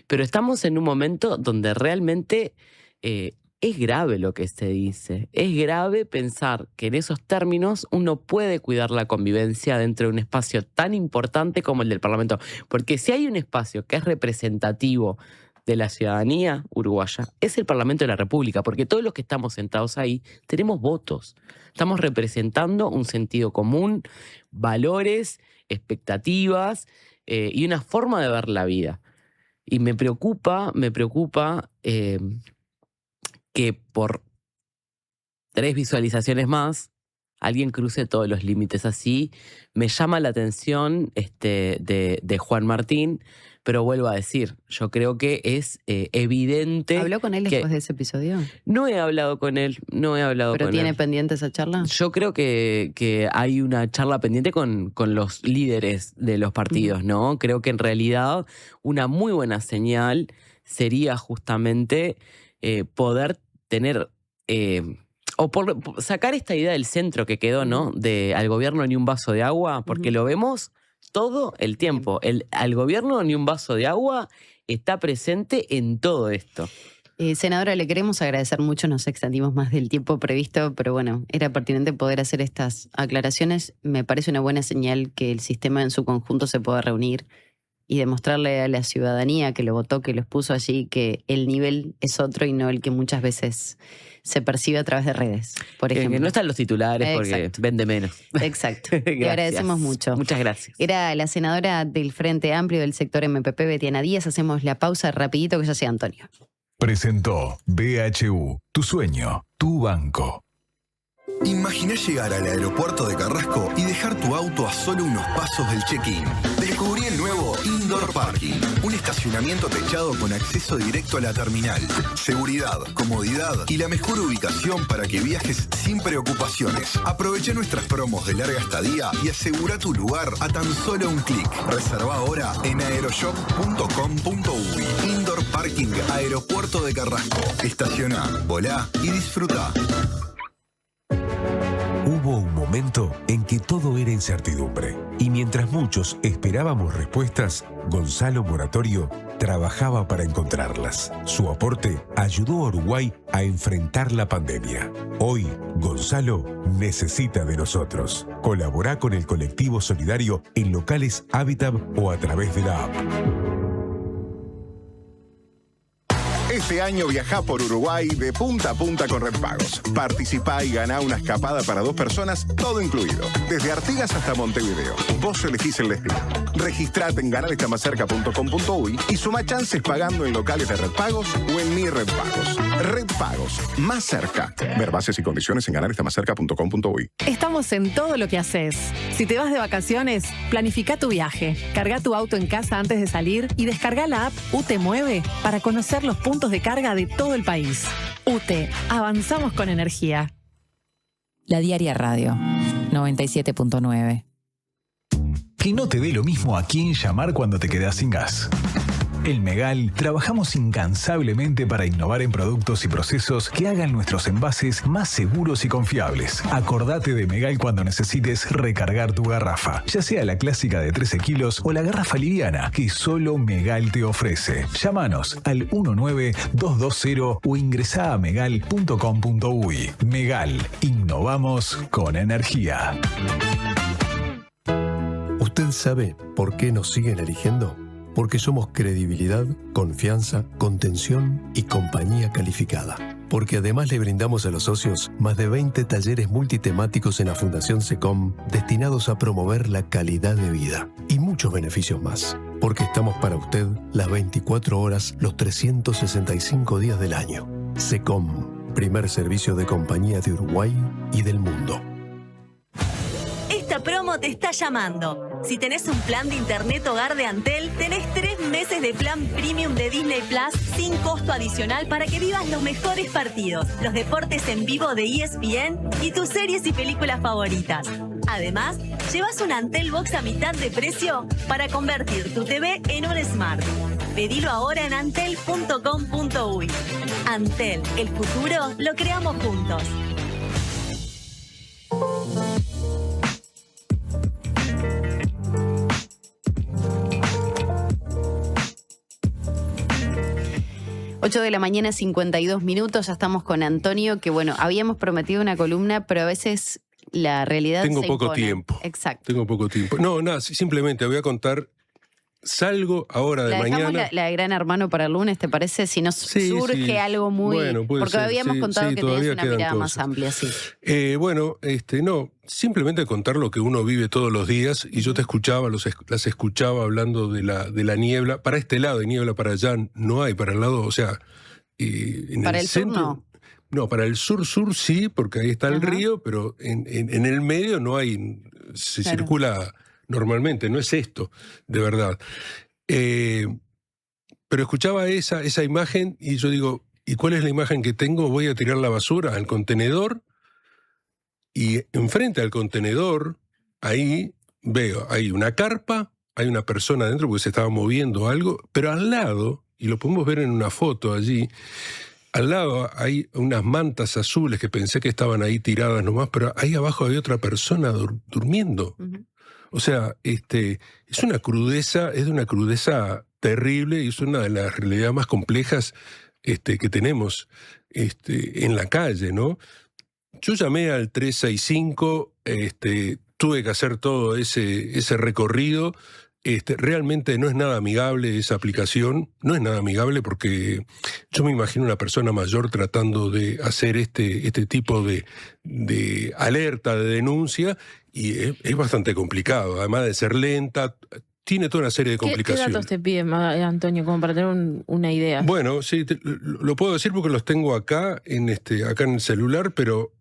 Pero estamos en un momento donde realmente es grave lo que se dice. Es grave pensar que en esos términos uno puede cuidar la convivencia dentro de un espacio tan importante como el del Parlamento. Porque si hay un espacio que es representativo de la ciudadanía uruguaya, es el Parlamento de la República, porque todos los que estamos sentados ahí tenemos votos. Estamos representando un sentido común, valores, expectativas y una forma de ver la vida. Y me preocupa que por 3 visualizaciones más alguien cruce todos los límites así. Me llama la atención de Juan Martín, pero vuelvo a decir, yo creo que es evidente. ¿Habló con él después de ese episodio? No he hablado con él, ¿Pero tiene pendiente esa charla? Yo creo que hay una charla pendiente con los líderes de los partidos, ¿no? Creo que en realidad una muy buena señal sería justamente poder tener o por sacar esta idea del centro que quedó, ¿no? De al gobierno ni un vaso de agua, porque lo vemos todo el tiempo. Al gobierno ni un vaso de agua está presente en todo esto. Senadora, le queremos agradecer mucho, nos extendimos más del tiempo previsto, pero bueno, era pertinente poder hacer estas aclaraciones. Me parece una buena señal que el sistema en su conjunto se pueda reunir y demostrarle a la ciudadanía que lo votó, que los puso allí, que el nivel es otro y no el que muchas veces se percibe a través de redes, por ejemplo. Que no están los titulares porque vende menos. Exacto. Le agradecemos mucho. Muchas gracias. Era la senadora del Frente Amplio del sector MPP, Betiana Díaz. Hacemos la pausa rapidito que ya sea Antonio. Presentó BHU, tu sueño, tu banco. Imaginá llegar al aeropuerto de Carrasco y dejar tu auto a solo unos pasos del check-in. Descubrí el nuevo Indoor Parking, un estacionamiento techado con acceso directo a la terminal. Seguridad, comodidad y la mejor ubicación para que viajes sin preocupaciones. Aprovecha nuestras promos de larga estadía y asegura tu lugar a tan solo un clic. Reserva ahora en aeroshop.com.uy. Indoor Parking Aeropuerto de Carrasco. Estaciona, volá y disfruta. Hubo un momento en que todo era incertidumbre y mientras muchos esperábamos respuestas, Gonzalo Moratorio trabajaba para encontrarlas. Su aporte ayudó a Uruguay a enfrentar la pandemia. Hoy, Gonzalo necesita de nosotros. Colabora con el colectivo solidario en locales Habitat o a través de la app. Este año viajá por Uruguay de punta a punta con Red Pagos. Participá y ganá una escapada para 2 personas, todo incluido. Desde Artigas hasta Montevideo. Vos elegís el destino. Registrate en ganarestamascerca.com.uy y sumá chances pagando en locales de Red Pagos o en Mi Red Pagos. Red Pagos, más cerca. Ver bases y condiciones en ganarestamascerca.com.uy. Estamos en todo lo que haces. Si te vas de vacaciones, planifica tu viaje. Carga tu auto en casa antes de salir y descarga la app UTE Mueve para conocer los puntos de carga de todo el país. UTE, avanzamos con energía. La Diaria Radio, 97.9. Que no te dé lo mismo a quién llamar cuando te quedas sin gas. En Megal trabajamos incansablemente para innovar en productos y procesos que hagan nuestros envases más seguros y confiables. Acordate de Megal cuando necesites recargar tu garrafa, ya sea la clásica de 13 kilos o la garrafa liviana que solo Megal te ofrece. Llámanos al 19220 o ingresá a megal.com.uy. Megal, innovamos con energía. ¿Usted sabe por qué nos siguen eligiendo? Porque somos credibilidad, confianza, contención y compañía calificada. Porque además le brindamos a los socios más de 20 talleres multitemáticos en la Fundación SECOM destinados a promover la calidad de vida y muchos beneficios más. Porque estamos para usted las 24 horas, los 365 días del año. SECOM, primer servicio de compañía de Uruguay y del mundo. Esta promo te está llamando. Si tenés un plan de internet hogar de Antel, tenés 3 meses de plan premium de Disney Plus sin costo adicional para que vivas los mejores partidos, los deportes en vivo de ESPN y tus series y películas favoritas. Además, llevas un Antel Box a mitad de precio para convertir tu TV en un Smart. Pedilo ahora en antel.com.uy. Antel, el futuro lo creamos juntos. Ocho de la mañana, 52 minutos, ya estamos con Antonio, que bueno, habíamos prometido una columna, pero a veces la realidad Tengo se poco impone. tiempo. Exacto. Tengo poco tiempo. No, nada, simplemente voy a contar. Salgo ahora de La dejamos mañana. la de Gran Hermano para el lunes, ¿te parece? Si nos surge sí. algo muy... Bueno, puede porque ser, habíamos sí, contado sí, que todavía tenías una quedan mirada cosas. más amplia, sí. No, simplemente contar lo que uno vive todos los días, y yo te escuchaba, las escuchaba hablando de la niebla. Para este lado hay niebla, para allá no hay, para el lado, o sea, en Para el sur, centro, no. No, para el sur sí, porque ahí está el río, pero en el medio no hay, se circula normalmente, no es esto, de verdad. Pero escuchaba esa imagen y yo digo, ¿y cuál es la imagen que tengo? Voy a tirar la basura al contenedor, y enfrente al contenedor, ahí veo, hay una carpa, hay una persona adentro porque se estaba moviendo algo, pero al lado, y lo podemos ver en una foto allí, al lado hay unas mantas azules que pensé que estaban ahí tiradas nomás, pero ahí abajo había otra persona durmiendo. O sea, es de una crudeza terrible, y es una de las realidades más complejas que tenemos en la calle, ¿no? Yo llamé al 365, tuve que hacer todo ese recorrido. Realmente no es nada amigable esa aplicación, no es nada amigable, porque yo me imagino una persona mayor tratando de hacer este tipo de alerta, de denuncia, y es bastante complicado, además de ser lenta, tiene toda una serie de ¿Qué complicaciones. datos te piden, Antonio, como para tener una idea? Bueno, sí, lo puedo decir porque los tengo acá en el celular, pero...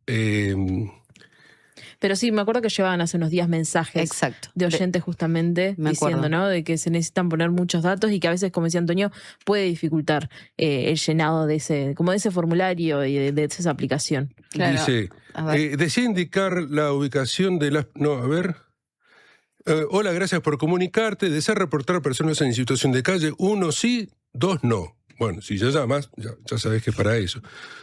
Pero sí, me acuerdo que llevaban hace unos días mensajes de oyentes justamente Me diciendo, acuerdo. ¿no? De que se necesitan poner muchos datos y que a veces, como decía Antonio, puede dificultar el llenado de ese formulario y de esa aplicación. Dice, desea indicar la ubicación de las... No, a ver... hola, gracias por comunicarte. ¿Desea reportar personas en situación de calle? 1 sí, 2 no. Bueno, si ya llamas, ya sabes que es para eso.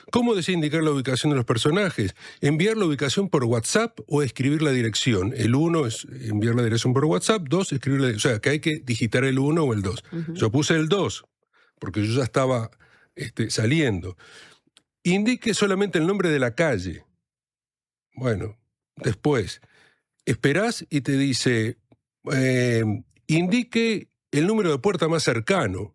¿Cómo desea indicar la ubicación de los personajes? ¿Enviar la ubicación por WhatsApp o escribir la dirección? El 1 es enviar la dirección por WhatsApp, 2 escribir la dirección. O sea, que hay que digitar el 1 o el 2. Yo puse el 2, porque yo ya estaba saliendo. Indique solamente el nombre de la calle. Bueno, después, esperás y te dice, indique el número de puerta más cercano.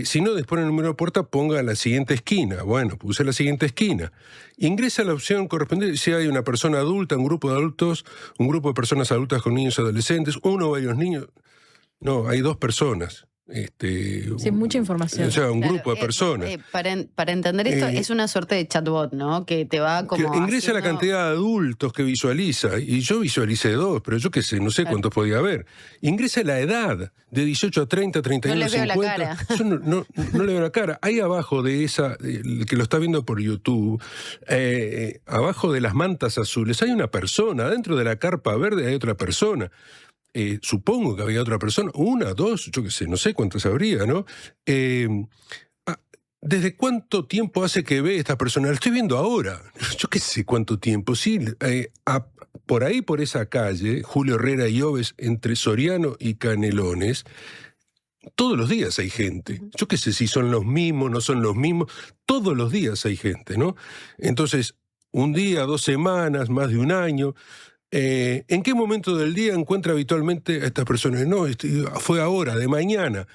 Si no dispone el número de puerta, ponga la siguiente esquina. Bueno, puse la siguiente esquina. Ingresa la opción correspondiente si hay una persona adulta, un grupo de adultos, un grupo de personas adultas con niños y adolescentes, uno o varios niños. No, hay 2 personas. Sí, es mucha información. O sea, un grupo de personas. Para entender esto, es una suerte de chatbot, ¿no? Que te va como Que ingresa la cantidad de adultos que visualiza, y yo visualicé 2, pero yo qué sé, no sé cuántos podía haber. Ingresa la edad, de 18 a 30, 31, No le veo 50. la cara. Yo no le veo la cara. Ahí abajo de esa, el que lo está viendo por YouTube, abajo de las mantas azules hay una persona, dentro de la carpa verde hay otra persona. supongo que había otra persona, una, dos, yo qué sé, no sé cuántas habría, ¿no? ¿Desde cuánto tiempo hace que ve esta persona? La estoy viendo ahora. Yo qué sé cuánto tiempo. Sí, por ahí, por esa calle, Julio Herrera y Oves, entre Soriano y Canelones, todos los días hay gente. Yo qué sé si son los mismos, no son los mismos. Todos los días hay gente, ¿no? Entonces, un día, 2 semanas, más de un año. ¿En qué momento del día encuentra habitualmente a estas personas? No, fue ahora, de mañana.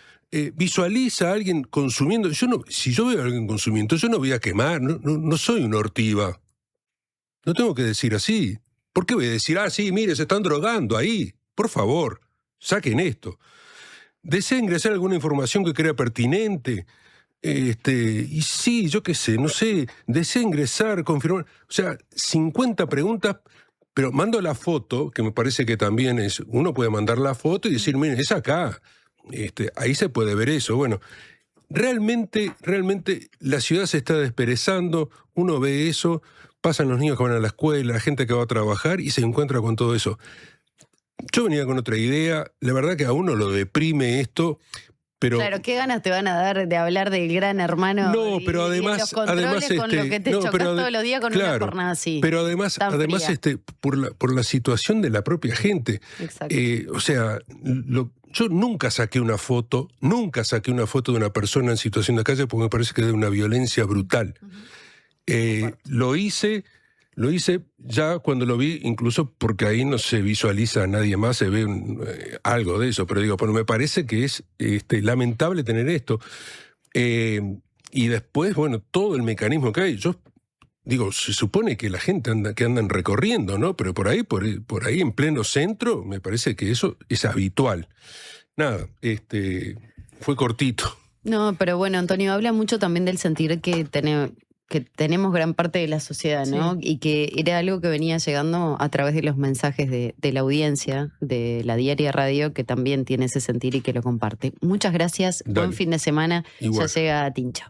Visualiza a alguien consumiendo. Si yo veo a alguien consumiendo, yo no voy a quemar, no soy una ortiva. No tengo que decir así. ¿Por qué voy a decir, sí, mire, se están drogando ahí? Por favor, saquen esto. ¿Desea ingresar alguna información que crea pertinente? Y sí, yo qué sé, no sé, desea ingresar, confirmar. O sea, 50 preguntas, pero mando la foto, que me parece que también es. Uno puede mandar la foto y decir, mire, es acá. Ahí se puede ver eso. Bueno, realmente la ciudad se está desperezando, uno ve eso, pasan los niños que van a la escuela, la gente que va a trabajar y se encuentra con todo eso. Yo venía con otra idea, la verdad que a uno lo deprime esto, pero... Claro, ¿qué ganas te van a dar de hablar del Gran Hermano? No, pero además... Y los controles con lo que te chocás todos los días con una jornada así. Pero además por la situación de la propia gente. Exacto. O sea, yo nunca saqué una foto de una persona en situación de calle porque me parece que es de una violencia brutal. Lo hice ya cuando lo vi, incluso porque ahí no se visualiza a nadie más, se ve algo de eso, pero pero me parece que es lamentable tener esto. Y después, bueno, todo el mecanismo que hay. Se supone que la gente andan recorriendo, ¿no? Pero por ahí en pleno centro, me parece que eso es habitual. Nada, fue cortito. No, pero bueno, Antonio, habla mucho también del sentir que tenemos gran parte de la sociedad, ¿no? Sí. Y que era algo que venía llegando a través de los mensajes de la audiencia, de la Diaria Radio, que también tiene ese sentir y que lo comparte. Muchas gracias, buen fin de semana. Igual. Ya llega Tincho.